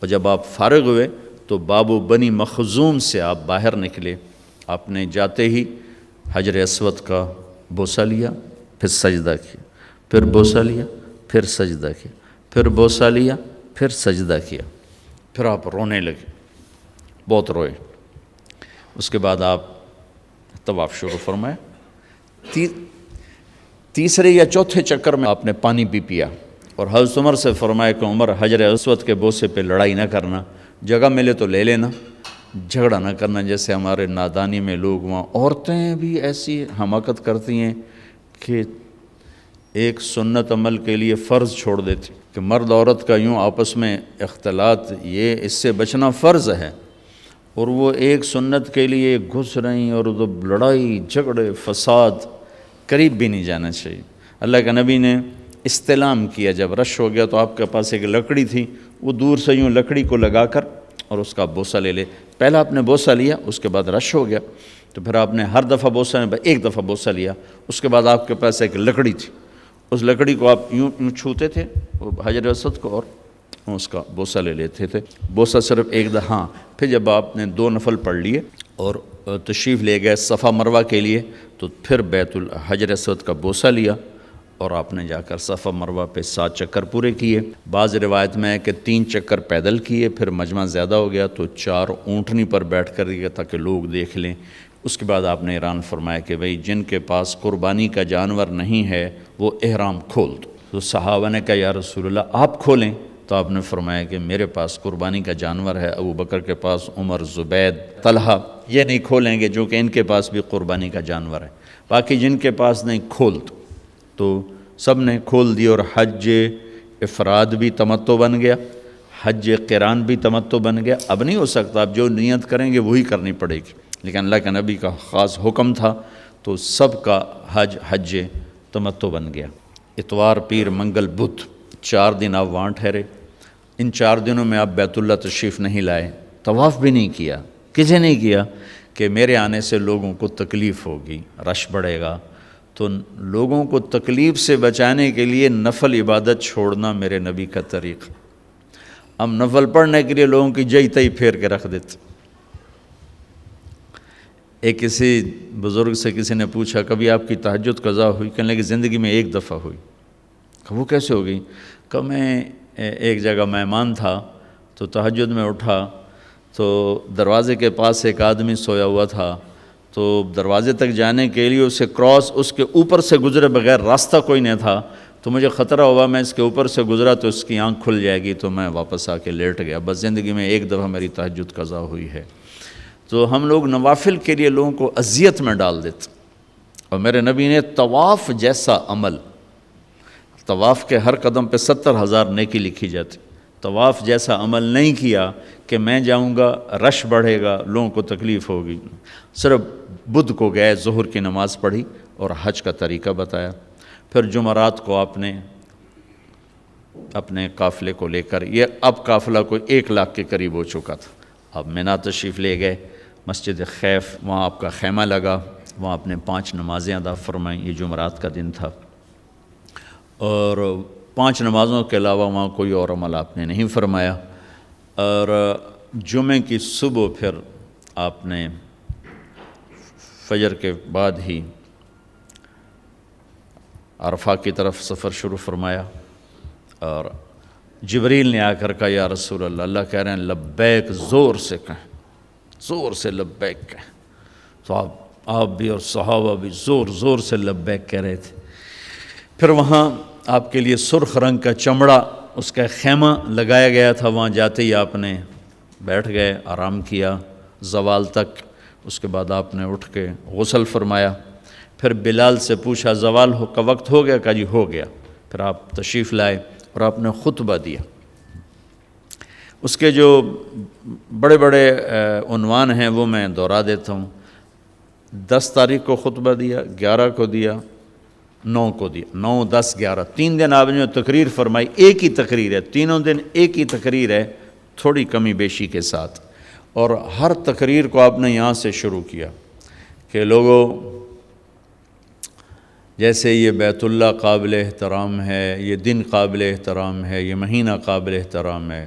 اور جب آپ فارغ ہوئے تو باب و بنی مخزوم سے آپ باہر نکلے۔ آپ نے جاتے ہی حجر اسود کا بوسہ لیا، پھر سجدہ کیا، پھر بوسہ لیا، پھر سجدہ کیا، پھر بوسہ لیا، پھر سجدہ کیا، پھر آپ رونے لگے، بہت روئے۔ اس کے بعد آپ طواف شروع فرمایا۔ تیسرے یا چوتھے چکر میں آپ نے پانی بھی پیا، اور حضرت عمر سے فرمایا کہ عمر حجر اسود کے بوسے پہ لڑائی نہ کرنا، جگہ ملے تو لے لینا، جھگڑا نہ کرنا، جیسے ہمارے نادانی میں لوگ وہاں عورتیں بھی ایسی حماقت کرتی ہیں کہ ایک سنت عمل کے لیے فرض چھوڑ دیتی کہ مرد عورت کا یوں آپس میں اختلاط، یہ اس سے بچنا فرض ہے، اور وہ ایک سنت کے لیے گھس رہی اور لڑائی جھگڑے فساد، قریب بھی نہیں جانا چاہیے۔ اللہ کے نبی نے استلام کیا، جب رش ہو گیا تو آپ کے پاس ایک لکڑی تھی، وہ دور سے یوں لکڑی کو لگا کر اور اس کا بوسہ لے لے۔ پہلا آپ نے بوسہ لیا، اس کے بعد رش ہو گیا، تو پھر آپ نے ہر دفعہ بوسہ ایک دفعہ بوسہ لیا، اس کے بعد آپ کے پاس ایک لکڑی تھی، اس لکڑی کو آپ یوں چھوتے تھے حجر اسود کو، اور اس کا بوسہ لے لیتے تھے۔ بوسہ صرف ایک دفعہ، پھر جب آپ نے 2 نفل پڑھ لیے اور تشریف لے گئے صفا مروہ کے لیے، تو پھر بیت الحجر اسود کا بوسہ لیا، اور آپ نے جا کر صفا مروہ پہ 7 چکر پورے کیے۔ بعض روایت میں ہے کہ 3 چکر پیدل کیے، پھر مجمع زیادہ ہو گیا تو 4 اونٹنی پر بیٹھ کر گیا تاکہ لوگ دیکھ لیں۔ اس کے بعد آپ نے اعلان فرمایا کہ بھئی جن کے پاس قربانی کا جانور نہیں ہے وہ احرام کھول دو۔ تو صحابہ نے کہا یا رسول اللہ آپ کھولیں، تو آپ نے فرمایا کہ میرے پاس قربانی کا جانور ہے، ابو بکر کے پاس، عمر، زبید، طلحہ یہ نہیں کھولیں گے، جو کہ ان کے پاس بھی قربانی کا جانور ہے، باقی جن کے پاس نہیں کھول دو۔ تو سب نے کھول دی، اور حج افراد بھی تمتع بن گیا، حج قران بھی تمتع بن گیا۔ اب نہیں ہو سکتا، اب جو نیت کریں گے وہی کرنی پڑے گی، لیکن اللہ کے نبی کا خاص حکم تھا تو سب کا حج تمتع بن گیا۔ اتوار، پیر، منگل، بدھ 4 دن آپ وہاں ٹھہرے۔ ان 4 دنوں میں آپ بیت اللہ تشریف نہیں لائے، طواف بھی نہیں کیا، کسے نہیں کیا کہ میرے آنے سے لوگوں کو تکلیف ہوگی، رش بڑھے گا، تو لوگوں کو تکلیف سے بچانے کے لیے نفل عبادت چھوڑنا میرے نبی کا طریقہ۔ ہم نفل پڑھنے کے لیے لوگوں کی جئی تئی پھیر کے رکھ دیتے۔ ایک کسی بزرگ سے کسی نے پوچھا کبھی آپ کی تہجد قضا ہوئی؟ کہنے لگے زندگی میں ایک دفعہ ہوئی۔ وہ کیسے ہو گئی؟ کہ میں ایک جگہ مہمان تھا تو تہجد میں اٹھا تو دروازے کے پاس ایک آدمی سویا ہوا تھا، تو دروازے تک جانے کے لیے اسے کراس اس کے اوپر سے گزرے بغیر راستہ کوئی نہیں تھا، تو مجھے خطرہ ہوا میں اس کے اوپر سے گزرا تو اس کی آنکھ کھل جائے گی، تو میں واپس آ کے لیٹ گیا۔ بس زندگی میں ایک دفعہ میری تہجد قضا ہوئی ہے۔ تو ہم لوگ نوافل کے لیے لوگوں کو اذیت میں ڈال دیتے، اور میرے نبی نے طواف جیسا عمل، طواف کے ہر قدم پہ 70,000 نیکی لکھی جاتی، طواف جیسا عمل نہیں کیا کہ میں جاؤں گا رش بڑھے گا لوگوں کو تکلیف ہوگی۔ صرف بدھ کو گئے، ظہر کی نماز پڑھی اور حج کا طریقہ بتایا۔ پھر جمعرات کو آپ نے اپنے قافلے کو لے کر، یہ اب قافلہ کوئی 1 لاکھ کے قریب ہو چکا تھا، اب مینا تشریف لے گئے، مسجد خیف، وہاں آپ کا خیمہ لگا، وہاں آپ نے 5 نمازیں ادا فرمائیں، یہ جمعرات کا دن تھا، اور 5 نمازوں کے علاوہ وہاں کوئی اور عمل آپ نے نہیں فرمایا۔ اور جمعے کی صبح پھر آپ نے فجر کے بعد ہی عرفہ کی طرف سفر شروع فرمایا، اور جبریل نے آ کر کہا یا رسول اللہ، اللہ کہہ رہے ہیں لبیک، زور سے کہیں، زور سے لبیک کہیں، تو آپ بھی اور صحابہ بھی زور زور سے لبیک کہہ رہے تھے۔ پھر وہاں آپ کے لیے سرخ رنگ کا چمڑا، اس کا خیمہ لگایا گیا تھا، وہاں جاتے ہی آپ نے بیٹھ گئے، آرام کیا زوال تک۔ اس کے بعد آپ نے اٹھ کے غسل فرمایا، پھر بلال سے پوچھا زوال کا وقت ہو گیا؟ کہا جی ہو گیا۔ پھر آپ تشریف لائے اور آپ نے خطبہ دیا۔ اس کے جو بڑے بڑے عنوان ہیں وہ میں دہرا دیتا ہوں۔ 10 تاریخ کو خطبہ دیا، 11 کو دیا، 9 کو دیا، 9، 10، 11، 3 دن آپ نے تقریر فرمائی، ایک ہی تقریر ہے، تینوں دن ایک ہی تقریر ہے، تھوڑی کمی بیشی کے ساتھ۔ اور ہر تقریر کو آپ نے یہاں سے شروع کیا کہ لوگوں، جیسے یہ بیت اللہ قابل احترام ہے، یہ دن قابل احترام ہے، یہ مہینہ قابل احترام ہے،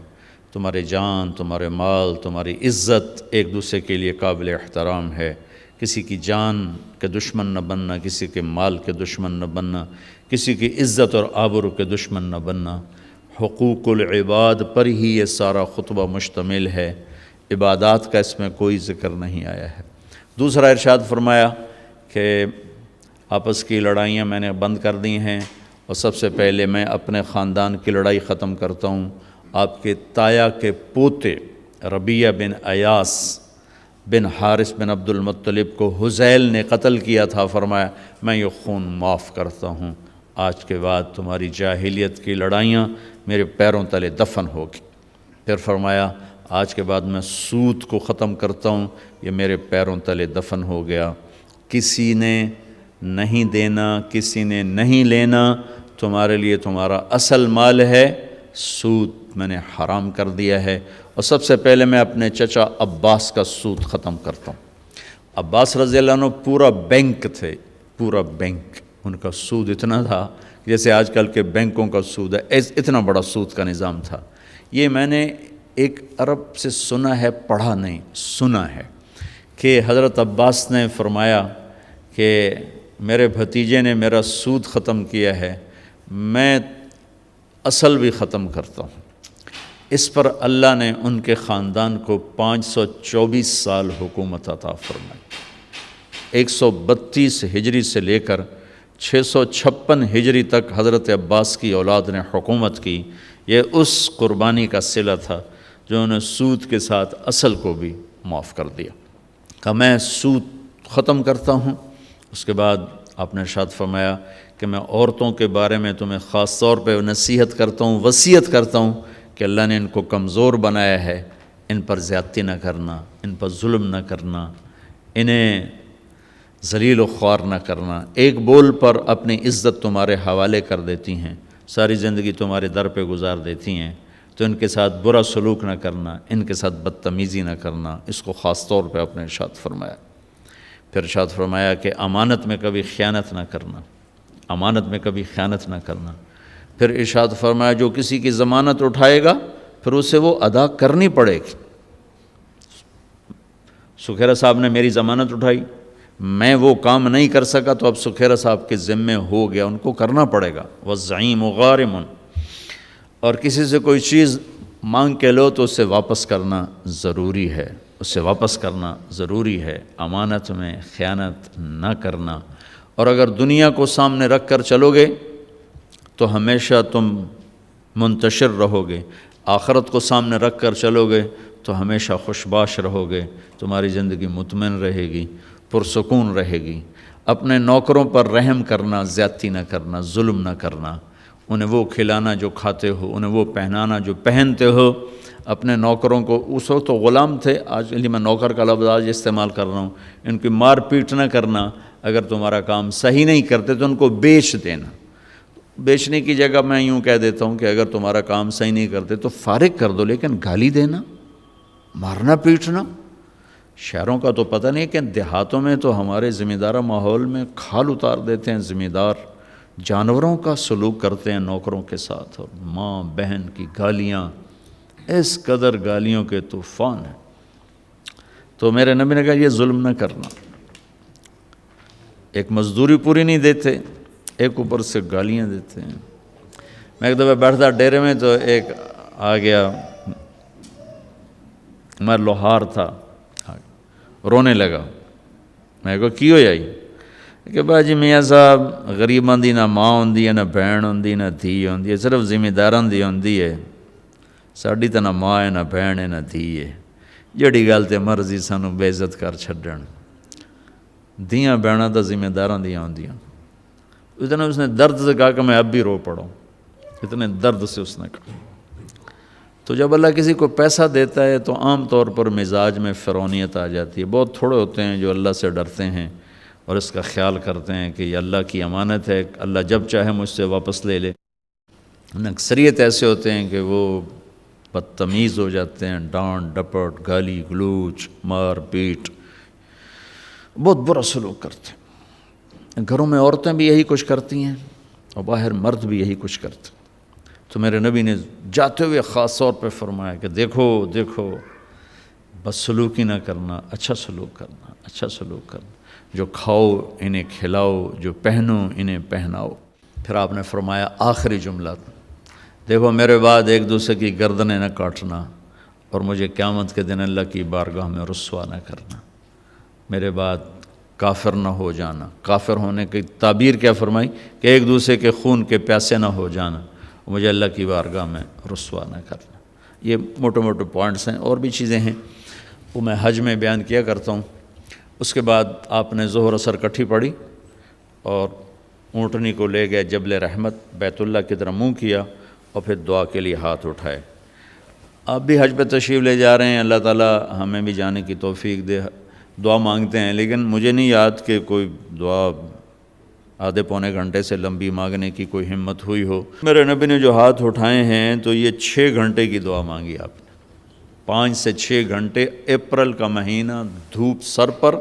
تمہارے جان، تمہارے مال، تمہاری عزت ایک دوسرے کے لیے قابل احترام ہے، کسی کی جان کے دشمن نہ بننا، کسی کے مال کے دشمن نہ بننا، کسی کی عزت اور آبرو کے دشمن نہ بننا۔ حقوق العباد پر ہی یہ سارا خطبہ مشتمل ہے، عبادات کا اس میں کوئی ذکر نہیں آیا ہے۔ دوسرا ارشاد فرمایا کہ آپس کی لڑائیاں میں نے بند کر دی ہیں، اور سب سے پہلے میں اپنے خاندان کی لڑائی ختم کرتا ہوں۔ آپ کے تایا کے پوتے ربیعہ بن ایاس بن حارث بن عبد المطلب کو حذیل نے قتل کیا تھا، فرمایا میں یہ خون معاف کرتا ہوں، آج کے بعد تمہاری جاہلیت کی لڑائیاں میرے پیروں تلے دفن ہوگی۔ پھر فرمایا آج کے بعد میں سود کو ختم کرتا ہوں، یہ میرے پیروں تلے دفن ہو گیا۔ کسی نے نہیں دینا، کسی نے نہیں لینا، تمہارے لیے تمہارا اصل مال ہے، سود میں نے حرام کر دیا ہے، اور سب سے پہلے میں اپنے چچا عباس کا سود ختم کرتا ہوں۔ عباس رضی اللہ عنہ پورا بینک تھے، پورا بینک، ان کا سود اتنا تھا جیسے آج کل کے بینکوں کا سود ہے، اتنا بڑا سود کا نظام تھا۔ یہ میں نے ایک عرب سے سنا ہے، پڑھا نہیں، سنا ہے کہ حضرت عباس نے فرمایا کہ میرے بھتیجے نے میرا سود ختم کیا ہے، میں اصل بھی ختم کرتا ہوں۔ اس پر اللہ نے ان کے خاندان کو 524 سال حکومت عطا فرمائی۔ 132 ہجری سے لے کر 656 ہجری تک حضرت عباس کی اولاد نے حکومت کی۔ یہ اس قربانی کا صلہ تھا جو انہوں نے سود کے ساتھ اصل کو بھی معاف کر دیا، کہ میں سود ختم کرتا ہوں۔ اس کے بعد آپ نے ارشاد فرمایا کہ میں عورتوں کے بارے میں تمہیں خاص طور پہ نصیحت کرتا ہوں، وصیت کرتا ہوں کہ اللہ نے ان کو کمزور بنایا ہے، ان پر زیادتی نہ کرنا، ان پر ظلم نہ کرنا، انہیں ذلیل و خوار نہ کرنا۔ ایک بول پر اپنی عزت تمہارے حوالے کر دیتی ہیں، ساری زندگی تمہارے در پہ گزار دیتی ہیں، تو ان کے ساتھ برا سلوک نہ کرنا، ان کے ساتھ بدتمیزی نہ کرنا، اس کو خاص طور پہ اپنے ارشاد فرمایا۔ پھر ارشاد فرمایا کہ امانت میں کبھی خیانت نہ کرنا، امانت میں کبھی خیانت نہ کرنا۔ پھر ارشاد فرمایا جو کسی کی ضمانت اٹھائے گا پھر اسے وہ ادا کرنی پڑے گی۔ سکھیرا صاحب نے میری ضمانت اٹھائی، میں وہ کام نہیں کر سکا تو اب سکھیرا صاحب کے ذمے ہو گیا، ان کو کرنا پڑے گا۔ والزعیم غارم، اور کسی سے کوئی چیز مانگ کے لو تو اسے واپس کرنا ضروری ہے، اسے واپس کرنا ضروری ہے، امانت میں خیانت نہ کرنا۔ اور اگر دنیا کو سامنے رکھ کر چلو گے تو ہمیشہ تم منتشر رہو گے، آخرت کو سامنے رکھ کر چلو گے تو ہمیشہ خوشباش رہو گے، تمہاری زندگی مطمئن رہے گی، پرسکون رہے گی۔ اپنے نوکروں پر رحم کرنا، زیادتی نہ کرنا، ظلم نہ کرنا، انہیں وہ کھلانا جو کھاتے ہو، انہیں وہ پہنانا جو پہنتے ہو۔ اپنے نوکروں کو، اس وقت تو غلام تھے، آج میں نوکر کا لفظ آج استعمال کر رہا ہوں، ان کی مار پیٹ نہ کرنا۔ اگر تمہارا کام صحیح نہیں کرتے تو ان کو بیچ دینا۔ بیچنے کی جگہ میں یوں کہہ دیتا ہوں کہ اگر تمہارا کام صحیح نہیں کرتے تو فارغ کر دو، لیکن گالی دینا، مارنا پیٹنا، شہروں کا تو پتہ نہیں کہ دیہاتوں میں تو ہمارے ذمہ دارہ ماحول میں کھال اتار دیتے ہیں، ذمہ دار جانوروں کا سلوک کرتے ہیں نوکروں کے ساتھ، اور ماں بہن کی گالیاں، اس قدر گالیوں کے طوفان ہیں۔ تو میرے نبی نے کہا یہ ظلم نہ کرنا۔ ایک مزدوری پوری نہیں دیتے، ایک اوپر سے گالیاں دیتے ہیں۔ میں ایک دفعہ بیٹھتا ڈیرے میں تو ایک آ گیا، میں لوہار تھا، رونے لگا۔ میں کہا کی ہوئی آئی کہ باجی میاں صاحب غریباں دی نہ ماں ہوندی ہے، نہ بہن ہوندی، نہ دھی ہوندی ہے، صرف ذمہ داراں دی ہوندی ہے، ساڈی تے نہ ماں ہے، نہ بہن ہے، نہ دھی ہے، جڑی گل تے مرضی سانوں بے عزت کر چھڈن، دھیاں بہناں تا ذمہ داراں دیاں ہوندیاں۔ اتنا اس نے درد سے کہا کہ میں اب بھی رو پڑوں، اتنے درد سے اس نے کہا۔ تو جب اللہ کسی کو پیسہ دیتا ہے تو عام طور پر مزاج میں فرونیت آ جاتی ہے۔ بہت تھوڑے ہوتے ہیں جو اللہ سے ڈرتے ہیں اور اس کا خیال کرتے ہیں کہ یہ اللہ کی امانت ہے، اللہ جب چاہے مجھ سے واپس لے لے۔ اکثریت ایسے ہوتے ہیں کہ وہ بدتمیز ہو جاتے ہیں، ڈانٹ ڈپٹ، گالی گلوچ، مار پیٹ، بہت برا سلوک کرتے ہیں۔ گھروں میں عورتیں بھی یہی کچھ کرتی ہیں اور باہر مرد بھی یہی کچھ کرتے ہیں۔ تو میرے نبی نے جاتے ہوئے خاص طور پہ فرمایا کہ دیکھو بس سلوکی نہ کرنا، اچھا سلوک کرنا، اچھا سلوک کرنا، جو کھاؤ انہیں کھلاؤ، جو پہنو انہیں پہناؤ۔ پھر آپ نے فرمایا آخری جملہ، دیکھو میرے بعد ایک دوسرے کی گردنیں نہ کاٹنا اور مجھے قیامت کے دن اللہ کی بارگاہ میں رسوا نہ کرنا، میرے بعد کافر نہ ہو جانا۔ کافر ہونے کی تعبیر کیا فرمائی کہ ایک دوسرے کے خون کے پیاسے نہ ہو جانا، مجھے اللہ کی بارگاہ میں رسوا نہ کرنا۔ یہ موٹے موٹے پوائنٹس ہیں، اور بھی چیزیں ہیں وہ میں حج میں بیان کیا کرتا ہوں۔ اس کے بعد آپ نے ظہر اثر کٹھی پڑھی اور اونٹنی کو لے گئے جبل رحمت، بیت اللہ کی طرف منہ کیا اور پھر دعا کے لیے ہاتھ اٹھائے۔ آپ بھی حج پہ تشریف لے جا رہے ہیں، اللہ تعالیٰ ہمیں بھی جانے کی توفیق دے۔ دعا مانگتے ہیں لیکن مجھے نہیں یاد کہ کوئی دعا آدھے پونے گھنٹے سے لمبی مانگنے کی کوئی ہمت ہوئی ہو۔ میرے نبی نے جو ہاتھ اٹھائے ہیں تو یہ 6 گھنٹے کی دعا مانگی آپ نے، 5 سے 6 گھنٹے، اپریل کا مہینہ، دھوپ سر پر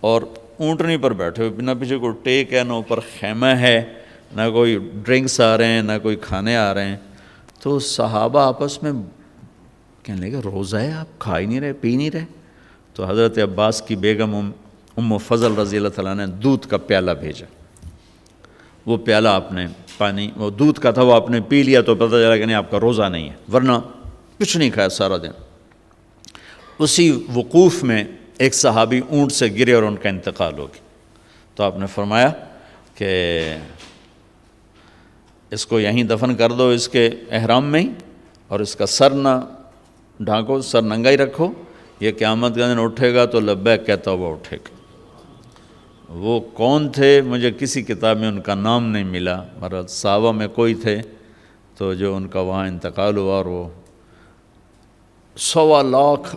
اور اونٹنی پر بیٹھے ہوئے، نہ پیچھے کوئی ٹیک ہے، نہ اوپر خیمہ ہے، نہ کوئی ڈرنکس آ رہے ہیں، نہ کوئی کھانے آ رہے ہیں۔ تو صحابہ آپس میں کہنے لگے روزہ ہے، آپ کھا ہی نہیں رہے، پی نہیں رہے؟ تو حضرت عباس کی بیگم ام فضل رضی اللہ تعالیٰ نے دودھ کا پیالہ بھیجا۔ وہ پیالہ آپ نے پانی، وہ دودھ کا تھا، وہ آپ نے پی لیا تو پتہ چلا کہ نہیں آپ کا روزہ نہیں ہے، ورنہ کچھ نہیں کھایا سارا دن۔ اسی وقوف میں ایک صحابی اونٹ سے گرے اور ان کا انتقال ہو گیا۔ تو آپ نے فرمایا کہ اس کو یہیں دفن کر دو، اس کے احرام میں ہی، اور اس کا سر نہ ڈھانکو، سر ننگا ہی رکھو، یہ قیامت کا دن اٹھے گا تو لبیک کہتا ہوا اٹھے گا۔ وہ کون تھے؟ مجھے کسی کتاب میں ان کا نام نہیں ملا، مگر صحابہ میں کوئی تھے تو جو ان کا وہاں انتقال ہوا، اور وہ 1.25 لاکھ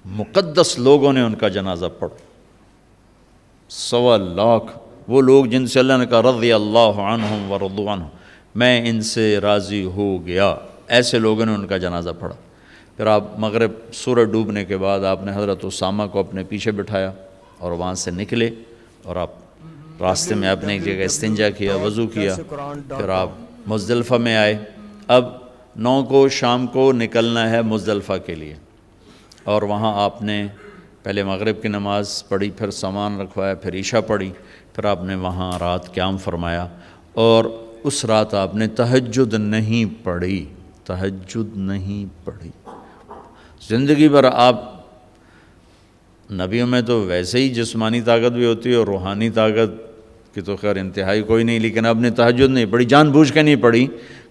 مقدس لوگوں نے ان کا جنازہ پڑھا۔ 1.25 لاکھ وہ لوگ جن سے اللہ نے کہا رضی اللہ عنہم ورضوا عنہ، میں ان سے راضی ہو گیا، ایسے لوگوں نے ان کا جنازہ پڑھا۔ پھر آپ مغرب سورج ڈوبنے کے بعد آپ نے حضرت اسامہ کو اپنے پیچھے بٹھایا اور وہاں سے نکلے، اور آپ راستے میں اپنے ایک جگہ استنجا کیا، وضو کیا، پھر آپ مزدلفہ میں آئے۔ اب 9 کو شام کو نکلنا ہے مزدلفہ کے لیے، اور وہاں آپ نے پہلے مغرب کی نماز پڑھی، پھر سامان رکھوایا، پھر عشاء پڑھی، پھر آپ نے وہاں رات قیام فرمایا، اور اس رات آپ نے تہجد نہیں پڑھی، تہجد نہیں پڑھی۔ زندگی بھر آپ، نبیوں میں تو ویسے ہی جسمانی طاقت بھی ہوتی ہے اور روحانی طاقت کی تو خیر انتہائی کوئی نہیں، لیکن آپ نے تہجد نہیں پڑھی، جان بوجھ کے نہیں پڑھی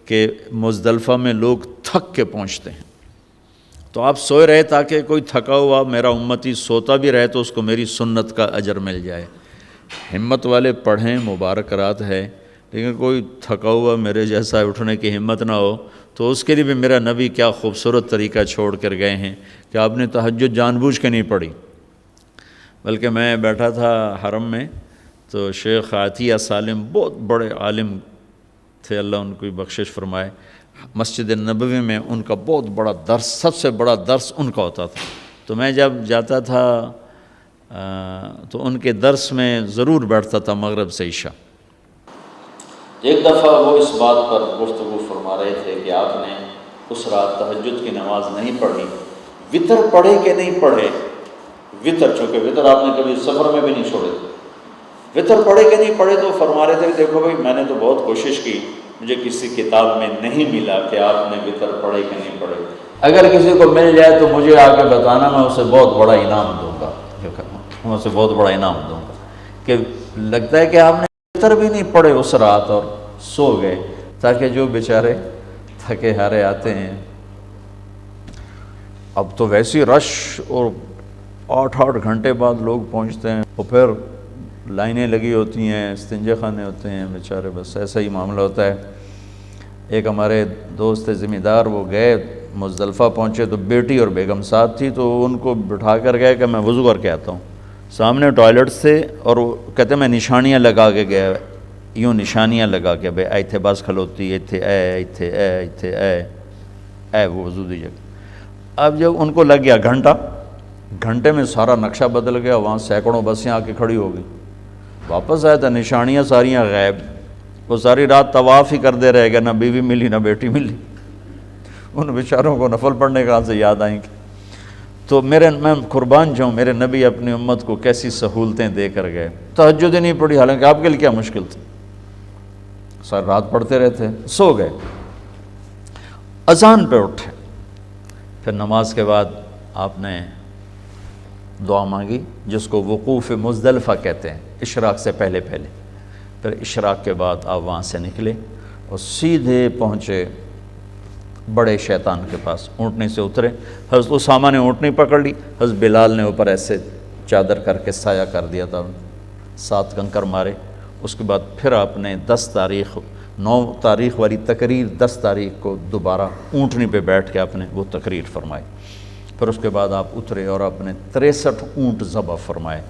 کہ مزدلفہ میں لوگ تھک کے پہنچتے ہیں، تو آپ سوئے رہے تاکہ کوئی تھکا ہوا میرا امتی سوتا بھی رہے تو اس کو میری سنت کا اجر مل جائے۔ ہمت والے پڑھیں، مبارک رات ہے، لیکن کوئی تھکا ہوا میرے جیسا اٹھنے کی ہمت نہ ہو تو اس کے لیے بھی میرا نبی کیا خوبصورت طریقہ چھوڑ کر گئے ہیں کہ آپ نے تہجد جان بوجھ کے نہیں پڑھی۔ بلکہ میں بیٹھا تھا حرم میں تو شیخ عطیہ سالم بہت بڑے عالم تھے، اللہ ان کو بخشش فرمائے، مسجد نبوی میں ان کا بہت بڑا درس، سب سے بڑا درس ان کا ہوتا تھا، تو میں جب جاتا تھا تو ان کے درس میں ضرور بیٹھتا تھا مغرب سے عشاء۔ ایک دفعہ وہ اس بات پر گفتگو فرما رہے تھے کہ آپ نے اس رات تہجد کی نماز نہیں پڑھی، وطر پڑھے کہ نہیں پڑھے، وطر، چونکہ وطر آپ نے کبھی سفر میں بھی نہیں چھوڑے تھے، وطر پڑھے کہ نہیں پڑھے، تو فرما رہے تھے دیکھو بھائی میں نے تو بہت کوشش کی، مجھے کسی کتاب میں نہیں ملا کہ آپ نے وطر پڑھے کہ نہیں پڑھے، اگر کسی کو مل جائے تو مجھے آ کے بتانا، میں اسے بہت بڑا انعام دوں گا، میں اسے بہت بڑا انعام دوں گا، کہ لگتا ہے کہ آپ نے وطر بھی نہیں پڑھے اس رات اور سو گئے، تاکہ جو بیچارے تھکے ہارے آتے ہیں، اب تو ویسی رش اور 8 گھنٹے بعد لوگ پہنچتے ہیں، اور پھر لائنیں لگی ہوتی ہیں، استنجے خانے ہوتے ہیں، بیچارے بس ایسا ہی معاملہ ہوتا ہے۔ ایک ہمارے دوست ذمہ دار، وہ گئے مزدلفہ پہنچے تو بیٹی اور بیگم ساتھ تھی، تو ان کو بٹھا کر گئے کہ میں وضو کر کے آتا ہوں، سامنے ٹوائلٹ سے، اور وہ کہتے ہیں میں نشانیاں لگا کے گیا، یوں نشانیاں لگا کے بھائی ایتھے بس کھلوتی، ایتھے ایتھے ایتھے اے وہ وضو دی جگہ۔ اب جب ان کو لگ گیا گھنٹے میں سارا نقشہ بدل گیا، وہاں سینکڑوں بسیں آ کے کھڑی ہو گئی، واپس آیا تھا نشانیاں ساریاں غائب، وہ ساری رات طواف ہی کرتے رہ گئے، نہ بیوی ملی نہ بیٹی ملی، ان بیچاروں کو نفل پڑھنے کہاں سے یاد آئیں گے۔ تو میں قربان جاؤں، میرے نبی اپنی امت کو کیسی سہولتیں دے کر گئے، تہجد ہی نہیں پڑھی، حالانکہ آپ کے لیے کیا مشکل تھی، ساری رات پڑھتے رہتے، سو گئے، اذان پہ اٹھے، پھر نماز کے بعد آپ نے دعا مانگی جس کو وقوف مزدلفہ کہتے ہیں، اشراق سے پہلے پھر اشراق کے بعد آپ وہاں سے نکلے اور سیدھے پہنچے بڑے شیطان کے پاس، اونٹنی سے اترے، حضرت اسامہ نے اونٹنی پکڑ لی، حضرت بلال نے اوپر ایسے چادر کر کے سایہ کر دیا تھا، 7 کنکر مارے، اس کے بعد پھر آپ نے 9 تاریخ والی تقریر 10 تاریخ کو دوبارہ اونٹنی پہ بیٹھ کے آپ نے وہ تقریر فرمائی، پھر اس کے بعد آپ اترے اور آپ نے 63 اونٹ ذبح فرمائے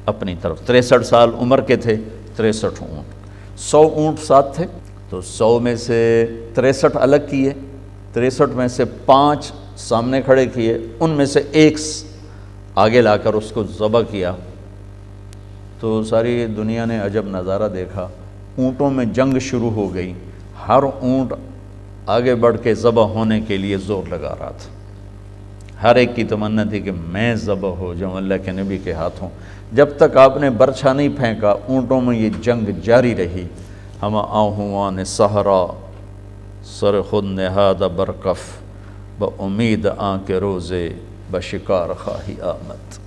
اپنی طرف، 63 سال عمر کے تھے، 63 اونٹ، 100 اونٹ ساتھ تھے، تو 100 میں سے 63 الگ کیے، 63 میں سے 5 سامنے کھڑے کیے، ان میں سے 1 آگے لا کر اس کو ذبح کیا، تو ساری دنیا نے عجب نظارہ دیکھا، اونٹوں میں جنگ شروع ہو گئی، ہر اونٹ آگے بڑھ کے ذبح ہونے کے لیے زور لگا رہا تھا، ہر ایک کی تمنا تھی کہ میں ذبح ہو جاؤں اللہ کے نبی کے ہاتھوں، جب تک آپ نے برچھا نہیں پھینکا اونٹوں میں یہ جنگ جاری رہی، ہم آہوان صحرا سر خود نہاد برکف با امید آن کے روزے بشکار خواہی آمد،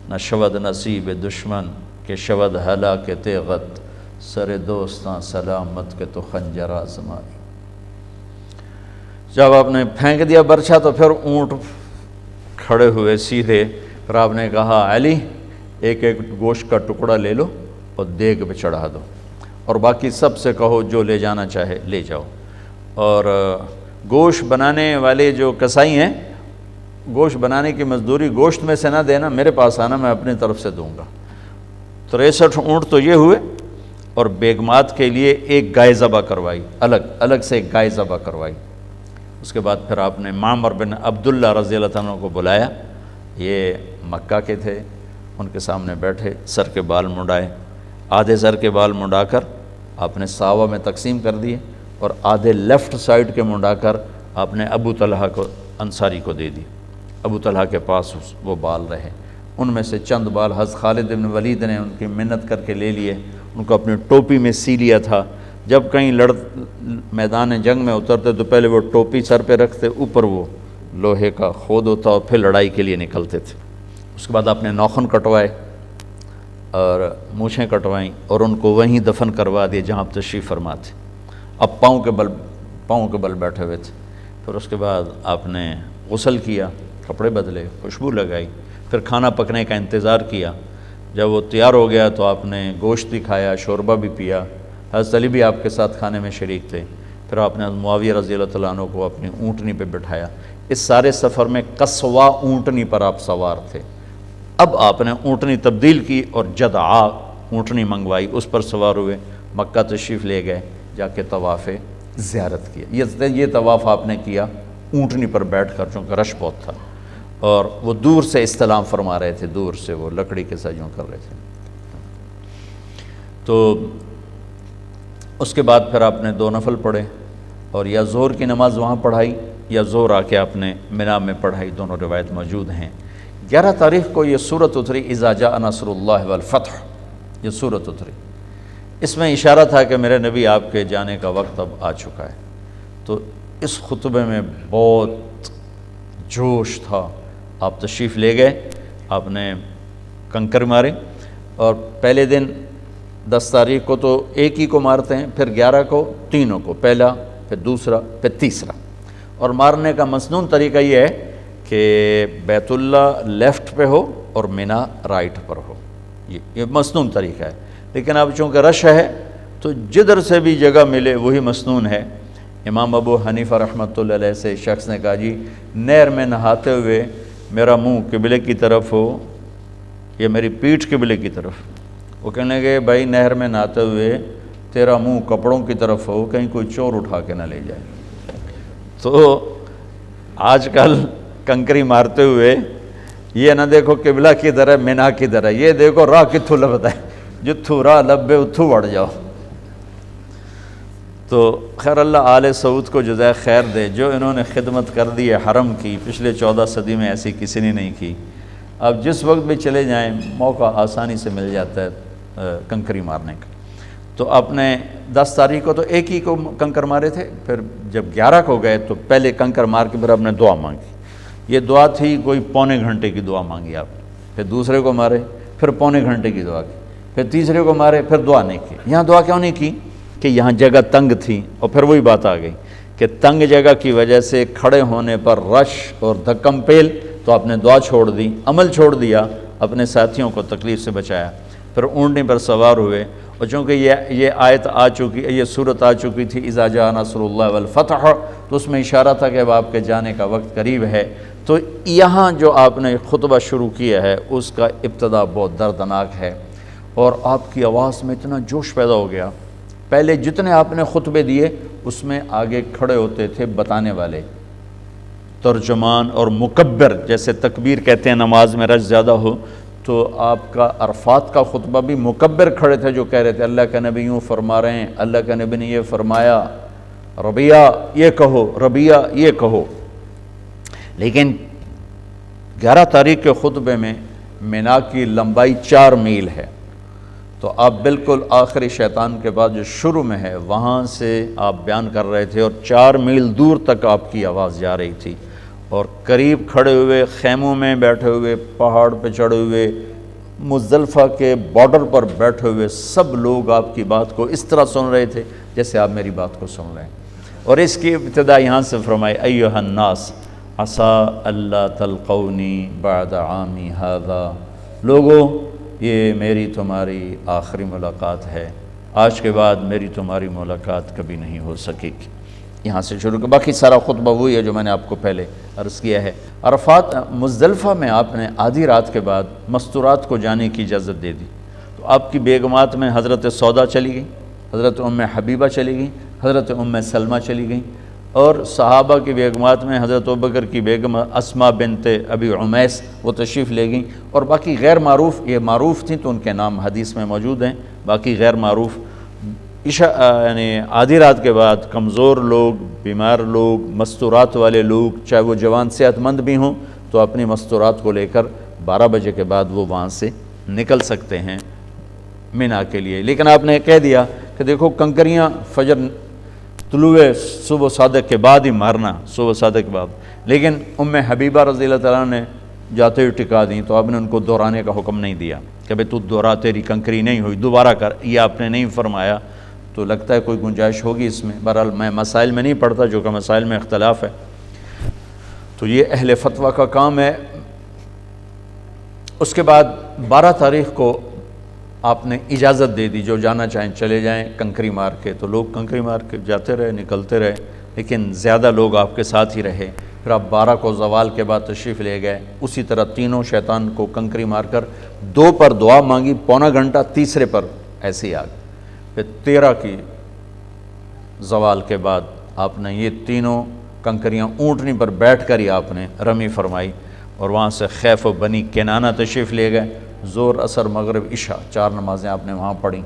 نہ شود نصیب دشمن کہ شود ہلاک تیغت، سر دوستاں سلامت کے تو خنجر آزمائی۔ جب آپ نے پھینک دیا برچھا تو پھر اونٹ کھڑے ہوئے سیدھے، پھر آپ نے کہا علی ایک گوشت کا ٹکڑا لے لو اور دیگ پہ چڑھا دو، اور باقی سب سے کہو جو لے جانا چاہے لے جاؤ، اور گوشت بنانے والے جو کسائی ہیں، گوشت بنانے کی مزدوری گوشت میں سے نہ دینا، میرے پاس آنا، میں اپنی طرف سے دوں گا۔ 63 اونٹ تو یہ ہوئے، اور بیگمات کے لیے ایک گائے ذبح کروائی، الگ سے ایک گائے ذبح کروائی۔ اس کے بعد پھر آپ نے معمر بن عبداللہ رضی اللہ عنہ کو بلایا، یہ مکہ کے تھے، ان کے سامنے بیٹھے، سر کے بال منڈائے، آدھے سر کے بال منڈا کر آپ نے صحابہ میں تقسیم کر دیے، اور آدھے لیفٹ سائڈ کے منڈا کر آپ نے ابو طلحہ کو انصاری کو دے دی، ابو طلحہ کے پاس وہ بال رہے، ان میں سے چند بال حضرت خالد بن ولید نے ان کی منت کر کے لے لیے، ان کو اپنی ٹوپی میں سی لیا تھا۔ جب کہیں میدان جنگ میں اترتے تو پہلے وہ ٹوپی سر پہ رکھتے، اوپر وہ لوہے کا خود ہوتا اور پھر لڑائی کے لیے نکلتے تھے۔ اس کے بعد آپ نے ناخن کٹوائے اور مونچھیں کٹوائیں اور ان کو وہیں دفن کروا دیے جہاں آپ تشریف فرما تھے۔ اب پاؤں کے بل بیٹھے ہوئے تھے۔ پھر اس کے بعد آپ نے غسل کیا، کپڑے بدلے، خوشبو لگائی، پھر کھانا پکنے کا انتظار کیا۔ جب وہ تیار ہو گیا تو آپ نے گوشت بھی کھایا، شوربہ بھی پیا، حضرت علی بھی آپ کے ساتھ کھانے میں شریک تھے۔ پھر آپ نے معاویہ رضی اللہ تعالیٰ عنہ کو اپنی اونٹنی پہ بٹھایا۔ اس سارے سفر میں قصوا اونٹنی پر آپ سوار تھے۔ اب آپ نے اونٹنی تبدیل کی اور جدعا اونٹنی منگوائی، اس پر سوار ہوئے، مکہ تشریف لے گئے، جا کے طواف زیارت کیا۔ یہ طواف آپ نے کیا اونٹنی پر بیٹھ کر، چونکہ رش بہت تھا، اور وہ دور سے استلام فرما رہے تھے، دور سے وہ لکڑی کے ساتھ یوں کر رہے تھے۔ تو اس کے بعد پھر آپ نے 2 نفل پڑھے، اور یا ظہر کی نماز وہاں پڑھائی یا ظہر آ کے آپ نے مینا میں پڑھائی، دونوں روایت موجود ہیں۔ 11 تاریخ کو یہ سورت اتری، اذا جاء نصر اللہ والفتح، یہ سورت اتری۔ اس میں اشارہ تھا کہ میرے نبی آپ کے جانے کا وقت اب آ چکا ہے۔ تو اس خطبے میں بہت جوش تھا۔ آپ تشریف لے گئے، آپ نے کنکر مارے، اور پہلے دن 10 تاریخ کو تو ایک ہی کو مارتے ہیں، پھر 11 کو تینوں کو، پہلا پھر دوسرا پھر تیسرا۔ اور مارنے کا مسنون طریقہ یہ ہے کہ بیت اللہ لیفٹ پہ ہو اور مینا رائٹ پر ہو، یہ مسنون طریقہ ہے۔ لیکن اب چونکہ رش ہے تو جدھر سے بھی جگہ ملے وہی مسنون ہے۔ امام ابو حنیفہ رحمۃ اللہ علیہ سے شخص نے کہا جی نہر میں نہاتے ہوئے میرا منہ قبلے کی طرف ہو یا میری پیٹھ قبلے کی طرف؟ وہ کہنے لگے بھائی نہر میں نہاتے ہوئے تیرا منہ کپڑوں کی طرف ہو، کہیں کوئی چور اٹھا کے نہ لے جائے۔ تو آج کل کنکری مارتے ہوئے یہ نہ دیکھو قبلہ کدھر ہے مینا کدھر ہے، یہ دیکھو راہ کتھوں لبتا ہے، جتھوں راہ لبے اتھوں وڑ جاؤ۔ تو خیر اللہ آل سعود کو جزائے خیر دے، جو انہوں نے خدمت کر دی ہے حرم کی، پچھلے 14 صدی میں ایسی کسی نے نہیں کی۔ اب جس وقت بھی چلے جائیں موقع آسانی سے مل جاتا ہے کنکری مارنے کا۔ تو آپ نے 10 تاریخ کو تو ایک ہی کو کنکر مارے تھے، پھر جب 11 کو گئے تو پہلے کنکر مار کے پھر آپ نے دعا مانگی۔ یہ دعا تھی کوئی پونے گھنٹے کی دعا مانگی آپ نے، پھر دوسرے کو مارے، پھر پونے گھنٹے کی دعا کی، پھر تیسرے کو مارے، پھر دعا نہیں کی۔ یہاں دعا کیوں نہیں کی؟ کہ یہاں جگہ تنگ تھی، اور پھر وہی بات آ گئی کہ تنگ جگہ کی وجہ سے کھڑے ہونے پر رش اور دھکم پیل، تو آپ نے دعا چھوڑ دی، عمل چھوڑ دیا، اپنے ساتھیوں کو تکلیف سے بچایا۔ پھر اونٹنی پر سوار ہوئے، اور چونکہ یہ آیت آ چکی، یہ صورت آ چکی تھی اذا جاء نصر اللہ والفتح، تو اس میں اشارہ تھا کہ اب آپ کے جانے کا وقت قریب ہے۔ تو یہاں جو آپ نے خطبہ شروع کیا ہے اس کا ابتدا بہت دردناک ہے، اور آپ کی آواز میں اتنا جوش پیدا ہو گیا۔ پہلے جتنے آپ نے خطبے دیے اس میں آگے کھڑے ہوتے تھے بتانے والے، ترجمان اور مکبر، جیسے تکبیر کہتے ہیں نماز میں رش زیادہ ہو، تو آپ کا عرفات کا خطبہ بھی مکبر کھڑے تھے جو کہہ رہے تھے اللہ کے نبی یوں فرما رہے ہیں، اللہ کے نبی نے یہ فرمایا، ربیہ یہ کہو، ربیہ یہ کہو۔ لیکن 11 تاریخ کے خطبے میں مینا کی لمبائی 4 میل ہے، تو آپ بالکل آخری شیطان کے بعد جو شروع میں ہے وہاں سے آپ بیان کر رہے تھے، اور 4 میل دور تک آپ کی آواز جا رہی تھی، اور قریب کھڑے ہوئے، خیموں میں بیٹھے ہوئے، پہاڑ پہ چڑھے ہوئے، مزدلفہ کے بارڈر پر بیٹھے ہوئے سب لوگ آپ کی بات کو اس طرح سن رہے تھے جیسے آپ میری بات کو سن رہے ہیں۔ اور اس کی ابتدا یہاں سے فرمائی ایھا الناس عسیٰ اللہ تلقونی بعد عامی ھذا، لوگوں یہ میری تمہاری آخری ملاقات ہے، آج کے بعد میری تمہاری ملاقات کبھی نہیں ہو سکے گی۔ یہاں سے شروع کر، باقی سارا خطبہ وہی ہے جو میں نے آپ کو پہلے عرض کیا ہے۔ عرفات مزدلفہ میں آپ نے آدھی رات کے بعد مستورات کو جانے کی اجازت دے دی، تو آپ کی بیگمات میں حضرت سودا چلی گئی، حضرت ام حبیبہ چلی گئی، حضرت ام سلمہ چلی گئیں، اور صحابہ کی بیگمات میں حضرت ابوبکر کی بیگم اسماء بنت ابی عمیس وہ تشریف لے گئیں، اور باقی غیر معروف، یہ معروف تھیں تو ان کے نام حدیث میں موجود ہیں، باقی غیر معروف یعنی آدھی رات کے بعد کمزور لوگ، بیمار لوگ، مستورات والے لوگ، چاہے وہ جوان صحت مند بھی ہوں، تو اپنی مستورات کو لے کر 12 بجے کے بعد وہ وہاں سے نکل سکتے ہیں مینا کے لیے۔ لیکن آپ نے کہہ دیا کہ دیکھو کنکریاں فجر طلوع صبح صادق کے بعد ہی مارنا، صبح صادق کے بعد، لیکن ام حبیبہ رضی اللہ تعالیٰ نے جاتے ہوئے ٹکا دیں تو آپ نے ان کو دہرانے کا حکم نہیں دیا کہ بھئی تو دہرا، تیری کنکری نہیں ہوئی، دوبارہ کر، یہ آپ نے نہیں فرمایا۔ تو لگتا ہے کوئی گنجائش ہوگی اس میں، بہرحال میں مسائل میں نہیں پڑھتا، جو کہ مسائل میں اختلاف ہے، تو یہ اہل فتویٰ کا کام ہے۔ اس کے بعد 12 تاریخ کو آپ نے اجازت دے دی، جو جانا چاہیں چلے جائیں کنکری مار کے، تو لوگ کنکری مار کے جاتے رہے، نکلتے رہے، لیکن زیادہ لوگ آپ کے ساتھ ہی رہے۔ پھر آپ 12 کو زوال کے بعد تشریف لے گئے، اسی طرح تینوں شیطان کو کنکری مار کر 2 پر دعا مانگی، پونا گھنٹہ، تیسرے پر ایسے ہی آ گئے۔ پھر 13 کی زوال کے بعد آپ نے یہ تینوں کنکریاں اونٹنی پر بیٹھ کر ہی آپ نے رمی فرمائی، اور وہاں سے خیف و بنی کنانہ تشریف لے گئے۔ ظہر، عصر، مغرب، عشاء 4 نمازیں آپ نے وہاں پڑھیں۔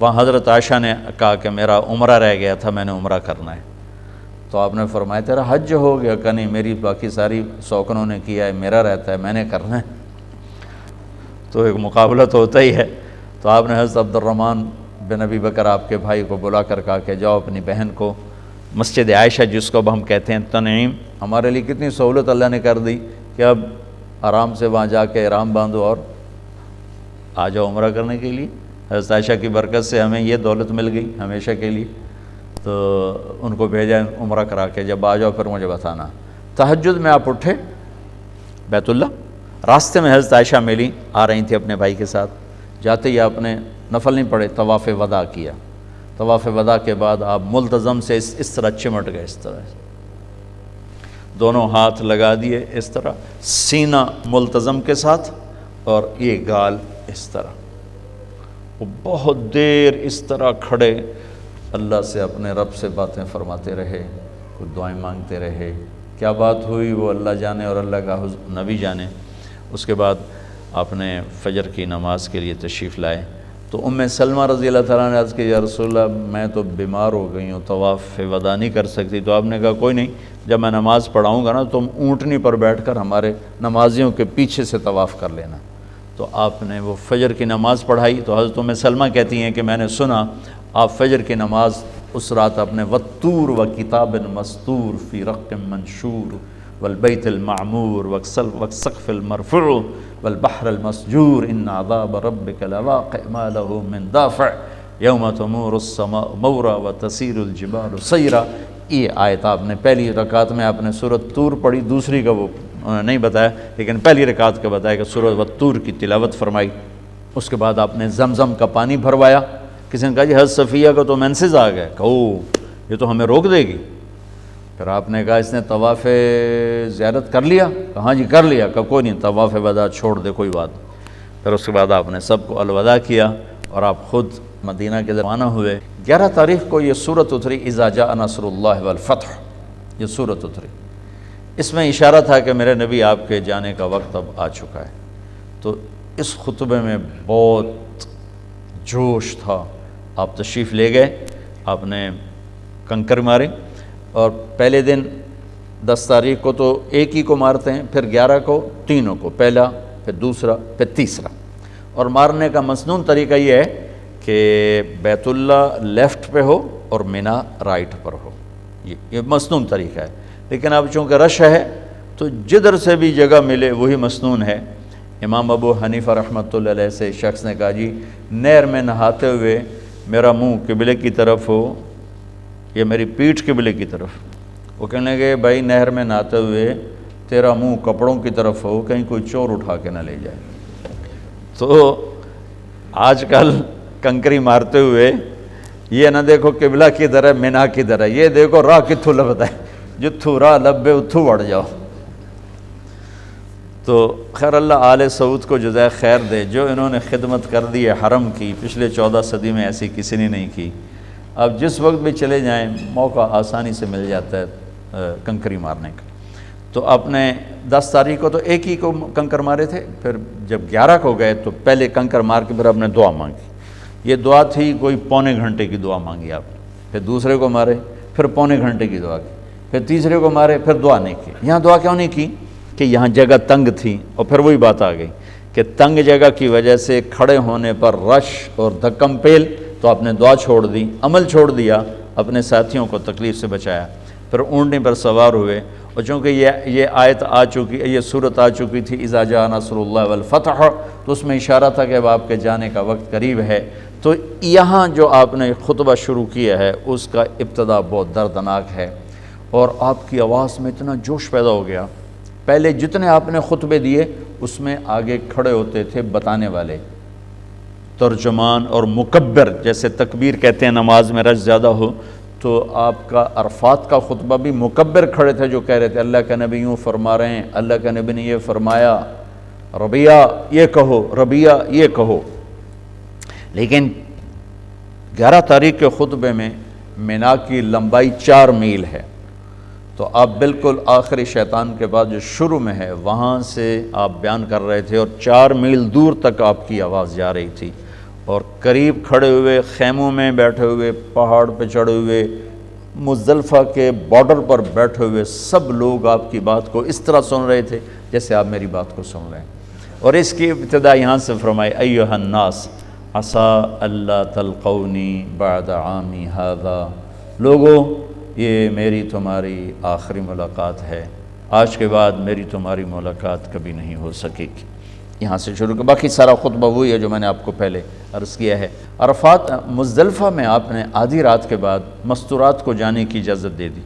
وہاں حضرت عائشہ نے کہا کہ میرا عمرہ رہ گیا تھا، میں نے عمرہ کرنا ہے، تو آپ نے فرمایا تیرا حج ہو گیا؟ کہ نہیں، میری باقی ساری سوکنوں نے کیا ہے، میرا رہتا ہے، میں نے کرنا ہے۔ تو ایک مقابلہ تو ہوتا ہی ہے۔ تو آپ نے حضرت عبد الرحمن بن ابی بکر آپ کے بھائی کو بلا کر کہا کہ جاؤ اپنی بہن کو مسجد عائشہ، جس کو اب ہم کہتے ہیں تنعیم، ہمارے لیے کتنی سہولت اللہ نے کر دی کہ اب آرام سے وہاں جا کے احرام باندھو اور آ جاؤ عمرہ کرنے کے لیے۔ حضرت عائشہ کی برکت سے ہمیں یہ دولت مل گئی ہمیشہ کے لیے۔ تو ان کو بھیجا عمرہ کرا کے، جب آ جاؤ پھر مجھے بتانا۔ تہجد میں آپ اٹھے بیت اللہ، راستے میں حضرت عائشہ ملی، آ رہی تھی اپنے بھائی کے ساتھ، جاتے ہی آپ نے نفل نہیں پڑھے، طواف وداع کیا۔ طواف وداع کے بعد آپ ملتزم سے اس طرح چمٹ گئے، اس طرح دونوں ہاتھ لگا دیے، اس طرح سینہ ملتزم کے ساتھ، اور یہ گال اس طرح۔ وہ بہت دیر اس طرح کھڑے اللہ سے اپنے رب سے باتیں فرماتے رہے، کچھ دعائیں مانگتے رہے۔ کیا بات ہوئی وہ اللہ جانے اور اللہ کا نبی جانے۔ اس کے بعد آپ نے فجر کی نماز کے لیے تشریف لائے، تو ام سلمہ رضی اللہ تعالیٰ نے عرض کی یا رسول اللہ میں تو بیمار ہو گئی ہوں، طواف وداع نہیں کر سکتی۔ تو آپ نے کہا کوئی نہیں، جب میں نماز پڑھاؤں گا نا تم اونٹنی پر بیٹھ کر ہمارے نمازیوں کے پیچھے سے طواف کر لینا۔ تو آپ نے وہ فجر کی نماز پڑھائی۔ تو حضرت ام سلمہ کہتی ہیں کہ میں نے سنا آپ فجر کی نماز اس رات اپنے والطور وکتاب مستور فی رق منشور والبیت المعمور والسقف المرفوع والبحر المسجور ان عذاب ربک لواقع ما له من دافع یوم تمور السماء مورا وتسیر الجبال سیرا۔ یہ آیت آپ نے پہلی رکعت میں آپ نے سورۃ طور پڑھی، دوسری کا وہ نہیں بتایا، لیکن پہلی رکعت کا بتایا کہ سورۃ والطور کی تلاوت فرمائی۔ اس کے بعد آپ نے زمزم کا پانی بھروایا۔ کسی نے کہا جی حضرت صفیہ کا تو مینسز آ گئے، کہ او یہ تو ہمیں روک دے گی۔ پھر آپ نے کہا اس نے طواف زیارت کر لیا؟ کہا جی کر لیا۔ کہ کوئی نہیں، طواف وداع چھوڑ دے، کوئی بات نہیں۔ پھر اس کے بعد آپ نے سب کو الوداع کیا اور آپ خود مدینہ کے روانہ ہوئے۔ 11 تاریخ کو یہ سورت اتری، اذا جاء نصر اللہ والفتح، یہ سورت اتری۔ اس میں اشارہ تھا کہ میرے نبی آپ کے جانے کا وقت اب آ چکا ہے۔ تو اس خطبے میں بہت جوش تھا۔ آپ تشریف لے گئے، آپ نے کنکر مارے، اور پہلے دن 10 تاریخ کو تو ایک ہی کو مارتے ہیں، پھر 11 کو تینوں کو، پہلا پھر دوسرا پھر تیسرا۔ اور مارنے کا مسنون طریقہ یہ ہے کہ بیت اللہ لیفٹ پہ ہو اور مینا رائٹ پر ہو، یہ مسنون طریقہ ہے۔ لیکن اب چونکہ رش ہے تو جدھر سے بھی جگہ ملے وہی مسنون ہے۔ امام ابو حنیفہ رحمۃ اللہ علیہ سے شخص نے کہا جی نہر میں نہاتے ہوئے میرا منہ قبلے کی طرف ہو یا میری پیٹھ قبلے کی طرف۔ وہ کہنے لگے بھائی نہر میں نہاتے ہوئے تیرا منہ کپڑوں کی طرف ہو، کہیں کوئی چور اٹھا کے نہ لے جائے۔ تو آج کل کنکری مارتے ہوئے یہ نہ دیکھو قبلہ کدھر ہے مینا کدھر ہے، یہ دیکھو راہ کتھوں لبدا ہے، جتھوں راہ لبے اتھوں وڑ جاؤ۔ تو خیر اللہ آل سعود کو جزائے خیر دے، جو انہوں نے خدمت کر دی ہے حرم کی، پچھلے 14 صدی میں ایسی کسی نے نہیں کی۔ اب جس وقت بھی چلے جائیں موقع آسانی سے مل جاتا ہے کنکری مارنے کا۔ تو آپ نے 10 تاریخ کو تو ایک ہی کو کنکر مارے تھے، پھر جب 11 کو گئے تو پہلے کنکر مار کے پھر آپ نے دعا مانگی۔ یہ دعا تھی کوئی پونے گھنٹے کی دعا مانگی آپ نے، پھر دوسرے کو مارے، پھر پونے گھنٹے کی دعا کی، پھر تیسرے کو مارے، پھر دعا نہیں کی۔ یہاں دعا کیوں نہیں کی؟ کہ یہاں جگہ تنگ تھی، اور پھر وہی بات آ گئی کہ تنگ جگہ کی وجہ سے کھڑے ہونے پر رش اور دھکم پیل، تو آپ نے دعا چھوڑ دی، عمل چھوڑ دیا، اپنے ساتھیوں کو تکلیف سے بچایا، پھر اونٹنی پر سوار ہوئے۔ اور چونکہ یہ آیت آ چکی، یہ صورت آ چکی تھی اذا جاء نصر اللہ والفتح، تو اس میں اشارہ تھا کہ اب آپ کے جانے کا وقت قریب ہے۔ تو یہاں جو آپ نے خطبہ شروع کیا ہے اس کا ابتدا بہت دردناک ہے، اور آپ کی آواز میں اتنا جوش پیدا ہو گیا۔ پہلے جتنے آپ نے خطبے دیے اس میں آگے کھڑے ہوتے تھے بتانے والے، ترجمان اور مکبر، جیسے تکبیر کہتے ہیں نماز میں رش زیادہ ہو، تو آپ کا عرفات کا خطبہ بھی مکبر کھڑے تھے جو کہہ رہے تھے اللہ کا نبی یوں فرما رہے ہیں، اللہ کا نبی نے یہ فرمایا، ربیہ یہ کہو، ربیہ یہ کہو۔ لیکن 11 تاریخ کے خطبے میں مینا کی لمبائی 4 میل ہے، تو آپ بالکل آخری شیطان کے بعد جو شروع میں ہے وہاں سے آپ بیان کر رہے تھے، اور 4 میل دور تک آپ کی آواز جا رہی تھی، اور قریب کھڑے ہوئے، خیموں میں بیٹھے ہوئے، پہاڑ پہ چڑھے ہوئے، مزدلفہ کے بارڈر پر بیٹھے ہوئے سب لوگ آپ کی بات کو اس طرح سن رہے تھے جیسے آپ میری بات کو سن رہے ہیں۔ اور اس کی ابتدا یہاں سے فرمائی ایھا الناس عسیٰ اللہ تلقونی بعد عامی ھذا، لوگوں یہ میری تمہاری آخری ملاقات ہے، آج کے بعد میری تمہاری ملاقات کبھی نہیں ہو سکے گی۔ یہاں سے شروع کر، باقی سارا خطبہ وہی ہے جو میں نے آپ کو پہلے عرض کیا ہے۔ عرفات مزدلفہ میں آپ نے آدھی رات کے بعد مستورات کو جانے کی اجازت دے دی،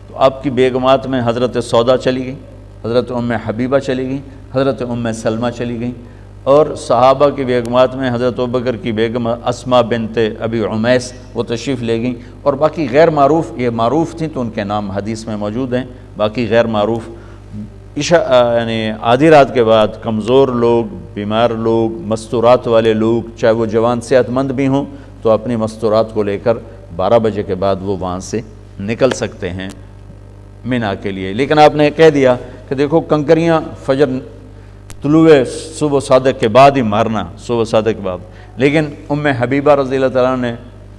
تو آپ کی بیگمات میں حضرت سودا چلی گئی، حضرت ام حبیبہ چلی گئی، حضرت ام سلمہ چلی گئیں، اور صحابہ کی بیگمات میں حضرت ابوبکر کی بیگم اسماء بنت ابی عمیس وہ تشریف لے گئیں، اور باقی غیر معروف، یہ معروف تھیں تو ان کے نام حدیث میں موجود ہیں، باقی غیر معروف یعنی آدھی رات کے بعد کمزور لوگ، بیمار لوگ، مستورات والے لوگ، چاہے وہ جوان صحت مند بھی ہوں، تو اپنی مستورات کو لے کر 12 بجے کے بعد وہ وہاں سے نکل سکتے ہیں مینا کے لیے۔ لیکن آپ نے کہہ دیا کہ دیکھو کنکریاں فجر طلوع صبح صادق کے بعد ہی مارنا، صبح صادق کے بعد۔ لیکن ام حبیبہ رضی اللہ تعالیٰ نے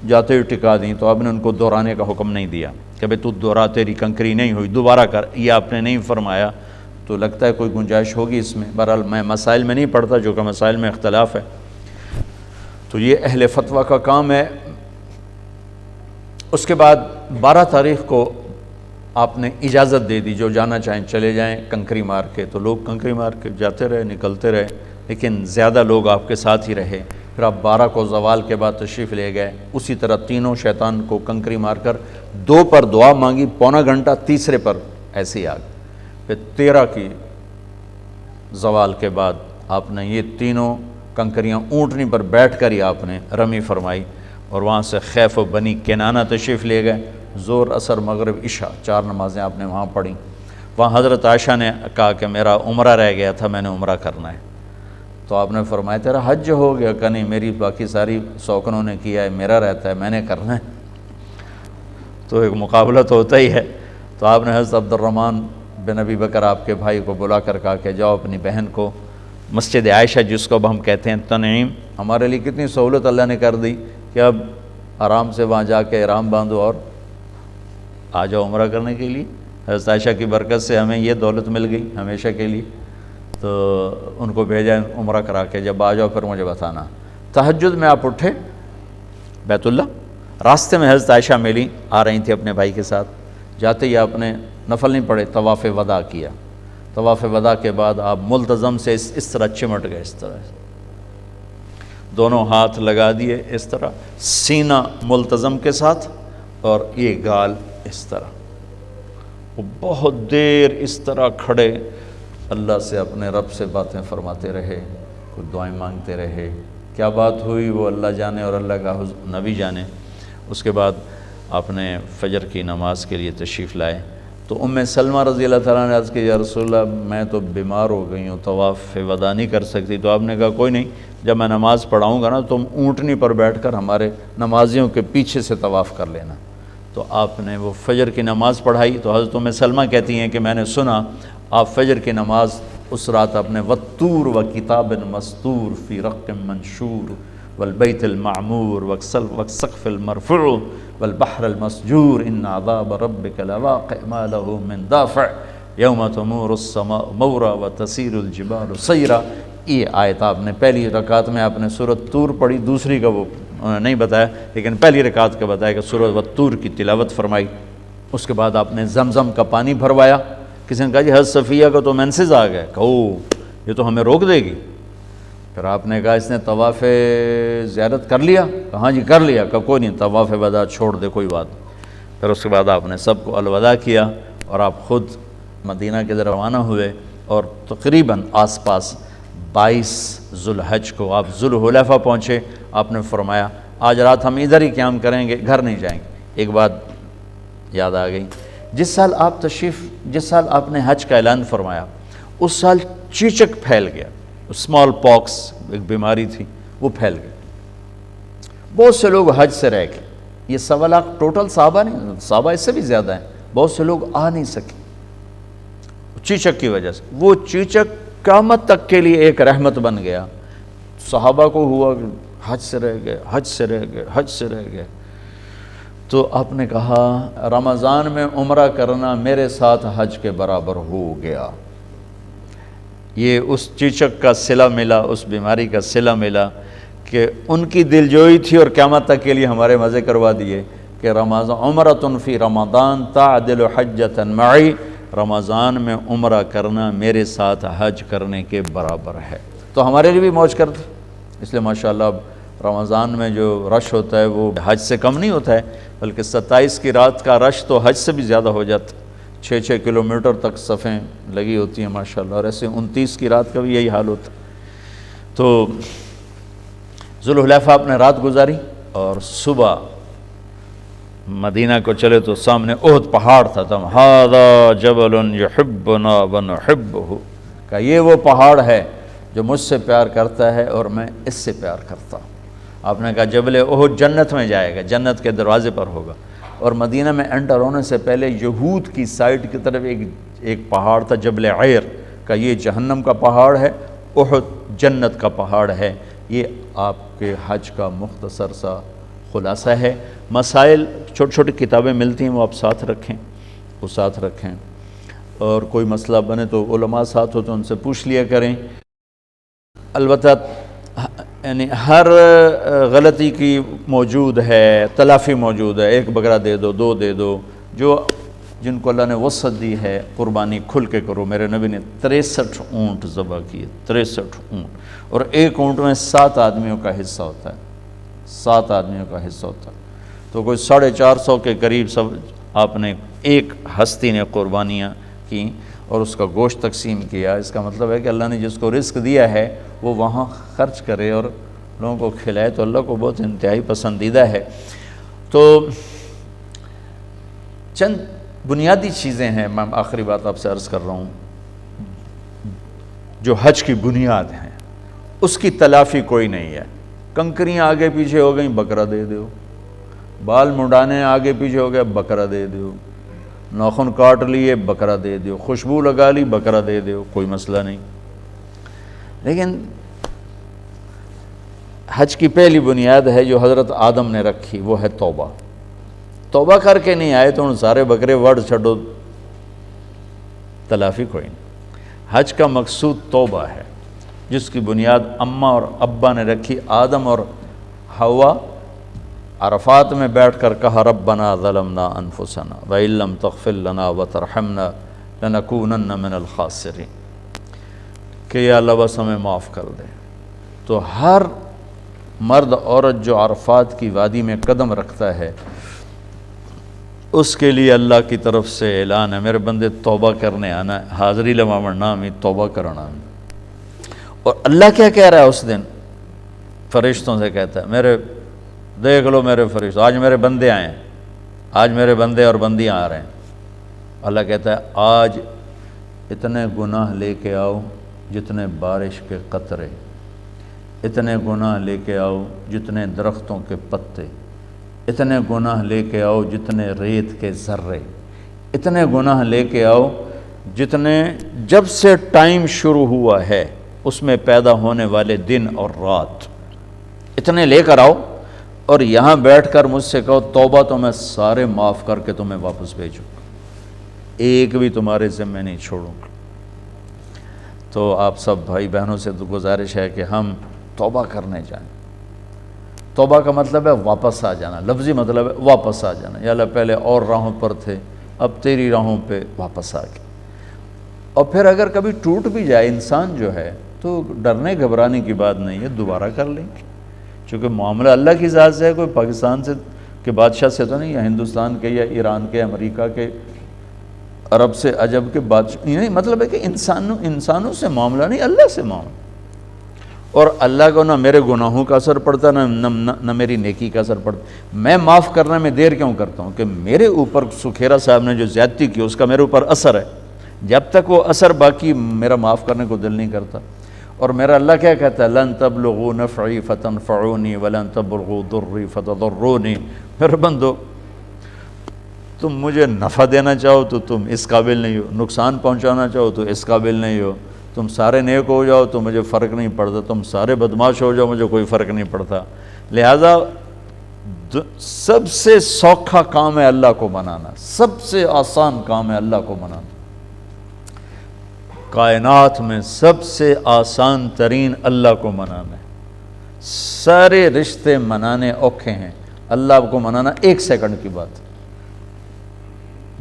جاتے ہوئے ٹکا دیں، تو آپ نے ان کو دہرانے کا حکم نہیں دیا کہ بھئی تو دہرا، تیری کنکری نہیں ہوئی، دوبارہ کر، یہ آپ نے نہیں فرمایا۔ تو لگتا ہے کوئی گنجائش ہوگی اس میں، بہرحال میں مسائل میں نہیں پڑھتا جو کہ مسائل میں اختلاف ہے، تو یہ اہل فتویٰ کا کام ہے۔ اس کے بعد 12 تاریخ کو آپ نے اجازت دے دی، جو جانا چاہیں چلے جائیں کنکری مار کے، تو لوگ کنکری مار کے جاتے رہے، نکلتے رہے، لیکن زیادہ لوگ آپ کے ساتھ ہی رہے۔ پھر آپ 12 کو زوال کے بعد تشریف لے گئے، اسی طرح تینوں شیطان کو کنکری مار کر 2 پر دعا مانگی، پونا گھنٹہ، تیسرے پر ایسے ہی آ گئے۔ پھر 13 کی زوال کے بعد آپ نے یہ تینوں کنکریاں اونٹنی پر بیٹھ کر ہی آپ نے رمی فرمائی، اور وہاں سے خیف و بنی کنانہ تشریف لے گئے۔ ظہر، عصر، مغرب، عشاء 4 نمازیں آپ نے وہاں پڑھیں۔ وہاں حضرت عائشہ نے کہا کہ میرا عمرہ رہ گیا تھا، میں نے عمرہ کرنا ہے، تو آپ نے فرمایا تیرا حج ہو گیا؟ کہ نہیں، میری باقی ساری سوکنوں نے کیا ہے، میرا رہتا ہے، میں نے کرنا ہے۔ تو ایک مقابلہ تو ہوتا ہی ہے۔ تو آپ نے حضرت عبد الرحمن بن ابی بکر آپ کے بھائی کو بلا کر کہا کہ جاؤ اپنی بہن کو مسجد عائشہ، جس کو اب ہم کہتے ہیں تنعیم، ہمارے لیے کتنی سہولت اللہ نے کر دی کہ اب آرام سے وہاں جا کے احرام باندھو اور آ جاؤ عمرہ کرنے کے لیے۔ حضرت عائشہ کی برکت سے ہمیں یہ دولت مل گئی ہمیشہ کے لیے، تو ان کو بھیجا عمرہ کرا کے، جب آ جاؤ پھر مجھے بتانا۔ تہجد میں آپ اٹھے بیت اللہ، راستے میں حضرت عائشہ ملی، آ رہی تھی اپنے بھائی کے ساتھ، جاتے ہی آپ نے نفل نہیں پڑھے، طواف وداع کیا۔ طواف وداع کے بعد آپ ملتزم سے اس طرح چمٹ گئے، اس طرح دونوں ہاتھ لگا دیے، اس طرح سینہ ملتزم کے ساتھ، اور یہ گال اس طرح، وہ بہت دیر اس طرح کھڑے اللہ سے اپنے رب سے باتیں فرماتے رہے، کچھ دعائیں مانگتے رہے۔ کیا بات ہوئی وہ اللہ جانے اور اللہ کا نبی جانے۔ اس کے بعد آپ نے فجر کی نماز کے لیے تشریف لائے، تو ام سلمہ رضی اللہ تعالیٰ نے عرض کی یا رسول اللہ میں تو بیمار ہو گئی ہوں، طواف وداع نہیں کر سکتی۔ تو آپ نے کہا کوئی نہیں، جب میں نماز پڑھاؤں گا نا تم اونٹنی پر بیٹھ کر ہمارے نمازیوں کے پیچھے سے طواف کر لینا۔ تو آپ نے وہ فجر کی نماز پڑھائی۔ تو حضرت ام سلمہ کہتی ہیں کہ میں نے سنا آپ فجر کی نماز اس رات اپنے والطور وکتاب مستور فی رق منشور والبیت المعمور والسقف المرفوع والبحر المسجور ان عذاب ربک لواقع ما له من دافع، یوم تمور السماء مورا وتسیر الجبال سیرا. یہ آیت آپ نے پہلی رکعت میں آپ نے سورۃ طور پڑھی، دوسری کا وہ نہیں بتایا، لیکن پہلی رکعت کا بتایا کہ سورۃ والطور کی تلاوت فرمائی. اس کے بعد آپ نے زمزم کا پانی بھروایا. کسی نے کہا جی حضرت صفیہ کو تو مینسز آ گئے، کہو یہ تو ہمیں روک دے گی. پھر آپ نے کہا اس نے طواف زیارت کر لیا؟ کہا جی کر لیا. کہا کوئی نہیں، طواف وداع چھوڑ دے، کوئی بات. پھر اس کے بعد آپ نے سب کو الوداع کیا اور آپ خود مدینہ کے ذرا روانہ ہوئے، اور تقریباً آس پاس 22 ذوالحج کو آپ ذوالحلیفہ پہنچے. آپ نے فرمایا آج رات ہم ادھر ہی قیام کریں گے، گھر نہیں جائیں گے. ایک بات یاد آ گئی، جس سال آپ نے حج کا اعلان فرمایا اس سال چیچک پھیل گیا، اسمال پاکس ایک بیماری تھی، وہ پھیل گئی. بہت سے لوگ حج سے رہ گئے. یہ 1.25 لاکھ ٹوٹل صحابہ نہیں، صحابہ اس سے بھی زیادہ ہیں. بہت سے لوگ آ نہیں سکے چیچک کی وجہ سے. وہ چیچک قیامت تک کے لیے ایک رحمت بن گیا. صحابہ کو ہوا کہ حج سے رہ گئے. تو آپ نے کہا رمضان میں عمرہ کرنا میرے ساتھ حج کے برابر ہو گیا. یہ اس چیچک کا صلہ ملا، اس بیماری کا صلہ ملا کہ ان کی دلجوئی تھی، اور قیامت تک کے لیے ہمارے مزے کروا دیے کہ عمرۃ فی رمضان تعدل حجۃ معی، رمضان میں عمرہ کرنا میرے ساتھ حج کرنے کے برابر ہے. تو ہمارے لیے بھی موج کر دی. اس لیے ماشاءاللہ اب رمضان میں جو رش ہوتا ہے وہ حج سے کم نہیں ہوتا ہے، بلکہ 27 کی رات کا رش تو حج سے بھی زیادہ ہو جاتا ہے. 6 کلومیٹر تک صفیں لگی ہوتی ہیں ماشاءاللہ، اور ایسے 29 کی رات کا بھی یہی حال ہوتا ہے. تو ذوالحلیفہ آپ نے رات گزاری، اور صبح مدینہ کو چلے تو سامنے احد پہاڑ تھا. تم ھذا جبل یحبنا ونحبہ، کہ یہ وہ پہاڑ ہے جو مجھ سے پیار کرتا ہے اور میں اس سے پیار کرتا ہوں. آپ نے کہا جبل احد جنت میں جائے گا، جنت کے دروازے پر ہوگا. اور مدینہ میں انٹر ہونے سے پہلے یہود کی سائڈ کی طرف ایک پہاڑ تھا جبل عیر، کا یہ جہنم کا پہاڑ ہے، احد جنت کا پہاڑ ہے. یہ آپ کے حج کا مختصر سا خلاصہ ہے. مسائل چھوٹی چھوٹی کتابیں ملتی ہیں، وہ آپ ساتھ رکھیں، اور کوئی مسئلہ بنے تو علماء ساتھ ہو تو ان سے پوچھ لیا کریں. البتہ یعنی ہر غلطی کی موجود ہے، تلافی موجود ہے. 1 بکرا دے دو، 2 دے دو، جن کو اللہ نے وسعت دی ہے قربانی کھل کے کرو. میرے نبی نے 63 اونٹ ذبح کیے، 63 اونٹ، اور ایک اونٹ میں 7 آدمیوں کا حصہ ہوتا ہے، 7 آدمیوں کا حصہ ہوتا ہے. تو کوئی 450 کے قریب سب آپ نے ایک ہستی نے قربانیاں کی اور اس کا گوشت تقسیم کیا. اس کا مطلب ہے کہ اللہ نے جس کو رزق دیا ہے وہ وہاں خرچ کرے اور لوگوں کو کھلائے، تو اللہ کو بہت انتہائی پسندیدہ ہے. تو چند بنیادی چیزیں ہیں، میں آخری بات آپ سے عرض کر رہا ہوں، جو حج کی بنیاد ہیں اس کی تلافی کوئی نہیں ہے. کنکریاں آگے پیچھے ہو گئیں، بکرا دے دو. بال منڈانے آگے پیچھے ہو گیا، بکرا دے دو. ناخن کاٹ لیے، بکرا دے دو. خوشبو لگا لی، بکرا دے دو، کوئی مسئلہ نہیں. لیکن حج کی پہلی بنیاد ہے جو حضرت آدم نے رکھی، وہ ہے توبہ. توبہ کر کے نہیں آئے تو ان سارے بکرے وڑ چھڈو، تلافی کوئی نہیں. حج کا مقصود توبہ ہے، جس کی بنیاد اماں اور ابا نے رکھی. آدم اور حوا عرفات میں بیٹھ کر کہا ربنا ظلمنا انفسنا وإن لم تغفر لنا وترحمنا لنکونن من الخاسرین، کہ یا اللہ بس ہمیں معاف کر دے. تو ہر مرد عورت جو عرفات کی وادی میں قدم رکھتا ہے اس کے لیے اللہ کی طرف سے اعلان ہے، میرے بندے توبہ کرنے آنا ہے، حاضری لمامر نامی توبہ کرنا. اور اللہ کیا کہہ رہا ہے اس دن؟ فرشتوں سے کہتا ہے میرے دیکھ لو میرے فرشتوں، آج میرے بندے آئے ہیں، آج میرے بندے اور بندیاں آ رہے ہیں. اللہ کہتا ہے آج اتنے گناہ لے کے آؤ جتنے بارش کے قطرے، اتنے گناہ لے کے آؤ جتنے درختوں کے پتے، اتنے گناہ لے کے آؤ جتنے ریت کے ذرے، اتنے گناہ لے کے آؤ جتنے جب سے ٹائم شروع ہوا ہے اس میں پیدا ہونے والے دن اور رات، اتنے لے کر آؤ اور یہاں بیٹھ کر مجھ سے کہو توبہ، تو میں سارے معاف کر کے تمہیں واپس بھیجوں. ایک بھی تمہارے ذمہ نہیں چھوڑوں گا۔ تو آپ سب بھائی بہنوں سے تو گزارش ہے کہ ہم توبہ کرنے جائیں۔ توبہ کا مطلب ہے واپس آ جانا، لفظی مطلب ہے واپس آ جانا۔ یا اللہ پہلے اور راہوں پر تھے، اب تیری راہوں پہ واپس آ گئے۔ اور پھر اگر کبھی ٹوٹ بھی جائے انسان جو ہے تو ڈرنے گھبرانے کی بات نہیں ہے، دوبارہ کر لیں گے، چونکہ معاملہ اللہ کی ذات سے ہے، کوئی پاکستان سے کے بادشاہ سے تو نہیں، یا ہندوستان کے یا ایران کے امریکہ کے عرب سے عجب کے بادشاہ نہیں، مطلب ہے کہ انسانوں سے معاملہ نہیں، اللہ سے معاملہ۔ اور اللہ کو نہ میرے گناہوں کا اثر پڑتا نہ میری نیکی کا اثر پڑتا۔ میں معاف کرنے میں دیر کیوں کرتا ہوں کہ میرے اوپر سکھیرا صاحب نے جو زیادتی کی اس کا میرے اوپر اثر ہے، جب تک وہ اثر باقی میرا معاف کرنے کو دل نہیں کرتا۔ اور میرا اللہ کیا کہتا ہے، لن تبلغوا نفعی فتنفعونی ولن تبلغوا ضری فتضرونی۔ میرے بندو، تم مجھے نفع دینا چاہو تو تم اس قابل نہیں ہو، نقصان پہنچانا چاہو تو اس قابل نہیں ہو، تم سارے نیک ہو جاؤ تو مجھے فرق نہیں پڑتا، تم سارے بدماش ہو جاؤ مجھے کوئی فرق نہیں پڑتا۔ لہذا سب سے سوکھا کام ہے اللہ کو منانا، سب سے آسان کام ہے اللہ کو منانا۔ کائنات میں سب سے آسان ترین اللہ کو منانا ہے۔ سارے رشتے منانے اوکھے ہیں، اللہ کو منانا 1 سیکنڈ کی بات۔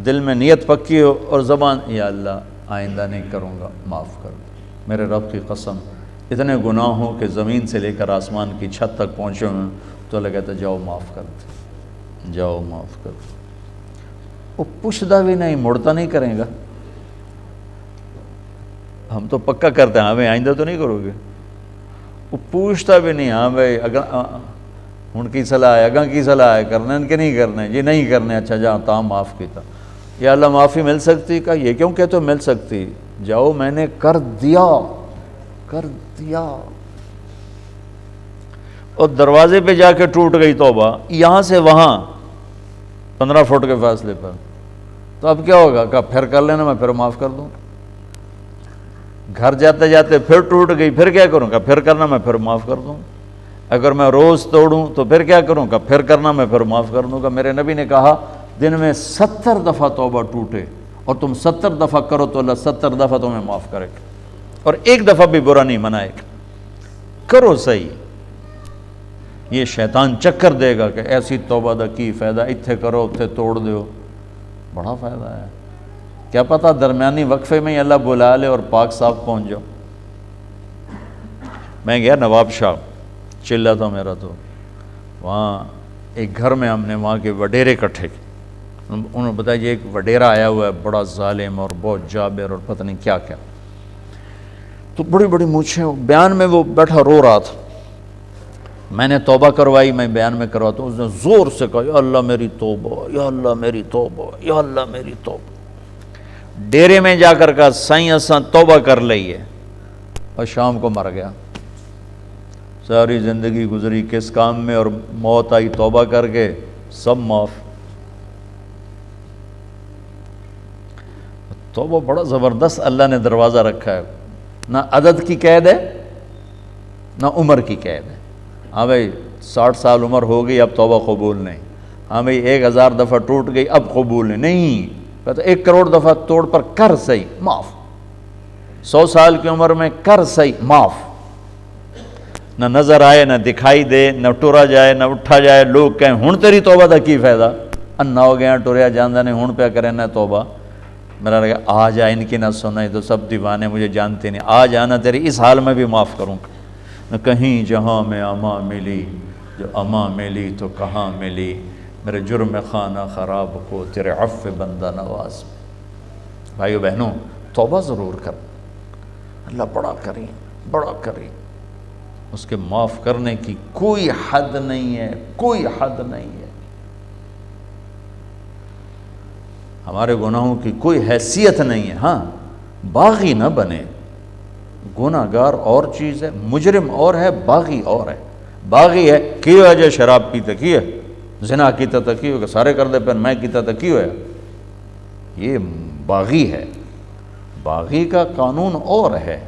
دل میں نیت پکی ہو اور زبان، یا اللہ آئندہ نہیں کروں گا، معاف کر دو، میرے رب کی قسم اتنے گناہ ہوں کہ زمین سے لے کر آسمان کی چھت تک پہنچے ہوں، تو اللہ کہتا ہے جاؤ معاف کر دو، جاؤ معاف کر دو۔ وہ پوچھتا بھی نہیں، مڑتا نہیں کرے گا۔ ہم تو پکا کرتے ہیں، ہاں بھائی آئندہ تو نہیں کرو گے۔ وہ پوچھتا بھی نہیں، ہاں بھائی ہن کی صلاح ہے، اگاں کی صلاح ہے، کرنے کہ نہیں کرنے، یہ نہیں کرنے، اچھا جہاں تاں معاف کیتا۔ یا اللہ معافی مل سکتی؟ کہا یہ کیوں کہتے ہو مل سکتی؟ جاؤ میں نے کر دیا، کر دیا۔ اور دروازے پہ جا کے ٹوٹ گئی توبہ، یہاں سے وہاں 15 فٹ کے فاصلے پر، تو اب کیا ہوگا؟ کہا پھر کر لینا، میں پھر معاف کر دوں۔ گھر جاتے جاتے پھر ٹوٹ گئی، پھر کیا کروں گا؟ پھر کرنا، میں پھر معاف کر دوں۔ اگر میں روز توڑوں تو پھر کیا کروں گا؟ پھر کرنا، میں پھر معاف کر دوں گا۔ میرے نبی نے کہا دن میں 70 دفعہ توبہ ٹوٹے اور تم 70 دفعہ کرو تو اللہ 70 دفعہ تمہیں معاف کرے گا، اور 1 دفعہ بھی برا نہیں منائے گا۔ کرو صحیح۔ یہ شیطان چکر دے گا کہ ایسی توبہ دا کی فائدہ، اتھے کرو اتھے توڑ دیو، بڑا فائدہ ہے۔ کیا پتہ درمیانی وقفے میں ہی اللہ بلا لے اور پاک صاف پہنچ جاؤ۔ میں گیا نواب شاہ، چلا تھا میرا، تو وہاں ایک گھر میں ہم نے وہاں کے وڈیرے کٹھے، انہوں نے بتایا یہ ایک وڈیرا آیا ہوا ہے بڑا ظالم اور بہت جابر اور پتہ نہیں کیا کیا، تو بڑی بڑی مونچھیں، بیان میں وہ بیٹھا رو رہا تھا۔ میں نے توبہ کروائی، میں بیان میں کرواتا ہوں، اس نے زور سے کہا یا اللہ میری توبہ، یا اللہ میری توبہ، یا اللہ میری توبہ۔ ڈیرے میں جا کر کہا سائیں اساں توبہ کر لئی ہے، اور شام کو مر گیا۔ ساری زندگی گزری کس کام میں، اور موت آئی توبہ کر کے، سب معاف۔ توبہ بڑا زبردست اللہ نے دروازہ رکھا ہے، نہ عدد کی قید ہے نہ عمر کی قید ہے۔ ہاں بھائی 60 سال عمر ہو گئی اب توبہ قبول نہیں، ہاں بھائی 1000 دفعہ ٹوٹ گئی اب قبول نہیں، کہتا 1 کروڑ دفعہ توڑ پر کر صحیح معاف، 100 سال کی عمر میں کر صحیح معاف، نہ نظر آئے نہ دکھائی دے، نہ ٹرا جائے نہ اٹھا جائے، لوگ کہیں ہن تیری توبہ دا کی فائدہ، انا ہو گیا ٹریا جاندہ نہیں، ہن پہ کرے نہ توبہ۔ میرا لگا آ جا ان کی نہ سنا، تو سب دیوانے مجھے جانتے نہیں، آ جانا تیری اس حال میں بھی معاف کروں گا۔ نہ کہیں جہاں میں اما ملی، جو اما ملی تو کہاں ملی، میرے جرم خانہ خراب کو تیرے عفو بندہ نواز۔ بھائیو بہنوں توبہ ضرور کر، اللہ بڑا کریں بڑا کریں، اس کے معاف کرنے کی کوئی حد نہیں ہے، کوئی حد نہیں ہے۔ ہمارے گناہوں کی کوئی حیثیت نہیں ہے۔ ہاں باغی نہ بنے، گناہ گار اور چیز ہے، مجرم اور ہے، باغی اور ہے۔ باغی ہے کیوں ہے جو شراب پیتے کی ہے، زنا کیتا تھا کی ہوگا، سارے کر دے پھر میں کیتا تھا کی ہویا، یہ باغی ہے۔ باغی کا قانون اور ہے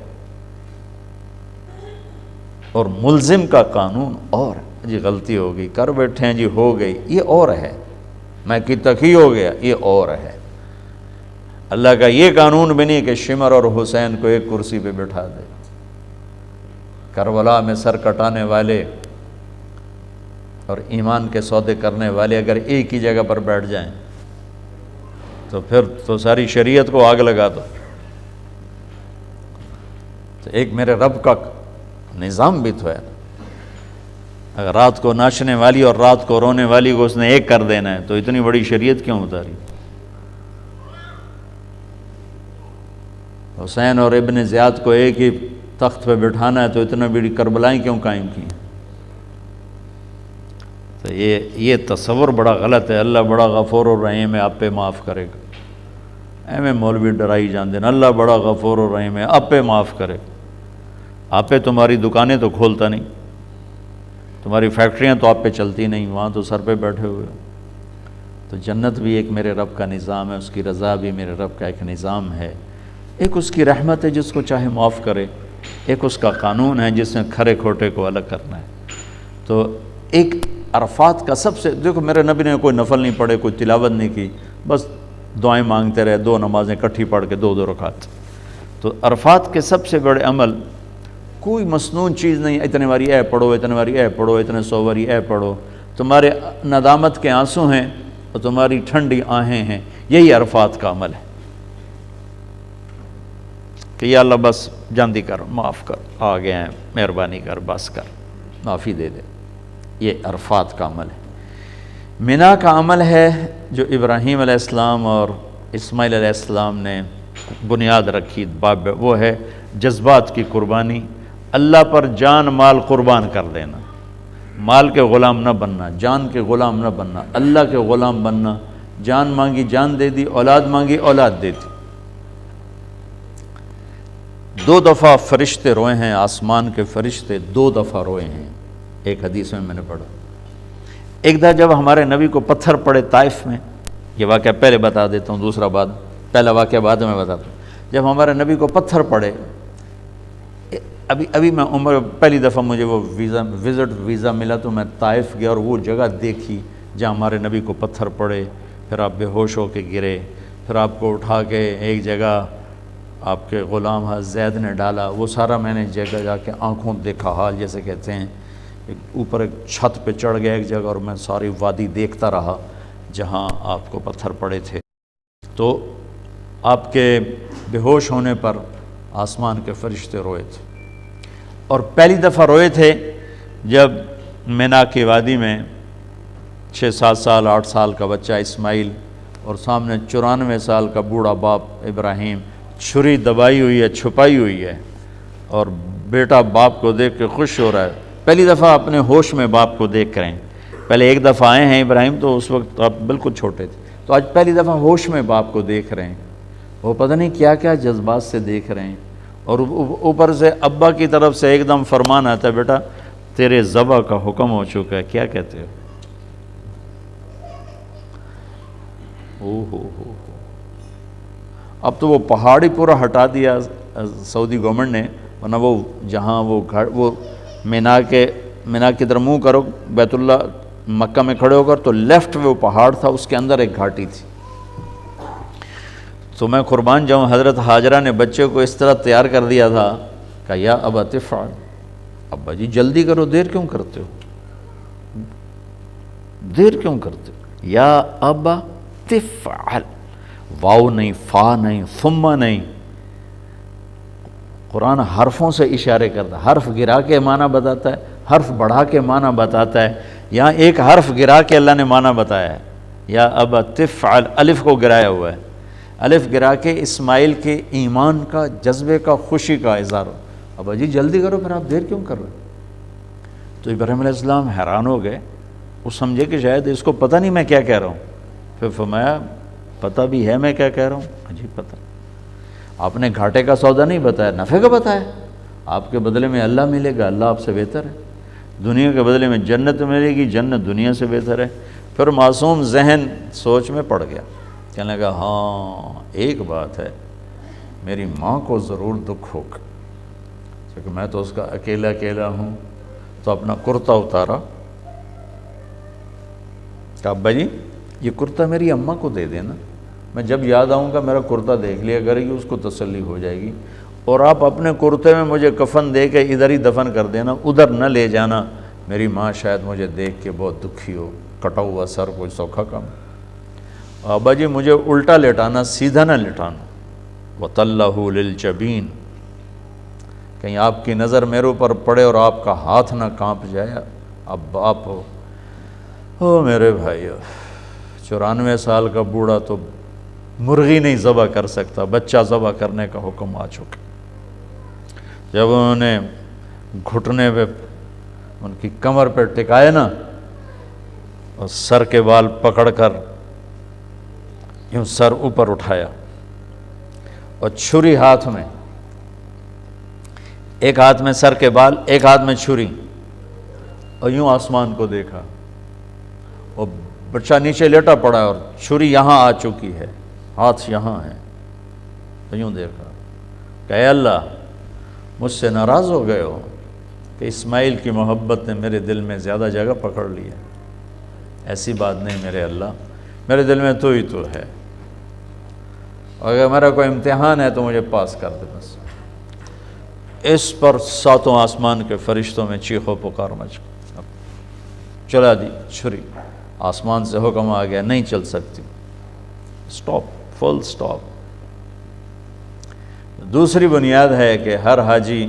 اور ملزم کا قانون اور ہے۔ جی غلطی ہو گئی، کر بیٹھے ہیں جی، ہو گئی، یہ اور ہے۔ میں کی تکی ہو گیا، یہ اور ہے۔ اللہ کا یہ قانون بھی نہیں کہ شمر اور حسین کو ایک کرسی پہ بٹھا دے۔ کربلا میں سر کٹانے والے اور ایمان کے سودے کرنے والے اگر ایک ہی جگہ پر بیٹھ جائیں تو پھر تو ساری شریعت کو آگ لگا دو۔ تو ایک میرے رب کا نظام بھی تو ہے، اگر رات کو ناچنے والی اور رات کو رونے والی کو اس نے ایک کر دینا ہے تو اتنی بڑی شریعت کیوں اتاری؟ حسین اور ابن زیاد کو ایک ہی تخت پہ بٹھانا ہے تو اتنا بڑی کربلائیں کیوں قائم کی؟ تو یہ تصور بڑا غلط ہے۔ اللہ بڑا غفور الرحیم ہے، آپ پہ معاف کرے گا۔ ایویں مولوی ڈرائی جان دینا، اللہ بڑا غفور الرحیم ہے، آپ پہ معاف کرے گا۔ آپ پہ تمہاری دکانیں تو کھولتا نہیں، تمہاری فیکٹریاں تو آپ پہ چلتی نہیں، وہاں تو سر پہ بیٹھے ہوئے۔ تو جنت بھی ایک میرے رب کا نظام ہے، اس کی رضا بھی میرے رب کا ایک نظام ہے۔ ایک اس کی رحمت ہے جس کو چاہے معاف کرے، ایک اس کا قانون ہے جس نے کھرے کھوٹے کو الگ کرنا ہے۔ تو ایک عرفات کا سب سے، دیکھو میرے نبی نے کوئی نفل نہیں پڑھے، کوئی تلاوت نہیں کی، بس دعائیں مانگتے رہے، 2 نمازیں اکٹھی پڑھ کے 2 رکعت۔ تو عرفات کے سب سے بڑے عمل کوئی مسنون چیز نہیں، اتنے باری اے پڑھو، اتنے باری اے پڑھو، اتنے 100 باری اے پڑھو۔ تمہارے ندامت کے آنسو ہیں اور تمہاری ٹھنڈی آہیں ہیں، یہی عرفات کا عمل ہے کہ یا اللہ بس جلدی کر، معاف کر، آ گئے ہیں، مہربانی کر، بس کر، معافی دے دے۔ یہ عرفات کا عمل ہے۔ منا کا عمل ہے جو ابراہیم علیہ السلام اور اسماعیل علیہ السلام نے بنیاد رکھی، باب وہ ہے جذبات کی قربانی، اللہ پر جان مال قربان کر دینا، مال کے غلام نہ بننا، جان کے غلام نہ بننا، اللہ کے غلام بننا۔ جان مانگی جان دے دی، اولاد مانگی اولاد دے دی۔ 2 دفعہ فرشتے روئے ہیں، آسمان کے فرشتے 2 دفعہ روئے ہیں، ایک حدیث میں نے پڑھا۔ ایک دفعہ جب ہمارے نبی کو پتھر پڑے طائف میں، یہ واقعہ پہلے بتا دیتا ہوں، دوسرا بعد، پہلا واقعہ بعد میں بتاتا ہوں۔ جب ہمارے نبی کو پتھر پڑے، ابھی میں عمر پہلی دفعہ مجھے وہ ویزا ملا تو میں طائف گیا اور وہ جگہ دیکھی جہاں ہمارے نبی کو پتھر پڑے، پھر آپ بے ہوش ہو کے گرے، پھر آپ کو اٹھا کے ایک جگہ آپ کے غلام زید نے ڈالا، وہ سارا میں نے جگہ جا کے آنکھوں دیکھا حال جیسے کہتے ہیں۔ اوپر ایک چھت پہ چڑھ گیا ایک جگہ اور میں ساری وادی دیکھتا رہا جہاں آپ کو پتھر پڑے تھے۔ تو آپ کے بے ہوش ہونے پر آسمان کے فرشتے روئے تھے، اور پہلی دفعہ روئے تھے جب مینا کی وادی میں 6-7 سال 8 سال کا بچہ اسماعیل اور سامنے 94 سال کا بوڑھا باپ ابراہیم، چھری دبائی ہوئی ہے، چھپائی ہوئی ہے، اور بیٹا باپ کو دیکھ کے خوش ہو رہا ہے۔ پہلی دفعہ اپنے ہوش میں باپ کو دیکھ رہے ہیں۔ پہلے ایک دفعہ آئے ہیں ابراہیم تو اس وقت آپ بالکل چھوٹے تھے، تو آج پہلی دفعہ ہوش میں باپ کو دیکھ رہے ہیں۔ وہ پتہ نہیں کیا کیا جذبات سے دیکھ رہے ہیں، اور اوپر سے ابا کی طرف سے ایک دم فرمان آتا ہے، بیٹا تیرے ذبح کا حکم ہو چکا ہے، کیا کہتے ہو؟ اب تو وہ پہاڑی پورا ہٹا دیا سعودی گورنمنٹ نے، ورنہ وہ جہاں وہ گھر، وہ مینا کی طرف منہ کرو، بیت اللہ مکہ میں کھڑے ہو کر تو لیفٹ میں وہ پہاڑ تھا، اس کے اندر ایک گھاٹی تھی۔ تو میں قربان جاؤں، حضرت حاجرہ نے بچے کو اس طرح تیار کر دیا تھا کہ یا ابا تفعل، ابا جی جلدی کرو، دیر کیوں کرتے ہو، دیر کیوں کرتے ہو؟ یا ابا تفعل، واو نہیں، فا نہیں، ثم نہیں۔ قرآن حرفوں سے اشارے کرتا ہے، حرف گرا کے معنی بتاتا ہے، حرف بڑھا کے معنی بتاتا ہے۔ یہاں ایک حرف گرا کے اللہ نے معنی بتایا ہے، یا ابا تفعل، الف کو گرایا ہوا ہے، الف گرا کے اسماعیل کے ایمان کا، جذبے کا، خوشی کا اظہار۔ ابا جی جلدی کرو، پھر آپ دیر کیوں کر رہے؟ تو ابراہیم علیہ السلام حیران ہو گئے، وہ سمجھے کہ شاید اس کو پتہ نہیں میں کیا کہہ رہا ہوں۔ پھر فرمایا پتہ بھی ہے میں کیا کہہ رہا ہوں؟ ہاں جی پتہ۔ آپ نے گھاٹے کا سودا نہیں بتایا، نفع کا بتایا۔ آپ کے بدلے میں اللہ ملے گا، اللہ آپ سے بہتر ہے۔ دنیا کے بدلے میں جنت ملے گی، جنت دنیا سے بہتر ہے۔ پھر معصوم ذہن سوچ میں پڑ گیا، کہنے لگا ہاں ایک بات ہے، میری ماں کو ضرور دکھ ہوگا، کیونکہ میں تو اس کا اکیلا ہوں۔ تو اپنا کرتا اتارا، کہا ابا جی یہ کرتا میری اماں کو دے دینا، میں جب یاد آؤں گا میرا کرتا دیکھ لیا کرے گی، اس کو تسلی ہو جائے گی، اور آپ اپنے کرتے میں مجھے کفن دے کے ادھر ہی دفن کر دینا، ادھر نہ لے جانا، میری ماں شاید مجھے دیکھ کے بہت دکھی ہو، کٹا ہوا سر کوئی سوکھا کام۔ ابا جی مجھے الٹا لٹانا، سیدھا نہ لٹانا، وَطَلَّهُ لِلْجَبِينَ، کہیں آپ کی نظر میرے اوپر پڑے اور آپ کا ہاتھ نہ کانپ جائے۔ اب باپ ہو میرے بھائیو، 94 سال کا بوڑھا تو مرغی نہیں ذبح کر سکتا، بچہ ذبح کرنے کا حکم آ چکا۔ جب انہوں نے گھٹنے پہ ان کی کمر پہ ٹکائے نا، اور سر کے بال پکڑ کر یوں سر اوپر اٹھایا، اور چھری ہاتھ میں، ایک ہاتھ میں سر کے بال، ایک ہاتھ میں چھری، اور یوں آسمان کو دیکھا، اور بچہ نیچے لیٹا پڑا ہے اور چھری یہاں آ چکی ہے، ہاتھ یہاں ہے، تو یوں دیکھا کہ اے اللہ مجھ سے ناراض ہو گئے ہو کہ اسماعیل کی محبت نے میرے دل میں زیادہ جگہ پکڑ لی ہے؟ ایسی بات نہیں میرے اللہ، میرے دل میں تو ہی تو ہے، اگر میرا کوئی امتحان ہے تو مجھے پاس کر دے بس۔ اس پر ساتوں آسمان کے فرشتوں میں چیخ و پکار مچ گئی، چلا دی چھری، آسمان سے حکم آ گیا نہیں چل سکتی، سٹاپ، فل سٹاپ۔ دوسری بنیاد ہے کہ ہر حاجی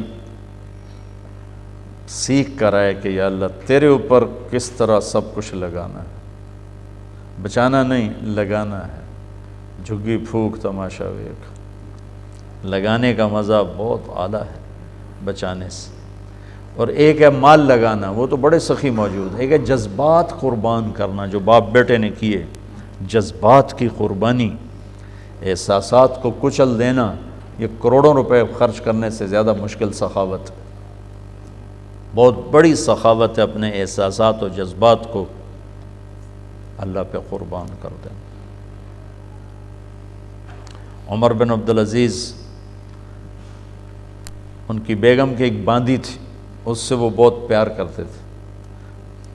سیکھ کر آئے کہ یا اللہ تیرے اوپر کس طرح سب کچھ لگانا ہے، بچانا نہیں لگانا ہے۔ جھگی پھونک تماشا ویک، لگانے کا مزہ بہت اعلیٰ ہے بچانے سے، اور ایک ہے مال لگانا، وہ تو بڑے سخی موجود ہے، ایک ہے جذبات قربان کرنا جو باپ بیٹے نے کیے، جذبات کی قربانی، احساسات کو کچل دینا، یہ کروڑوں روپے خرچ کرنے سے زیادہ مشکل سخاوت، بہت بڑی سخاوت ہے اپنے احساسات و جذبات کو اللہ پہ قربان کر دینا۔ عمر بن عبدالعزیز، ان کی بیگم کی ایک باندی تھی، اس سے وہ بہت پیار کرتے تھے،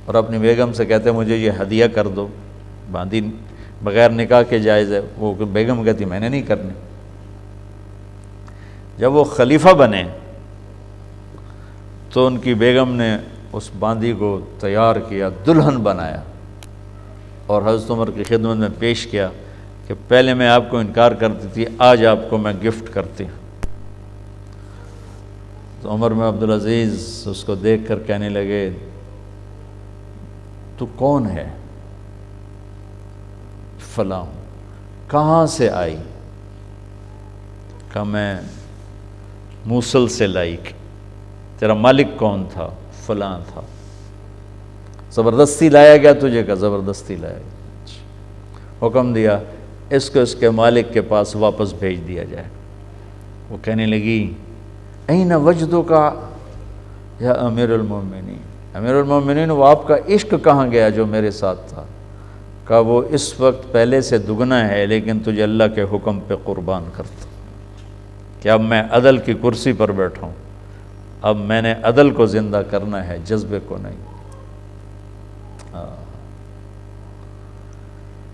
اور اپنی بیگم سے کہتے مجھے یہ ہدیہ کر دو، باندی بغیر نکاح کے جائز ہے، وہ بیگم کہتی میں نے نہیں کرنی۔ جب وہ خلیفہ بنے تو ان کی بیگم نے اس باندی کو تیار کیا، دلہن بنایا، اور حضرت عمر کی خدمت میں پیش کیا کہ پہلے میں آپ کو انکار کرتی تھی، آج آپ کو میں گفٹ کرتی ہوں۔ تو عمر بن عبدالعزیز اس کو دیکھ کر کہنے لگے تو کون ہے؟ فلاں ہوں۔ کہاں سے آئی؟ کہ میں موصل سے لائی۔ تیرا مالک کون تھا؟ فلاں تھا۔ زبردستی لایا گیا تجھے؟ کا زبردستی لایا گیا۔ حکم دیا اس کو اس کے مالک کے پاس واپس بھیج دیا جائے۔ وہ کہنے لگی این وجدک یا امیر المومنین، امیر المومنین وہ آپ کا عشق کہاں گیا جو میرے ساتھ تھا؟ کہا وہ اس وقت پہلے سے دگنا ہے، لیکن تجھے اللہ کے حکم پہ قربان کرتا کہ اب میں عدل کی کرسی پر بیٹھا ہوں، اب میں نے عدل کو زندہ کرنا ہے، جذبے کو نہیں۔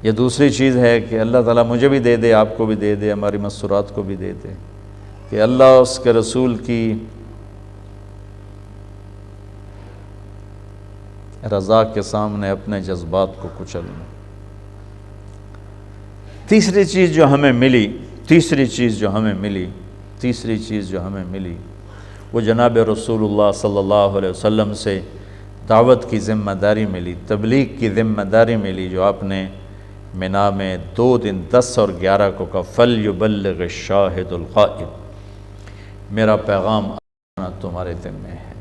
یہ دوسری چیز ہے کہ اللہ تعالیٰ مجھے بھی دے دے، آپ کو بھی دے دے، ہماری مسورات کو بھی دے دے، کہ اللہ اس کے رسول کی رضا کے سامنے اپنے جذبات کو کچل لیں۔ تیسری چیز جو ہمیں ملی وہ جناب رسول اللہ صلی اللہ علیہ وسلم سے دعوت کی ذمہ داری ملی، تبلیغ کی ذمہ داری ملی، جو آپ نے منا میں 2 دن 10 اور 11 کو کہا فَلْيُبَلِّغِ الشَّاهِدُ الْغَائِبُ، میرا پیغام آنا تمہارے ذمہ ہے۔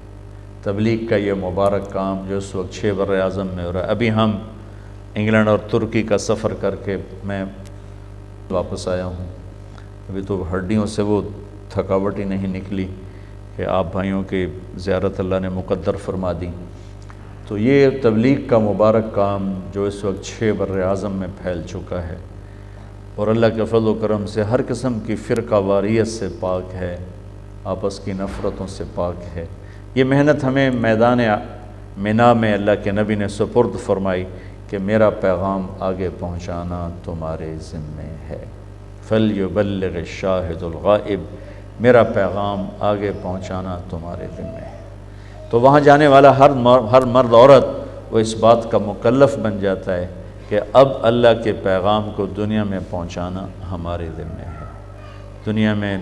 تبلیغ کا یہ مبارک کام جو اس وقت 6 بر اعظم میں ہو رہا ہے، ابھی ہم انگلینڈ اور ترکی کا سفر کر کے میں واپس آیا ہوں، ابھی تو ہڈیوں سے وہ تھکاوٹ ہی نہیں نکلی کہ آپ بھائیوں کی زیارت اللہ نے مقدر فرما دی۔ تو یہ تبلیغ کا مبارک کام جو اس وقت 6 بر اعظم میں پھیل چکا ہے، اور اللہ کے فضل و کرم سے ہر قسم کی فرقہ واریت سے پاک ہے، آپس کی نفرتوں سے پاک ہے۔ یہ محنت ہمیں میدان منا میں اللہ کے نبی نے سپرد فرمائی کہ کہ میرا پیغام آگے پہنچانا تمہارے ذمے ہے۔ فَلْيُبَلِّغِ الشَّاهِدُ الْغَائِبُ، میرا پیغام آگے پہنچانا تمہارے ذمے ہے۔ تو وہاں جانے والا ہر مرد عورت وہ اس بات کا مکلف بن جاتا ہے کہ اب اللہ کے پیغام کو دنیا میں پہنچانا ہمارے ذمے ہے۔ دنیا میں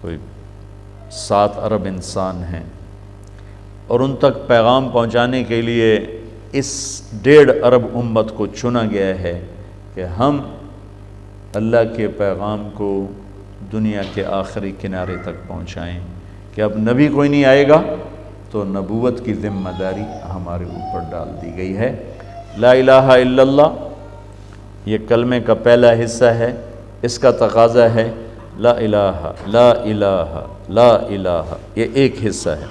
کوئی 7 ارب انسان ہیں، اور ان تک پیغام پہنچانے کے لیے اس 1.5 ارب امت کو چنا گیا ہے کہ ہم اللہ کے پیغام کو دنیا کے آخری کنارے تک پہنچائیں، کہ اب نبی کوئی نہیں آئے گا تو نبوت کی ذمہ داری ہمارے اوپر ڈال دی گئی ہے۔ لا الہ الا اللہ یہ کلمے کا پہلا حصہ ہے، اس کا تقاضا ہے لا الہ لا الہ لا الہ، یہ ایک حصہ ہے،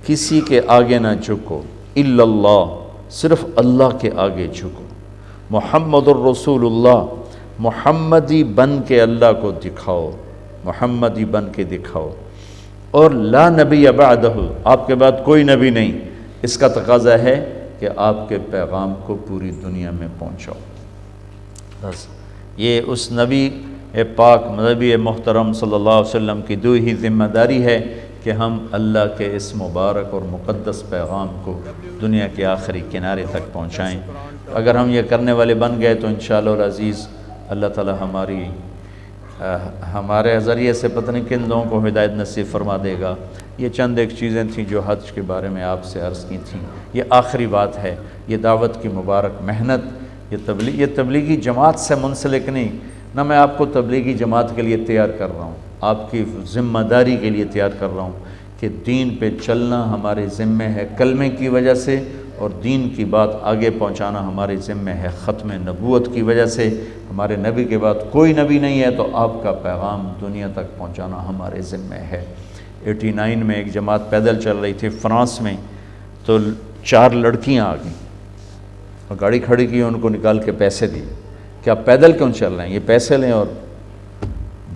کسی کے آگے نہ جھکو، الا اللہ صرف اللہ کے آگے جھکو، محمد الرسول اللہ محمدی بن کے اللہ کو دکھاؤ، محمدی بن کے دکھاؤ، اور لا نبی بعدہ آپ کے بعد کوئی نبی نہیں، اس کا تقاضا ہے کہ آپ کے پیغام کو پوری دنیا میں پہنچاؤ۔ بس یہ اس نبی پاک نبی محترم صلی اللہ علیہ وسلم کی دو ہی ذمہ داری ہے کہ ہم اللہ کے اس مبارک اور مقدس پیغام کو دنیا کے آخری کنارے تک پہنچائیں۔ اگر ہم یہ کرنے والے بن گئے تو انشاءاللہ العزیز اللہ تعالی ہمارے ذریعے سے پتہ نہیں کن لوگوں کو ہدایت نصیب فرما دے گا۔ یہ چند ایک چیزیں تھیں جو حج کے بارے میں آپ سے عرض کی تھیں، یہ آخری بات ہے۔ یہ دعوت کی مبارک محنت، یہ تبلیغی جماعت سے منسلک نہیں، نہ میں آپ کو تبلیغی جماعت کے لیے تیار کر رہا ہوں، آپ کی ذمہ داری کے لیے تیار کر رہا ہوں کہ دین پہ چلنا ہمارے ذمے ہے کلمے کی وجہ سے، اور دین کی بات آگے پہنچانا ہمارے ذمے ہے ختم نبوت کی وجہ سے۔ ہمارے نبی کے بعد کوئی نبی نہیں ہے تو آپ کا پیغام دنیا تک پہنچانا ہمارے ذمے ہے۔ 89 میں ایک جماعت پیدل چل رہی تھی فرانس میں، تو 4 لڑکیاں آ گئیں اور گاڑی کھڑی کی، ان کو نکال کے پیسے دیے کہ آپ پیدل کیوں چل رہے ہیں، یہ پیسے لیں اور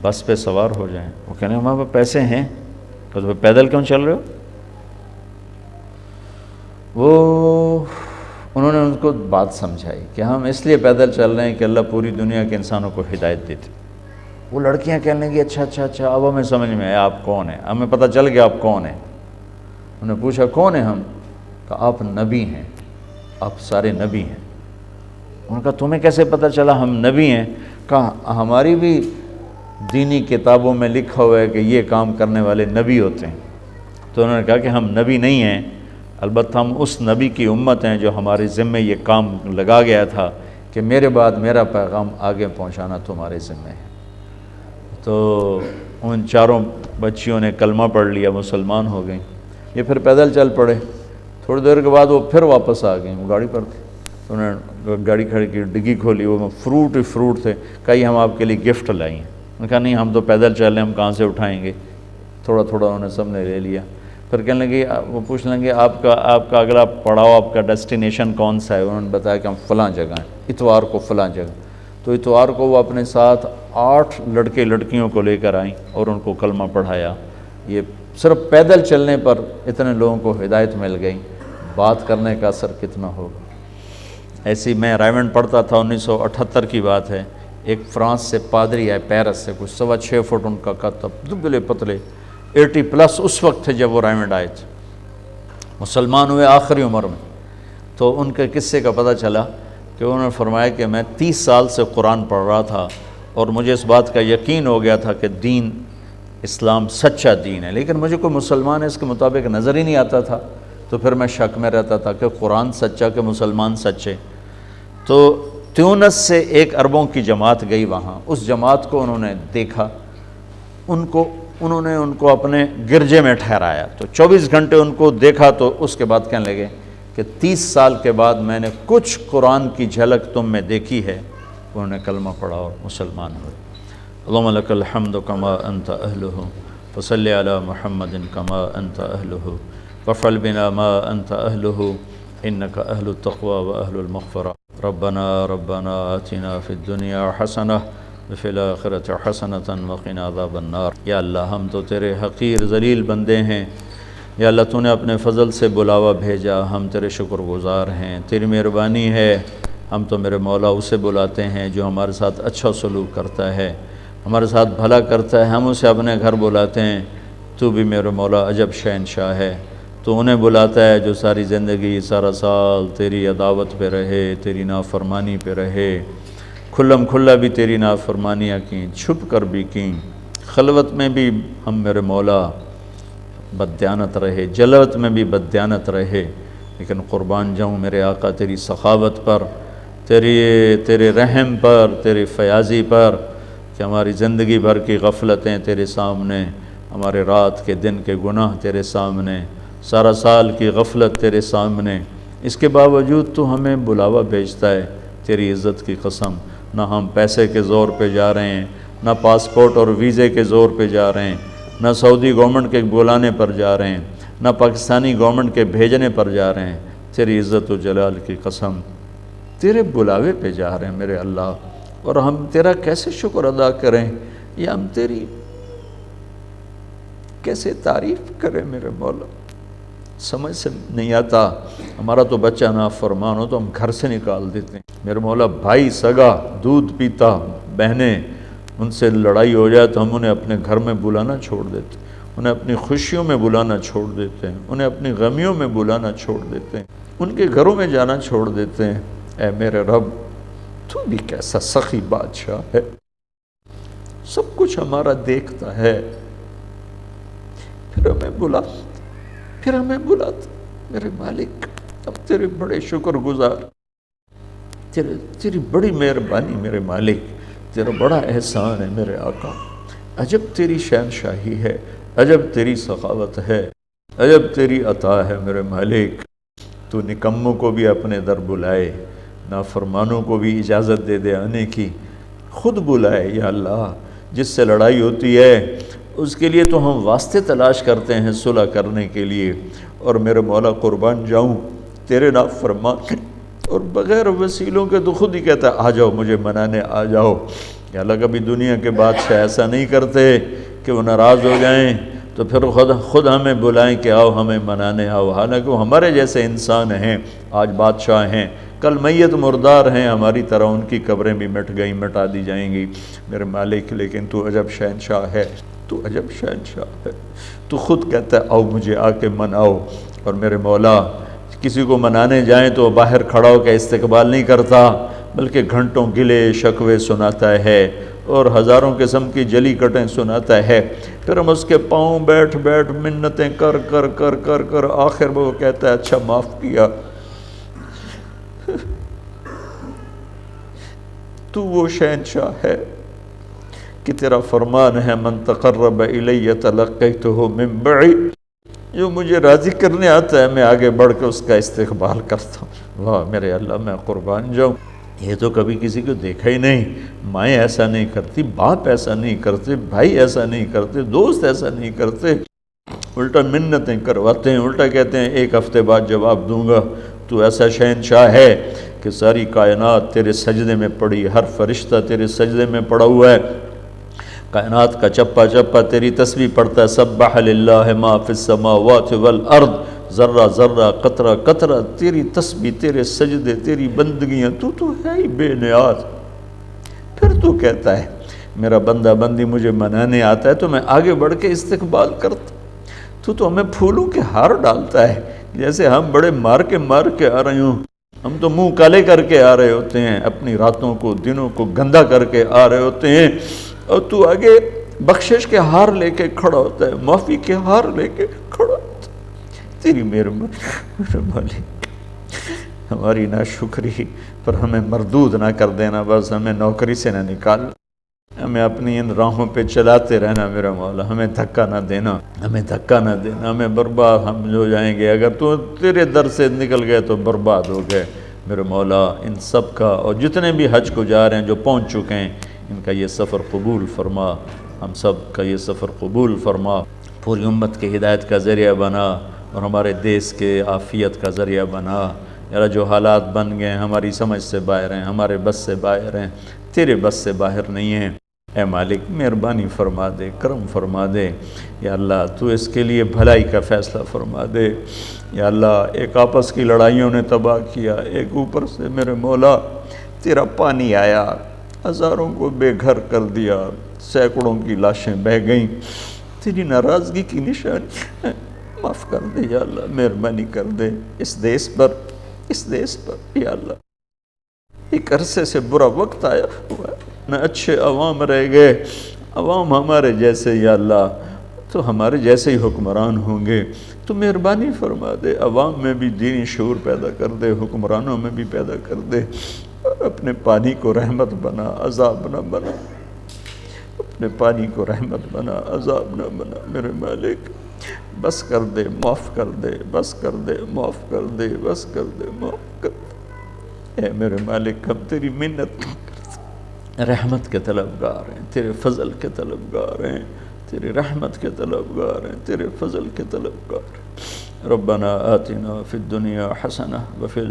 بس پہ سوار ہو جائیں۔ وہ کہنے ہمارے پاس پیسے ہیں، تو پیدل کیوں چل رہے ہو؟ انہوں نے ان کو بات سمجھائی کہ ہم اس لیے پیدل چل رہے ہیں کہ اللہ پوری دنیا کے انسانوں کو ہدایت دیتے۔ وہ لڑکیاں کہنے لگی اچھا اب ہمیں سمجھ میں آیا آپ کون ہیں، ہمیں پتہ چل گیا آپ کون ہیں۔ انہوں نے پوچھا کون ہیں ہم؟ کہا آپ نبی ہیں، آپ سارے نبی ہیں۔ انہوں نے کہا تمہیں کیسے پتہ چلا ہم نبی ہیں؟ کہا ہماری بھی دینی کتابوں میں لکھا ہوا ہے کہ یہ کام کرنے والے نبی ہوتے ہیں۔ تو انہوں نے کہا کہ ہم نبی نہیں ہیں، البتہ ہم اس نبی کی امت ہیں جو ہمارے ذمے یہ کام لگا گیا تھا کہ میرے بعد میرا پیغام آگے پہنچانا تمہارے ذمے ہے۔ تو ان 4 بچیوں نے کلمہ پڑھ لیا، مسلمان ہو گئیں۔ یہ پھر پیدل چل پڑے، تھوڑی دیر کے بعد وہ پھر واپس آ گئیں، وہ گاڑی پر تھے۔ تو انہوں نے گاڑی کھڑی کی، ڈگی کھولی، وہ فروٹ تھے، کہا ہم آپ کے لیے گفٹ لائیں ہیں۔ انہوں نے کہا نہیں ہم تو پیدل چل رہے ہیں، ہم کہاں سے اٹھائیں گے؟ تھوڑا انہوں نے سب نے لے لیا۔ پھر کہنے لگے وہ پوچھ لیں گے آپ کا اگلا پڑاؤ، آپ کا ڈیسٹینیشن کون سا ہے؟ انہوں نے بتایا کہ ہم فلاں جگہ ہیں، اتوار کو فلاں جگہ۔ تو اتوار کو وہ اپنے ساتھ 8 لڑکے لڑکیوں کو لے کر آئیں اور ان کو کلمہ پڑھایا۔ یہ صرف پیدل چلنے پر اتنے لوگوں کو ہدایت مل گئی، بات کرنے کا اثر کتنا ہوگا۔ ایسی میں رائمنڈ پڑھتا تھا، 1978 کی بات ہے، ایک فرانس سے پادری آئے، پیرس سے، کچھ 6.25 فٹ ان کا قد، دبلے پتلے، 80+ اس وقت تھے جب وہ رائمنڈ آئے تھے، مسلمان ہوئے آخری عمر میں۔ تو ان کے قصے کا پتہ چلا کہ انہوں نے فرمایا کہ میں 30 سال سے قرآن پڑھ رہا تھا اور مجھے اس بات کا یقین ہو گیا تھا کہ دین اسلام سچا دین ہے، لیکن مجھے کوئی مسلمان اس کے مطابق نظر ہی نہیں آتا تھا۔ تو پھر میں شک میں رہتا تھا کہ قرآن سچا کہ مسلمان سچے۔ تو تیونس سے 1 اربوں کی جماعت گئی وہاں، اس جماعت کو انہوں نے دیکھا، انہوں نے ان کو اپنے گرجے میں ٹھہرایا، تو 24 گھنٹے ان کو دیکھا۔ تو اس کے بعد کہنے لگے کہ 30 سال کے بعد میں نے کچھ قرآن کی جھلک تم میں دیکھی ہے۔ انہوں نے کلمہ پڑھا اور مسلمان ہوئے۔ اللہم لک الحمد کما انت اہلہ فصلی علی محمد کما انت اہلہ وافعل بنا ما انت اہلہ انک اہل التقوی و اہل المغفرہ۔ ربنا آتنا فی الدنیا حسنہ وفی الآخرۃ حسنۃ وقنا عذاب النار۔ یا اللہ ہم تو تیرے حقیر ذلیل بندے ہیں، یا اللہ تو نے اپنے فضل سے بلاوا بھیجا، ہم تیرے شکر گزار ہیں، تیری مہربانی ہے، ہم تو میرے مولا اسے بلاتے ہیں جو ہمارے ساتھ اچھا سلوک کرتا ہے، ہمارے ساتھ بھلا کرتا ہے، ہم اسے اپنے گھر بلاتے ہیں۔ تو بھی میرے مولا عجب شہنشاہ ہے، تو انہیں بلاتا ہے جو ساری زندگی سارا سال تیری عداوت پہ رہے، تیری نافرمانی پہ رہے، کھلم کھلا بھی تیری نافرمانیاں کیں، چھپ کر بھی کیں، خلوت میں بھی ہم میرے مولا بددیانت رہے، جلوت میں بھی بددیانت رہے، لیکن قربان جاؤں میرے آقا تیری سخاوت پر، تیرے رحم پر، تیری فیاضی پر، کہ ہماری زندگی بھر کی غفلتیں تیرے سامنے، ہمارے رات کے دن کے گناہ تیرے سامنے، سارا سال کی غفلت تیرے سامنے، اس کے باوجود تو ہمیں بلاوا بھیجتا ہے۔ تیری عزت کی قسم، نہ ہم پیسے کے زور پہ جا رہے ہیں، نہ پاسپورٹ اور ویزے کے زور پہ جا رہے ہیں، نہ سعودی گورنمنٹ کے بلانے پر جا رہے ہیں، نہ پاکستانی گورنمنٹ کے بھیجنے پر جا رہے ہیں، تیری عزت و جلال کی قسم تیرے بلاوے پہ جا رہے ہیں میرے اللہ، اور ہم تیرا کیسے شکر ادا کریں، یا ہم تیری کیسے تعریف کریں میرے مولا، سمجھ سے نہیں آتا۔ ہمارا تو بچہ نافرمان ہو تو ہم گھر سے نکال دیتے ہیں میرے مولا، بھائی سگا دودھ پیتا، بہنیں ان سے لڑائی ہو جائے تو ہم انہیں اپنے گھر میں بلانا چھوڑ دیتے ہیں، انہیں اپنی خوشیوں میں بلانا چھوڑ دیتے ہیں، انہیں اپنی غمیوں میں بلانا چھوڑ دیتے ہیں، ان کے گھروں میں جانا چھوڑ دیتے ہیں۔ اے میرے رب تو بھی کیسا سخی بادشاہ ہے، سب کچھ ہمارا دیکھتا ہے، پھر ہمیں بلاتا میرے مالک، اب تیرے بڑے شکر گزار، تیری بڑی مہربانی میرے مالک، تیرا بڑا احسان ہے میرے آقا، عجب تیری شہنشاہی ہے، عجب تیری سخاوت ہے، عجب تیری عطا ہے میرے مالک۔ تو نکموں کو بھی اپنے در بلائے، نافرمانوں کو بھی اجازت دے دے آنے کی، خود بلائے یا اللہ۔ جس سے لڑائی ہوتی ہے اس کے لیے تو ہم واسطے تلاش کرتے ہیں صلح کرنے کے لیے، اور میرے مولا قربان جاؤں تیرے نافرمان اور بغیر وسیلوں کے تو خود ہی کہتا ہے آ جاؤ مجھے منانے آ جاؤ۔ یا اللہ کبھی دنیا کے بادشاہ ایسا نہیں کرتے کہ وہ ناراض ہو جائیں تو پھر خود ہمیں بلائیں کہ آؤ ہمیں منانے آؤ، حالانکہ وہ ہمارے جیسے انسان ہیں، آج بادشاہ ہیں، کل میت مردار ہیں ہماری طرح، ان کی قبریں بھی مٹ گئیں، مٹا دی جائیں گی میرے مالک، لیکن تو عجب شہنشاہ ہے، تو عجب شہنشاہ ہے، تو خود کہتا ہے آؤ مجھے آ کے مناؤ۔ اور میرے مولا کسی کو منانے جائیں تو باہر کھڑا ہو کے استقبال نہیں کرتا، بلکہ گھنٹوں گلے شکوے سناتا ہے اور ہزاروں قسم کی جلی کٹیں سناتا ہے، پھر ہم اس کے پاؤں بیٹھ بیٹھ منتیں کر کر کر کر کر آخر میں وہ کہتا ہے اچھا معاف کیا۔ تو وہ شہنشاہ ہے کہ تیرا فرمان ہے من تقرب الی تلقیتہ من بعید، جو مجھے راضی کرنے آتا ہے میں آگے بڑھ کے اس کا استقبال کرتا ہوں۔ واہ میرے اللہ میں قربان جاؤں، یہ تو کبھی کسی کو دیکھا ہی نہیں، مائیں ایسا نہیں کرتی، باپ ایسا نہیں کرتے، بھائی ایسا نہیں کرتے، دوست ایسا نہیں کرتے، الٹا منتیں کرواتے ہیں، الٹا کہتے ہیں ایک ہفتے بعد جواب دوں گا۔ تو ایسا شہنشاہ ہے کہ ساری کائنات تیرے سجدے میں پڑی، ہر فرشتہ تیرے سجدے میں پڑا ہوا ہے، کائنات کا چپا چپا تیری تسبیح پڑھتا ہے، سبح للہ ما فی السماوات والارض، ذرہ ذرہ قطرہ قطرہ تیری تسبیح، تیرے سجدے، تیری بندگیاں، تو ہے ہی بے نیاز۔ پھر تو کہتا ہے میرا بندہ بندی مجھے منانے آتا ہے تو میں آگے بڑھ کے استقبال کرتا، تو ہمیں پھولوں کے ہار ڈالتا ہے، جیسے ہم بڑے مار کے آ رہے ہوں، ہم تو منہ کالے کر کے آ رہے ہوتے ہیں، اپنی راتوں کو دنوں کو گندا کر کے آ رہے ہوتے ہیں، اور تو آگے بخشش کے ہار لے کے کھڑا ہوتا ہے، معافی کے ہار لے کے کھڑا ہوتا ہے۔ تیری مہربانی، ہماری ناشکری پر ہمیں مردود نہ کر دینا، بس ہمیں نوکری سے نہ نکال، ہمیں اپنی ان راہوں پہ چلاتے رہنا میرا مولا، ہمیں دھکا نہ دینا، ہمیں برباد ہم ہو جائیں گے، اگر تو تیرے در سے نکل گئے تو برباد ہو گئے میرے مولا۔ ان سب کا اور جتنے بھی حج کو جا رہے ہیں جو پہنچ چکے ہیں، ان کا یہ سفر قبول فرما، ہم سب کا یہ سفر قبول فرما، پوری امت کی ہدایت کا ذریعہ بنا اور ہمارے دیس کے عافیت کا ذریعہ بنا۔ یار جو حالات بن گئے ہماری سمجھ سے باہر ہیں، ہمارے بس سے باہر ہیں، تیرے بس سے باہر نہیں ہیں۔ اے مالک مہربانی فرما دے، کرم فرما دے، یا اللہ تو اس کے لیے بھلائی کا فیصلہ فرما دے، یا اللہ ایک آپس کی لڑائیوں نے تباہ کیا، ایک اوپر سے میرے مولا تیرا پانی آیا، ہزاروں کو بے گھر کر دیا، سینکڑوں کی لاشیں بہہ گئیں، تیری ناراضگی کی نشانی، معاف کر دے یا اللہ، مہربانی کر دے اس دیس پر یا اللہ۔ ایک عرصے سے برا وقت آیا ہوا ہے، نہ اچھے عوام رہ گئے، عوام ہمارے جیسے یا اللہ، تو ہمارے جیسے ہی حکمران ہوں گے، تو مہربانی فرما دے، عوام میں بھی دینی شعور پیدا کر دے، حکمرانوں میں بھی پیدا کر دے، اور اپنے پانی کو رحمت بنا، عذاب نہ بنا، اپنے پانی کو رحمت بنا، عذاب نہ بنا، میرے مالک بس کر دے، معاف کر دے، بس کر دے، معاف کر دے، بس کر دے، معاف کر دے، اے میرے مالک ہم تیری منت رحمت کے طلبگار ہیں، تیرے فضل کے طلبگار ہیں، تیری رحمت کے طلبگار ہیں، تیرے فضل کے طلبگار ہیں۔ ربنا آتنا فی الدنیا حسنہ وفی